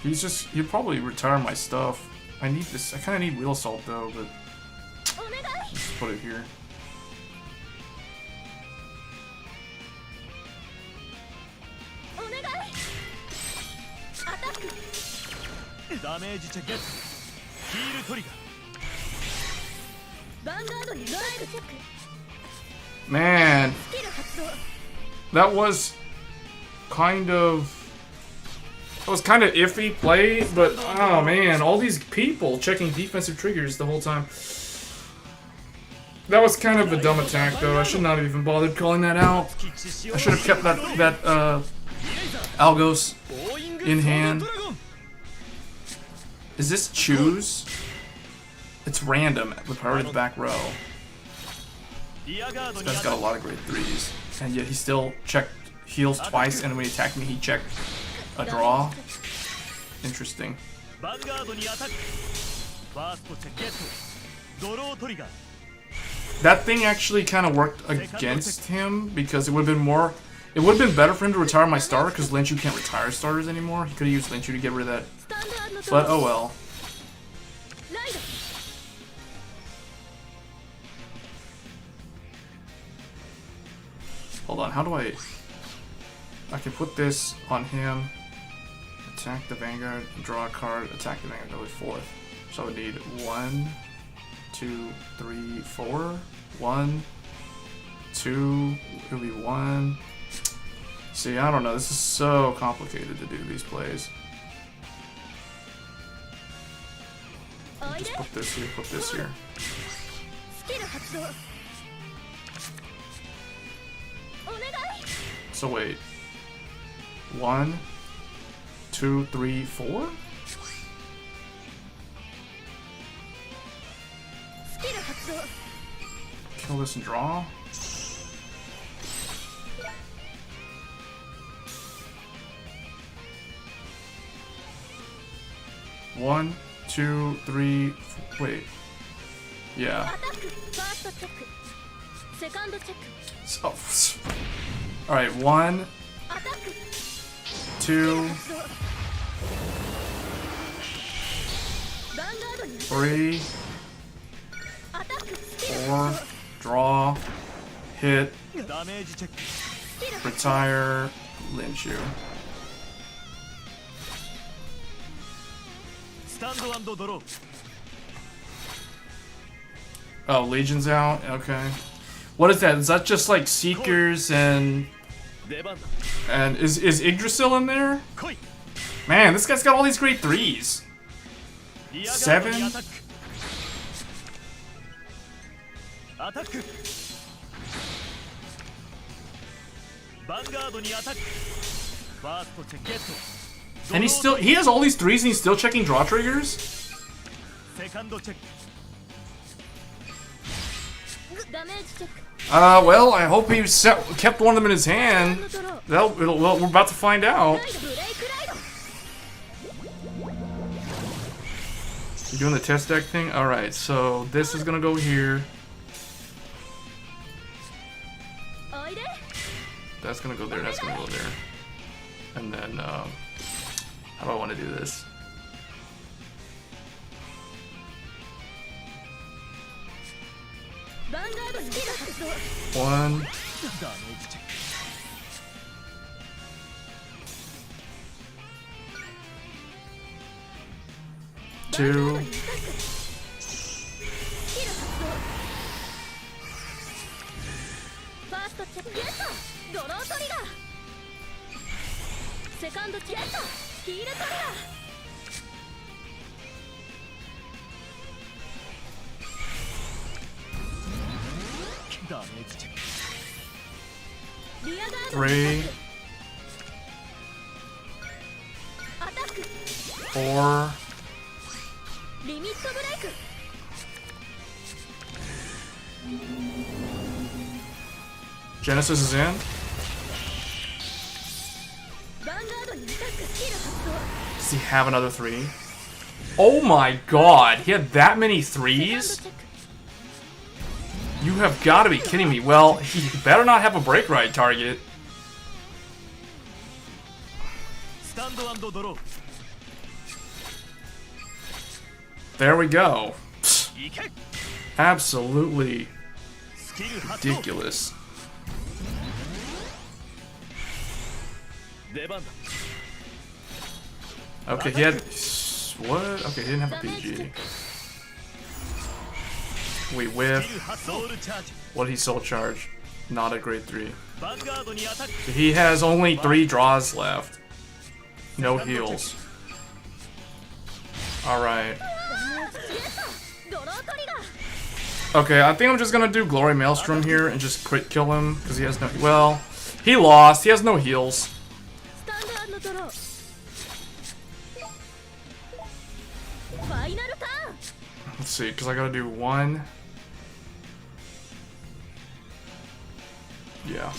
He'll probably retire my stuff. I need this. I kind of need Wheel Assault though, but let's put it here. お願いアタックダメージチェックヒールトリガーヴァンガードにドライブチェック Man, スキル発動 that was kind of iffy play, but oh man, all these people checking defensive triggers the whole time. That was kind of a dumb attack though. I should not have even bothered calling that out. I should have kept that Algos in hand. Is this choose? It's random with priority to the back row. This guy's got a lot of grade 3s. And yet he still checked heals twice, and when he attacked me, he checked a draw. Interesting. ヴァンガードにアタックファーストチェックゲットドロートリガー That thing actually kind of worked against him because it would have been better for him to retire my starter because Lynchu can't retire starters anymore. He could have used Lynchu to get rid of that. スタンドドロ But ー oh well. ライド Hold on, how do I can put this on him, attack the Vanguard, draw a card, attack the Vanguard, go fourth. So I would need 1, 2, 3, 4. 1, 2, it would be 1. See, I don't know, this is so complicated to do these plays. おいで Just put this here, put this here. スキル発動お願い So wait. 1, 2, 3, 4? スキル発動 Kill this and draw? One, 2, 3, wait. Yeah. アタックファーストチェックセカンドチェック So, alright, 1, アタック 2, 発動ヴァンガードに 3, アタックスキル 4, draw, hit, ダメージチェック スキル retire, Lynchu. スタンドドロー Oh, Legion's out? Okay. What is that? Is that just like Seekers and... 出番だ And is Yggdrasil in there? 来い Man, this guy's got all these grade 3s. リアガードに 7? アタックアタックヴァンガードにアタックファーストチェックゲット And he has all these 3s and he's still checking draw triggers? セカンドチェック ダメージチェック Well, I hope he kept one of them in his hand. Well, we're about to find out. ライドブレイクライド You doing the test deck thing? Alright, so this is gonna go here. おいで That's gonna go there, that's gonna go there. And then, how do I want to do this? One. ダメージチェック Two. ファーストチェックゲットドロートリガーセカンドチェックヒールトリガー ダメージチェック リアガード Three. アタック Four. リミットブレイク Genesis is in. ヴァンガードにアタックスキル発動 Does he have another three? Oh my god, he had that many セカンド threes? チェック You have got to be kidding me. Well, he better not have a break ride target. スタンド&ドロー There we go. いけ Absolutely スキル発動 ridiculous. 出番だ Okay, he had... What? Okay, he didn't have a ダメージチェッ PG. ク We スキ whiff. ル発動ソウルチャージ What did he soul charge? Not a grade 3. ヴァンガードにアタック He has only 3 draws left. No heals. Alright. ダメージゲットドロートリガー Okay, I think I'm just gonna do Glory Maelstrom here and just crit kill him because he has no. Well, he lost. He has no heals. スタンド&ドローファイナルターン Let's see, because I gotta do 1. Yeah.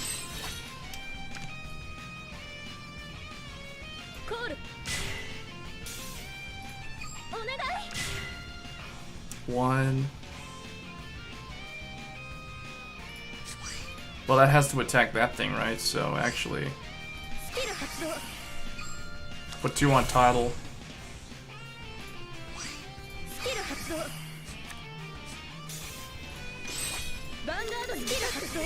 コールお願い 1. Well, that has to attack that thing, right? So actually, スキル発動 put 2 on title. スキル発動ヴァンガードにスキル発動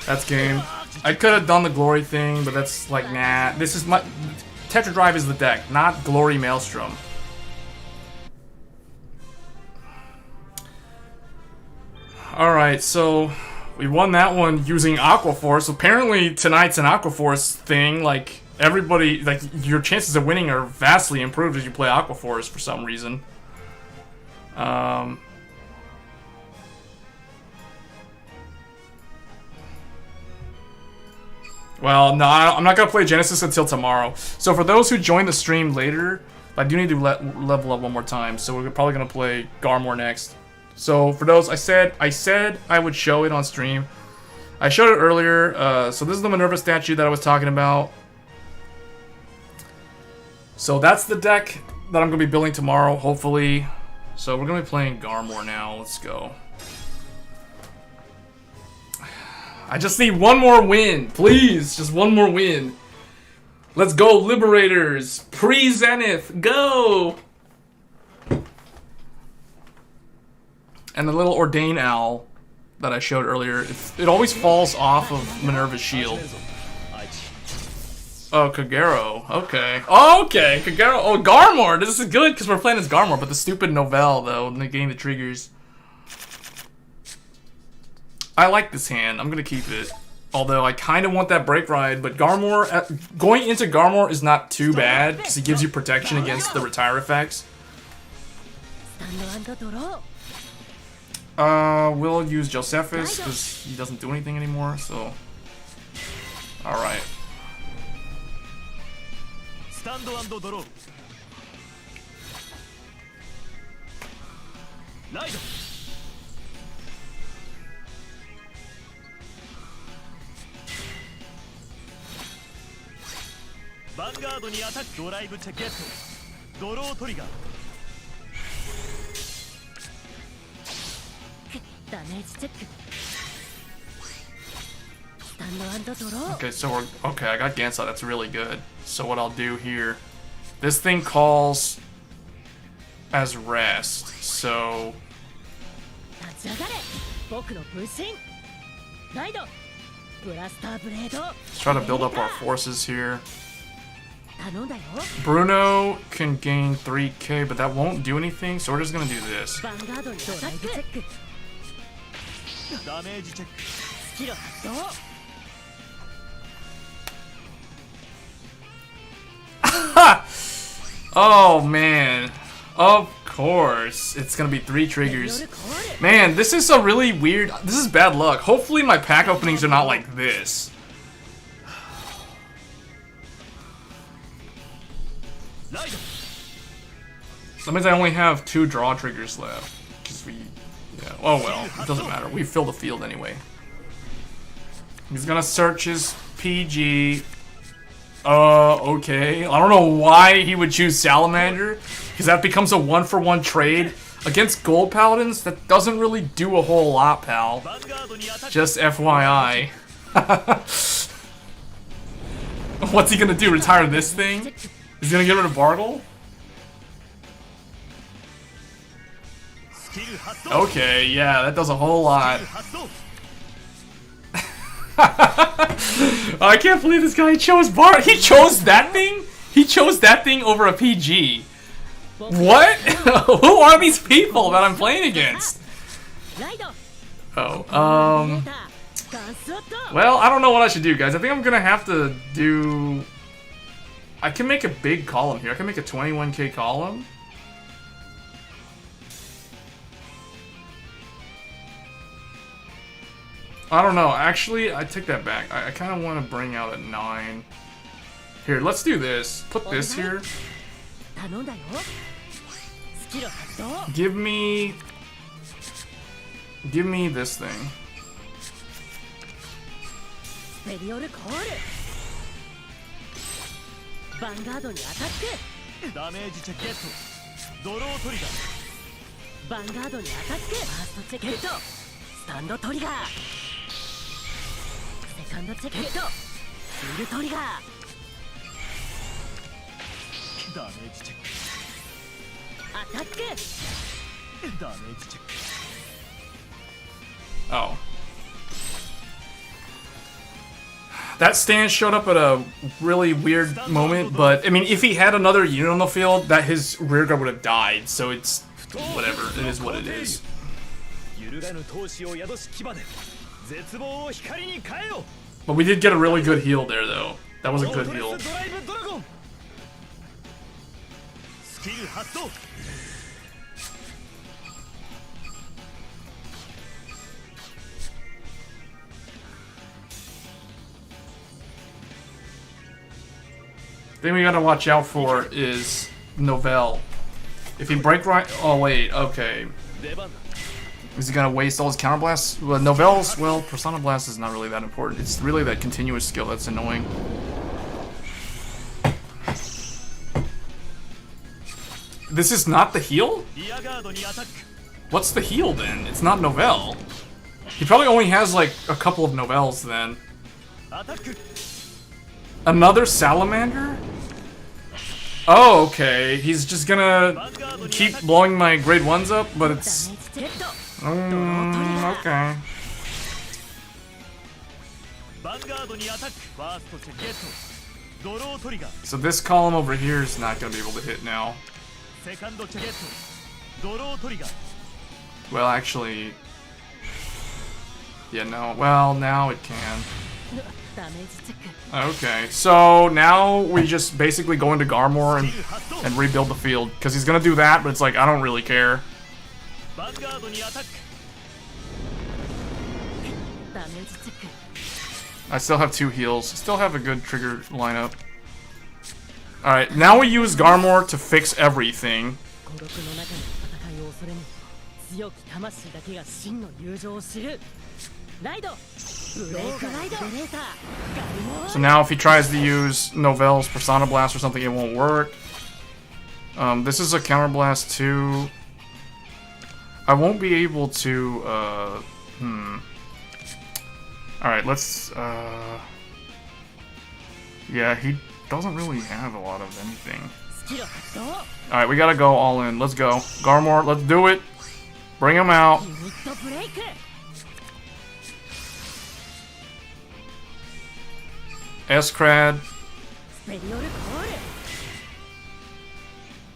That's game. I could have done the Glory thing, but that's like, nah. This is my... Tetra Drive is the deck, not Glory Maelstrom. Alright, so... We won that one using Aqua Force. Apparently, tonight's an Aqua Force thing. Like, everybody... Like, your chances of winning are vastly improved as you play Aqua Force for some reason. Well, no, I'm not going to play Genesis until tomorrow. So for those who join the stream later, I do need to level up one more time. So we're probably going to play Garmor next. So for those, I said I would show it on stream. I showed it earlier. So this is the Minerva statue that I was talking about. So that's the deck that I'm going to be building tomorrow, hopefully. So we're going to be playing Garmor now. Let's go. I just need one more win, please. Just one more win. Let's go, Liberators. Pre-Zenith, go! And the little Ordain Owl that I showed earlier, it always falls off of Minerva's shield. Oh, Kagero. Okay. Oh, okay, Kagero. Oh, Garmor. This is good because we're playing as Garmor, but the stupid Novell, though, negating the triggers. I like this hand. I'm going to keep it. Although I kind of want that break ride, but Garmor, going into Garmor is not too bad because he gives you protection against the retire effects. スタンド&ドロー We'll use Josephus because he doesn't do anything anymore, so. Alright. スタンド&ドローライドヴァンガードにアタックドライブチェックゲットドロートリガーダメージチェックス Okay, so we're okay. I got Gansai. That's really good. So what I'll do here, this thing calls as rest. So let's try to build up our forces here. Bruno can gain 3k, but that won't do anything. So we're just gonna do this. ダメージチェックスキル発動 Oh man, of course it's gonna be 3 triggers. Man, this is a really weird, this is bad luck. Hopefully my pack openings are not like this. That means I only have 2 draw triggers left. Cause we, yeah, oh well, it doesn't matter. We fill the field anyway. He's gonna search his PG. Okay. I don't know why he would choose Salamander, because that becomes a 1-for-1 trade. Against Gold Paladins, that doesn't really do a whole lot, pal. Just FYI. What's he gonna do? Retire this thing? He's gonna get rid of Bartle? Okay, yeah, that does a whole lot. I can't believe this guy chose He chose that thing? He chose that thing over a PG. What? Who are these people that I'm playing against? Oh, well, I don't know what I should do, guys. I think I'm gonna have to do... I can make a big column here. I can make a 21k column. I don't know. Actually, I take that back. I kind of want to bring out a 9. Here, let's do this. Put this here. Give me this thing. Vanguard にアタックダメージチェックゲットドロートリガーヴァンガードにアタックファーストチェックゲットスタンドトリガーセカンドチェックゲットフルトリガーダメージチェックアタックダメージチェック Oh. That stance showed up at a really weird moment, but I mean, if he had another unit on the field, that his rearguard would have died. So it's whatever. It is what it is. But we did get a really good heal there, though. That was a good heal. Thing we gotta watch out for is Novell. If he break right, oh wait, okay. Is he gonna waste all his counterblasts? Well, Novell's, well, Persona Blast is not really that important. It's really that continuous skill that's annoying. This is not the heal? What's the heal then? It's not Novell. He probably only has like a couple of Novells then. Another Salamander? Oh, okay. He's just gonna keep blowing my grade 1s up, but it's... okay. So this column over here is not gonna be able to hit now. Well, actually... yeah, no. Well, now it can. Okay, so now we just basically go into Garmor and rebuild the field. Because he's going to do that, but it's like, I don't really care. I still have 2 heals. Still have a good trigger lineup. Alright, now we use Garmor to fix everything. So now if he tries to use Novell's Persona Blast or something, it won't work. This is a counterblast too. I won't be able to, Alright, let's, yeah, he doesn't really have a lot of anything. Alright, we gotta go all in. Let's go. Garmor, let's do it. Bring him out. Eskrad.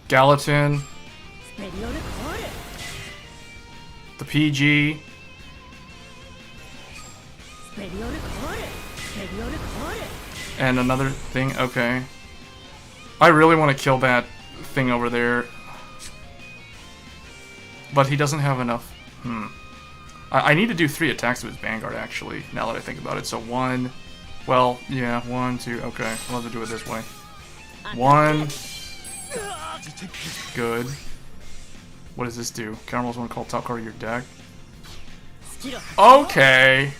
Gallatin. The PG. And another thing, okay. I really want to kill that thing over there. But he doesn't have enough. I need to do 3 attacks with his Vanguard, actually, now that I think about it. So 1, well, yeah, 1, 2, okay. We'll have to do it this way. 1. Good. What does this do? Counterballs want to call top card of your deck. Okay.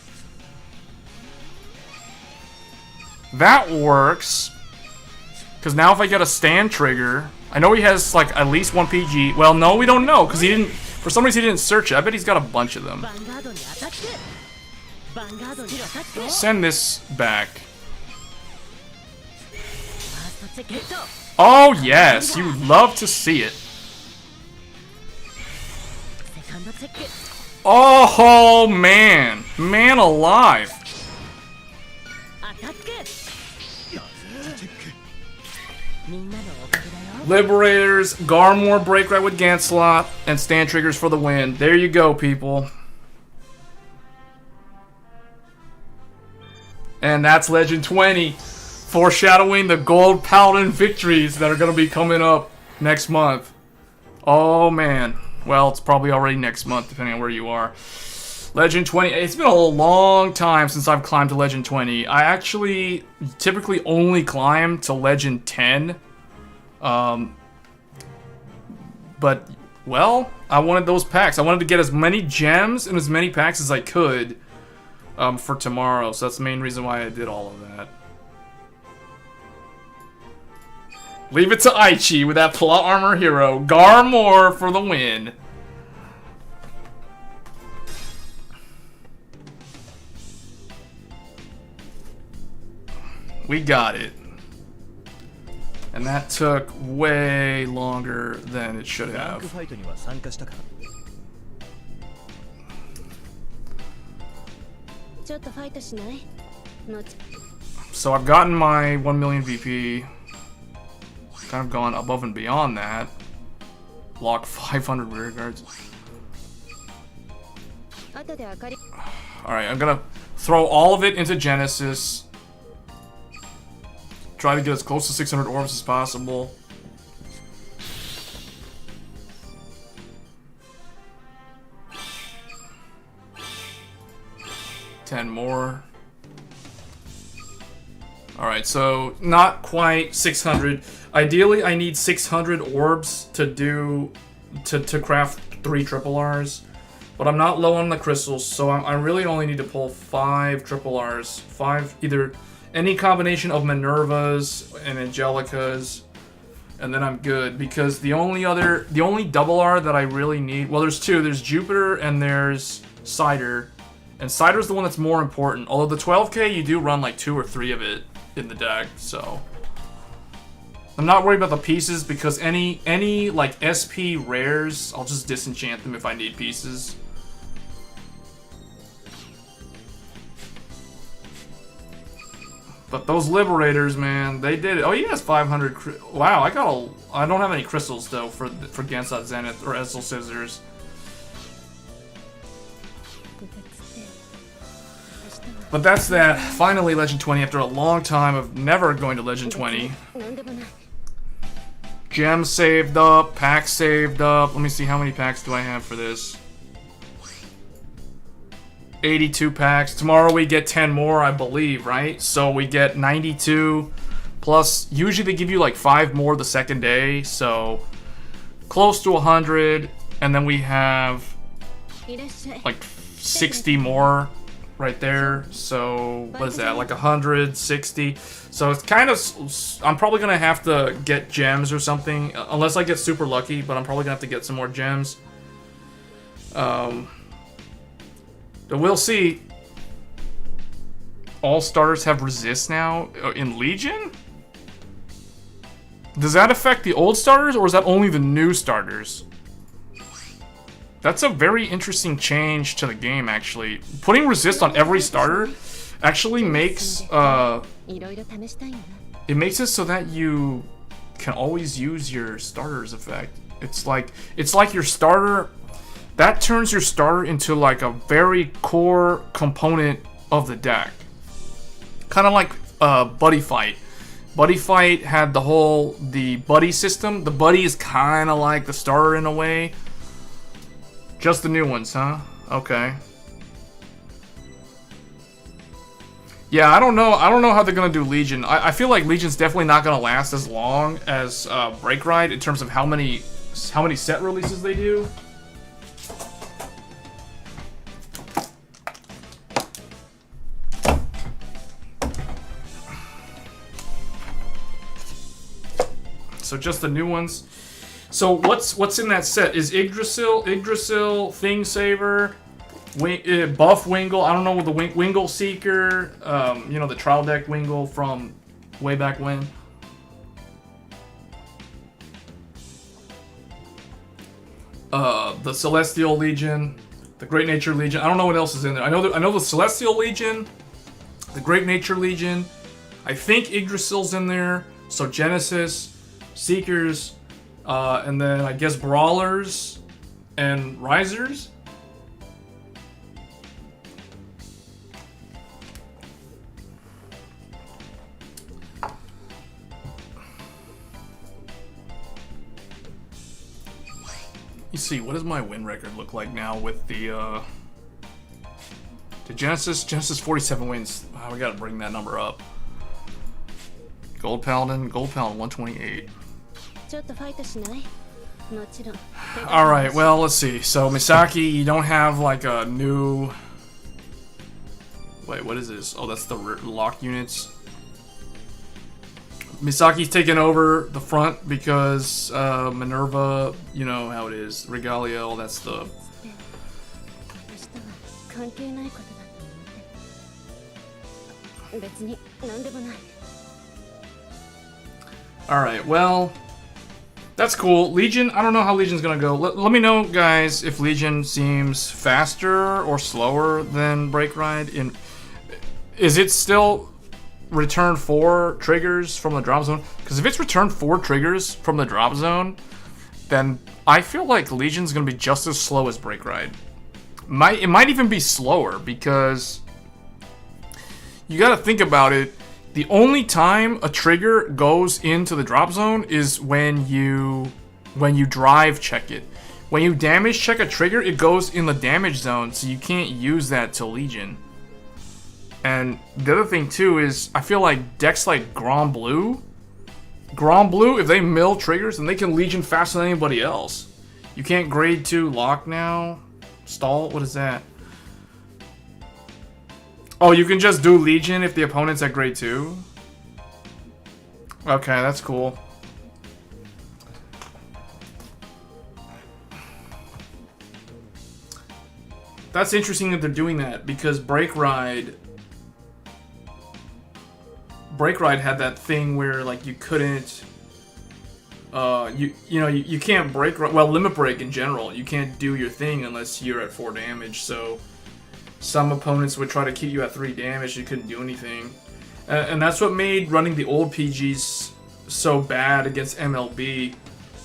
That works. Because now if I get a stand trigger, I know he has like at least 1 PG. Well, no, we don't know because he didn't. For some reason, he didn't search it. I bet he's got a bunch of them. Send this back. Oh yes, you love to see it. Oh man, man alive. Liberators, Garmor, Break Right with Ganslot, and stand triggers for the win. There you go, people. And that's Legend 20, foreshadowing the Gold Paladin victories that are going to be coming up next month. Oh, man. Well, it's probably already next month, depending on where you are. Legend 20. It's been a long time since I've climbed to Legend 20. I actually typically only climb to Legend 10. But, well, I wanted those packs. I wanted to get as many gems and as many packs as I could for tomorrow. So that's the main reason why I did all of that. Leave it to Aichi with that plot armor hero. Garmor for the win. We got it. And that took way longer than it should have. So I've gotten my 1 million VP. Kind of gone above and beyond that. Lock 500 rear guards. Alright, I'm gonna throw all of it into Genesis. Try to get as close to 600 orbs as possible. Ten more. Alright, so not quite 600. Ideally, I need 600 orbs to do to craft 3 triple Rs. But I'm not low on the crystals, so I really only need to pull 5 triple Rs. 5, either any combination of Minervas and Angelicas, and then I'm good. Because the only double R that I really need, well, there's 2. There's Jupiter and there's Cider. And Cider's the one that's more important. Although the 12k, you do run like 2 or 3 of it in the deck, so I'm not worried about the pieces because any like SP rares, I'll just disenchant them if I need pieces. But those Liberators, man, they did it. Oh, he has 500. Wow, I don't have any crystals though for Gansat Zenith or Ezel Scissors. But that's that. Finally, Legend 20 after a long time of never going to Legend 20. Gems saved up, packs saved up. Let me see, how many packs do I have for this? 82 packs. Tomorrow we get 10 more, I believe, right? So we get 92. Plus, usually they give you like 5 more the second day. So, close to 100. And then we have like 60 more right there. So, what is that? Like 160. So it's kind of, I'm probably going to have to get gems or something. Unless I get super lucky, but I'm probably going to have to get some more gems. But we'll see. all starters have resist now in Legion? Does that affect the old starters, or is that only the new starters? That's a very interesting change to the game, actually. Putting resist on every starter actually makes it makes it so that you can always use your starter's effect. It's like your starter, that turns your starter into like a very core component of the deck. Kind of like Buddy Fight. Buddy Fight had the buddy system. The buddy is kind of like the starter in a way. Just the new ones, huh? Okay. Yeah, I don't know how they're gonna do Legion. I feel like Legion's definitely not gonna last as long as Break Ride in terms of how many set releases they do. So just the new ones. So what's in that set? Is Yggdrasil, Thing Saver, Buff Wingle? I don't know, the Wingle Seeker. You know, the trial deck Wingle from way back when. The Celestial Legion, the Great Nature Legion. I don't know what else is in there. I know the Celestial Legion, the Great Nature Legion. I think Yggdrasil's in there. So Genesis, Seekers, and then I guess Brawlers and Risers. You see, what does my win record look like now with the Genesis 47 wins. Oh, we gotta bring that number up. Gold Paladin 128. Alright, well, let's see. So, Misaki, you don't have like a new... Wait, what is this? Oh, that's the lock units. Misaki's taking over the front because Minerva, you know how it is. Regalia, all that stuff. Alright, well, that's cool. Legion, I don't know how Legion's gonna go. Let me know, guys, if Legion seems faster or slower than Break Ride. Is it still return 4 triggers from the drop zone? Because if it's return 4 triggers from the drop zone, then I feel like Legion's gonna be just as slow as Break Ride. It might even be slower, because you gotta think about it. The only time a trigger goes into the drop zone is when you drive check it. When you damage check a trigger, it goes in the damage zone, so you can't use that to Legion. And the other thing too is, I feel like decks like Grand Blue, if they mill triggers, then they can Legion faster than anybody else. You can't grade 2 lock now. Stall? What is that? Oh, you can just do Legion if the opponent's at grade 2? Okay, that's cool. That's interesting that they're doing that, because Break Ride had that thing where, like, you couldn't you can't break, well, limit break in general. You can't do your thing unless you're at 4 damage, so some opponents would try to keep you at 3 damage, you couldn't do anything. And that's what made running the old PGs so bad against MLB,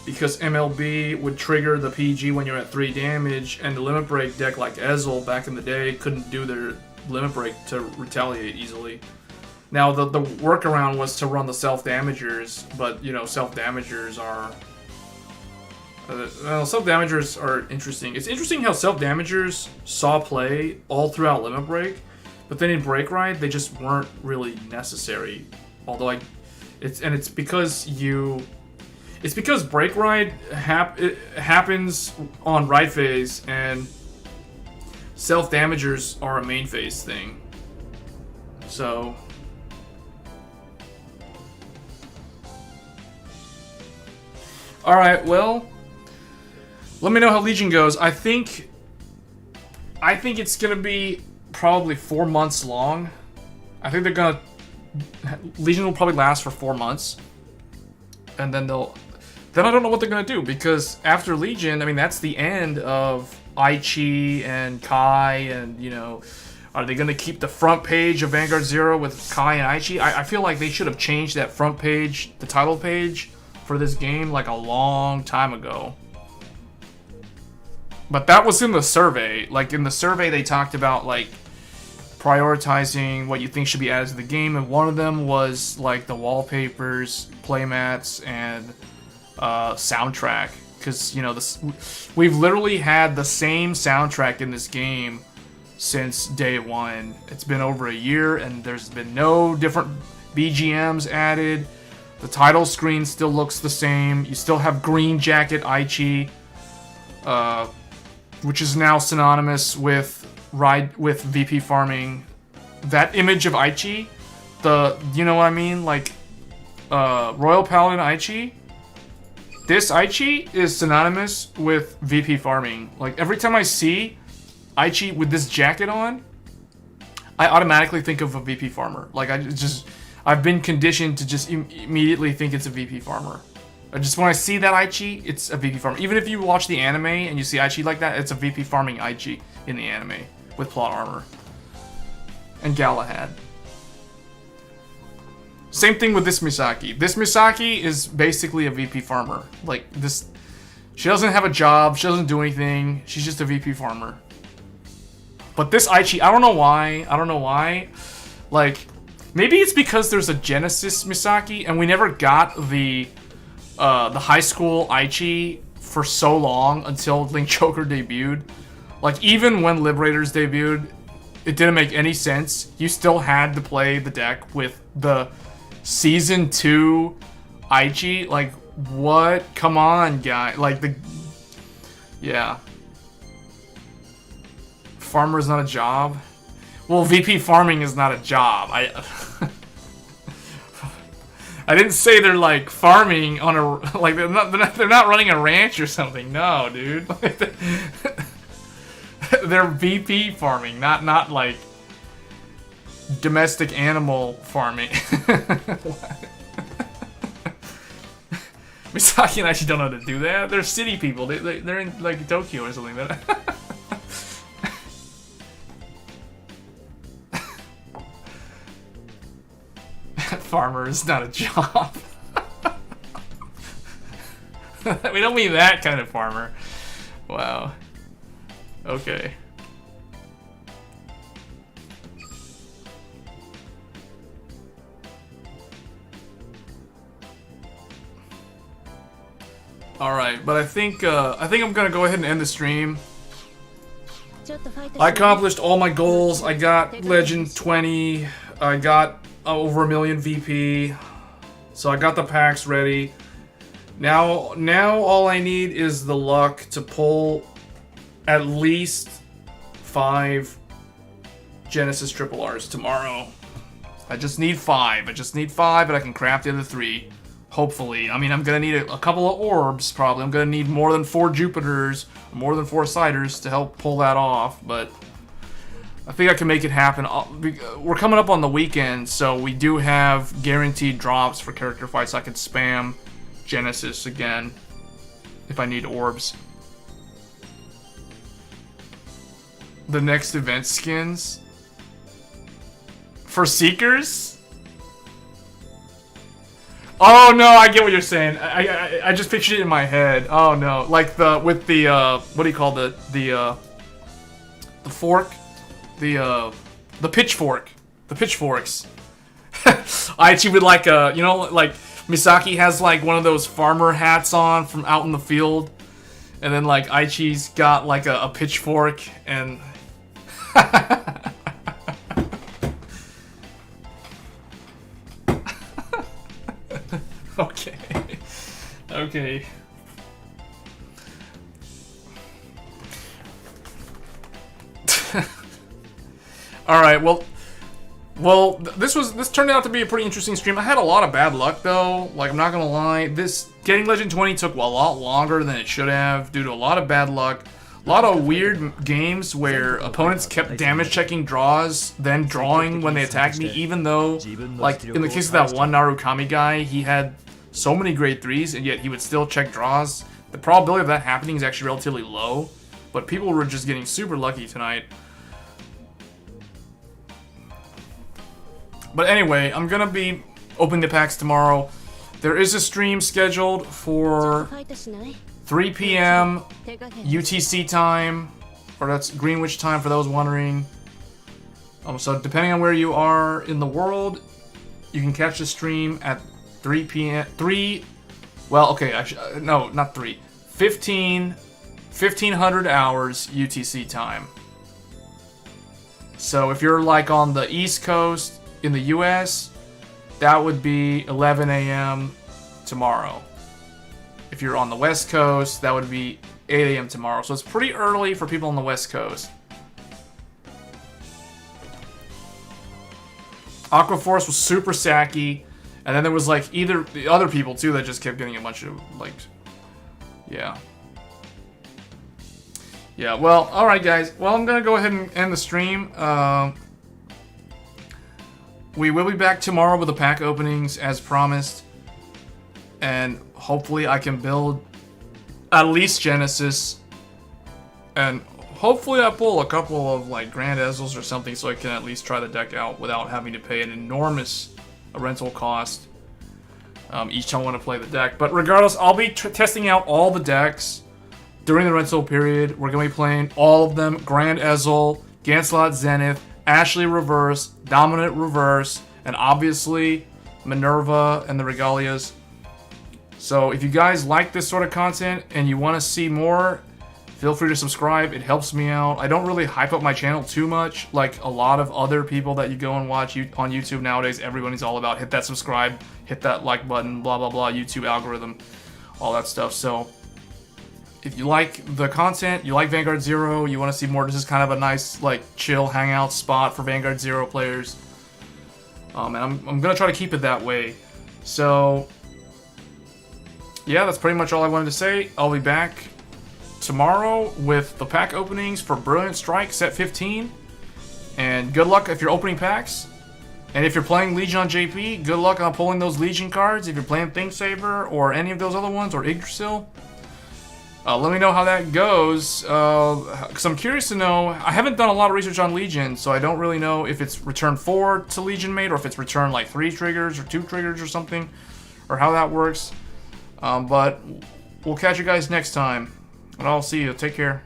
because MLB would trigger the PG when you're at 3 damage, and the limit break deck like Ezel back in the day couldn't do their limit break to retaliate easily. Now, the workaround was to run the self-damagers, but, you know, self-damagers are... self-damagers are interesting. It's interesting how self-damagers saw play all throughout Limit Break, but then in Break Ride, they just weren't really necessary. Although, it's because Break Ride happens on Ride Phase, and self-damagers are a main phase thing. So... Alright, well, let me know how Legion goes. I think it's gonna be probably 4 months long. I think they're gonna... Legion will probably last for 4 months. And then they'll... Then I don't know what they're gonna do, because after Legion, I mean, that's the end of Aichi and Kai, and, you know... Are they gonna keep the front page of Vanguard 0 with Kai and Aichi? I feel like they should have changed that front page, the title page, for this game, like, a long time ago. But that was in the survey. Like, in the survey, they talked about, like, prioritizing what you think should be added to the game, and one of them was, like, the wallpapers, playmats, and soundtrack. Because, you know, we've literally had the same soundtrack in this game since day one. It's been over a year, and there's been no different BGMs added. The title screen still looks the same. You still have Green Jacket Aichi, which is now synonymous with VP farming. That image of Aichi, you know what I mean? Like, Royal Paladin Aichi. This Aichi is synonymous with VP farming. Like, every time I see Aichi with this jacket on, I automatically think of a VP farmer. Like, I've been conditioned to just immediately think it's a VP farmer. When I see that Aichi, it's a VP farmer. Even if you watch the anime and you see Aichi like that, it's a VP farming Aichi in the anime with plot armor. And Galahad. Same thing with this Misaki. This Misaki is basically a VP farmer. Like, this... She doesn't have a job, she doesn't do anything, she's just a VP farmer. But this Aichi, I don't know why. Like, maybe it's because there's a Genesis Misaki, and we never got the high school Aichi for so long until Link Joker debuted. Like, even when Liberators debuted, it didn't make any sense. You still had to play the deck with the Season 2 Aichi. Like, what? Come on, guy. Like, yeah. Farmer is not a job? Well, VP farming is not a job. I didn't say they're like farming on a like they're not running a ranch or something. No, dude. They're VP farming, not like domestic animal farming. Misaki and I actually don't know how to do that. They're city people. They're in like Tokyo or something. Farmer is not a job. We don't mean that kind of farmer. Wow. Okay. All right, but I think I'm gonna go ahead and end the stream. I accomplished all my goals. I got Legend 20. I got over 1 million VP. So I got the packs ready. Now all I need is the luck to pull at least 5 Genesis Triple Rs tomorrow. I just need 5. And I can craft the other 3. Hopefully. I mean, I'm gonna need a couple of orbs, probably. I'm gonna need more than 4 Jupiters, more than 4 Siders to help pull that off, but I think I can make it happen. We're coming up on the weekend, so we do have guaranteed drops for character fights. I can spam Genesis again if I need orbs. The next event skins? For Seekers? Oh no, I get what you're saying. I just pictured it in my head. Oh no, like with the what do you call the fork, the pitchfork, the pitchforks. Aichi with like a, you know, like Misaki has like one of those farmer hats on from out in the field, and then like Aichi's got like a pitchfork and. Okay. Okay. All right. Well, this turned out to be a pretty interesting stream. I had a lot of bad luck though. Like, I'm not gonna lie. Getting Legend 20 took a lot longer than it should have due to a lot of bad luck, A lot of weird games where opponents kept damage checking draws, then drawing when they attacked me, even though, like, in the case of that one Narukami guy, he had so many grade 3s, and yet he would still check draws. The probability of that happening is actually relatively low, but people were just getting super lucky tonight. But anyway, I'm gonna be opening the packs tomorrow. There is a stream scheduled for 3 p.m. UTC time, or that's Greenwich time for those wondering. So depending on where you are in the world, you can catch the stream at 3 p.m. Well, okay, actually, no, not 3. 1500 hours UTC time. So if you're like on the East Coast in the US, that would be 11 a.m. tomorrow. If you're on the West Coast, that would be 8 a.m. tomorrow. So it's pretty early for people on the West Coast. Aquaforce was super sacky. And then there was like either the other people too that just kept getting a bunch of like, yeah. Yeah, well, alright guys. Well, I'm going to go ahead and end the stream. We will be back tomorrow with the pack openings as promised. And hopefully I can build at least Genesis. And hopefully I pull a couple of like Grand Ezels or something so I can at least try the deck out without having to pay an enormous rental cost each time I want to play the deck. But regardless, I'll be testing out all the decks during the rental period. We're going to be playing all of them. Grand Ezel, Ganslot Zenith, Ashley Reverse, Dominant Reverse, and obviously Minerva and the Regalias. So if you guys like this sort of content and you want to see more, feel free to subscribe. It helps me out. I don't really hype up my channel too much like a lot of other people that you go and watch on YouTube nowadays. Everybody's all about hit that subscribe, hit that like button, blah, blah, blah, YouTube algorithm, all that stuff. So if you like the content, you like Vanguard Zero, you want to see more, this is kind of a nice, like, chill hangout spot for Vanguard Zero players. And I'm going to try to keep it that way. So, yeah, that's pretty much all I wanted to say. I'll be back tomorrow with the pack openings for Brilliant Strike set 15. And good luck if you're opening packs. And if you're playing Legion on JP, good luck on pulling those Legion cards. If you're playing ThinkSaber or any of those other ones, or Yggdrasil. Let me know how that goes, because I'm curious to know. I haven't done a lot of research on Legion, so I don't really know if it's return 4 to Legion mate, or if it's return like 3 triggers or 2 triggers or something, or how that works. But we'll catch you guys next time, and I'll see you. Take care.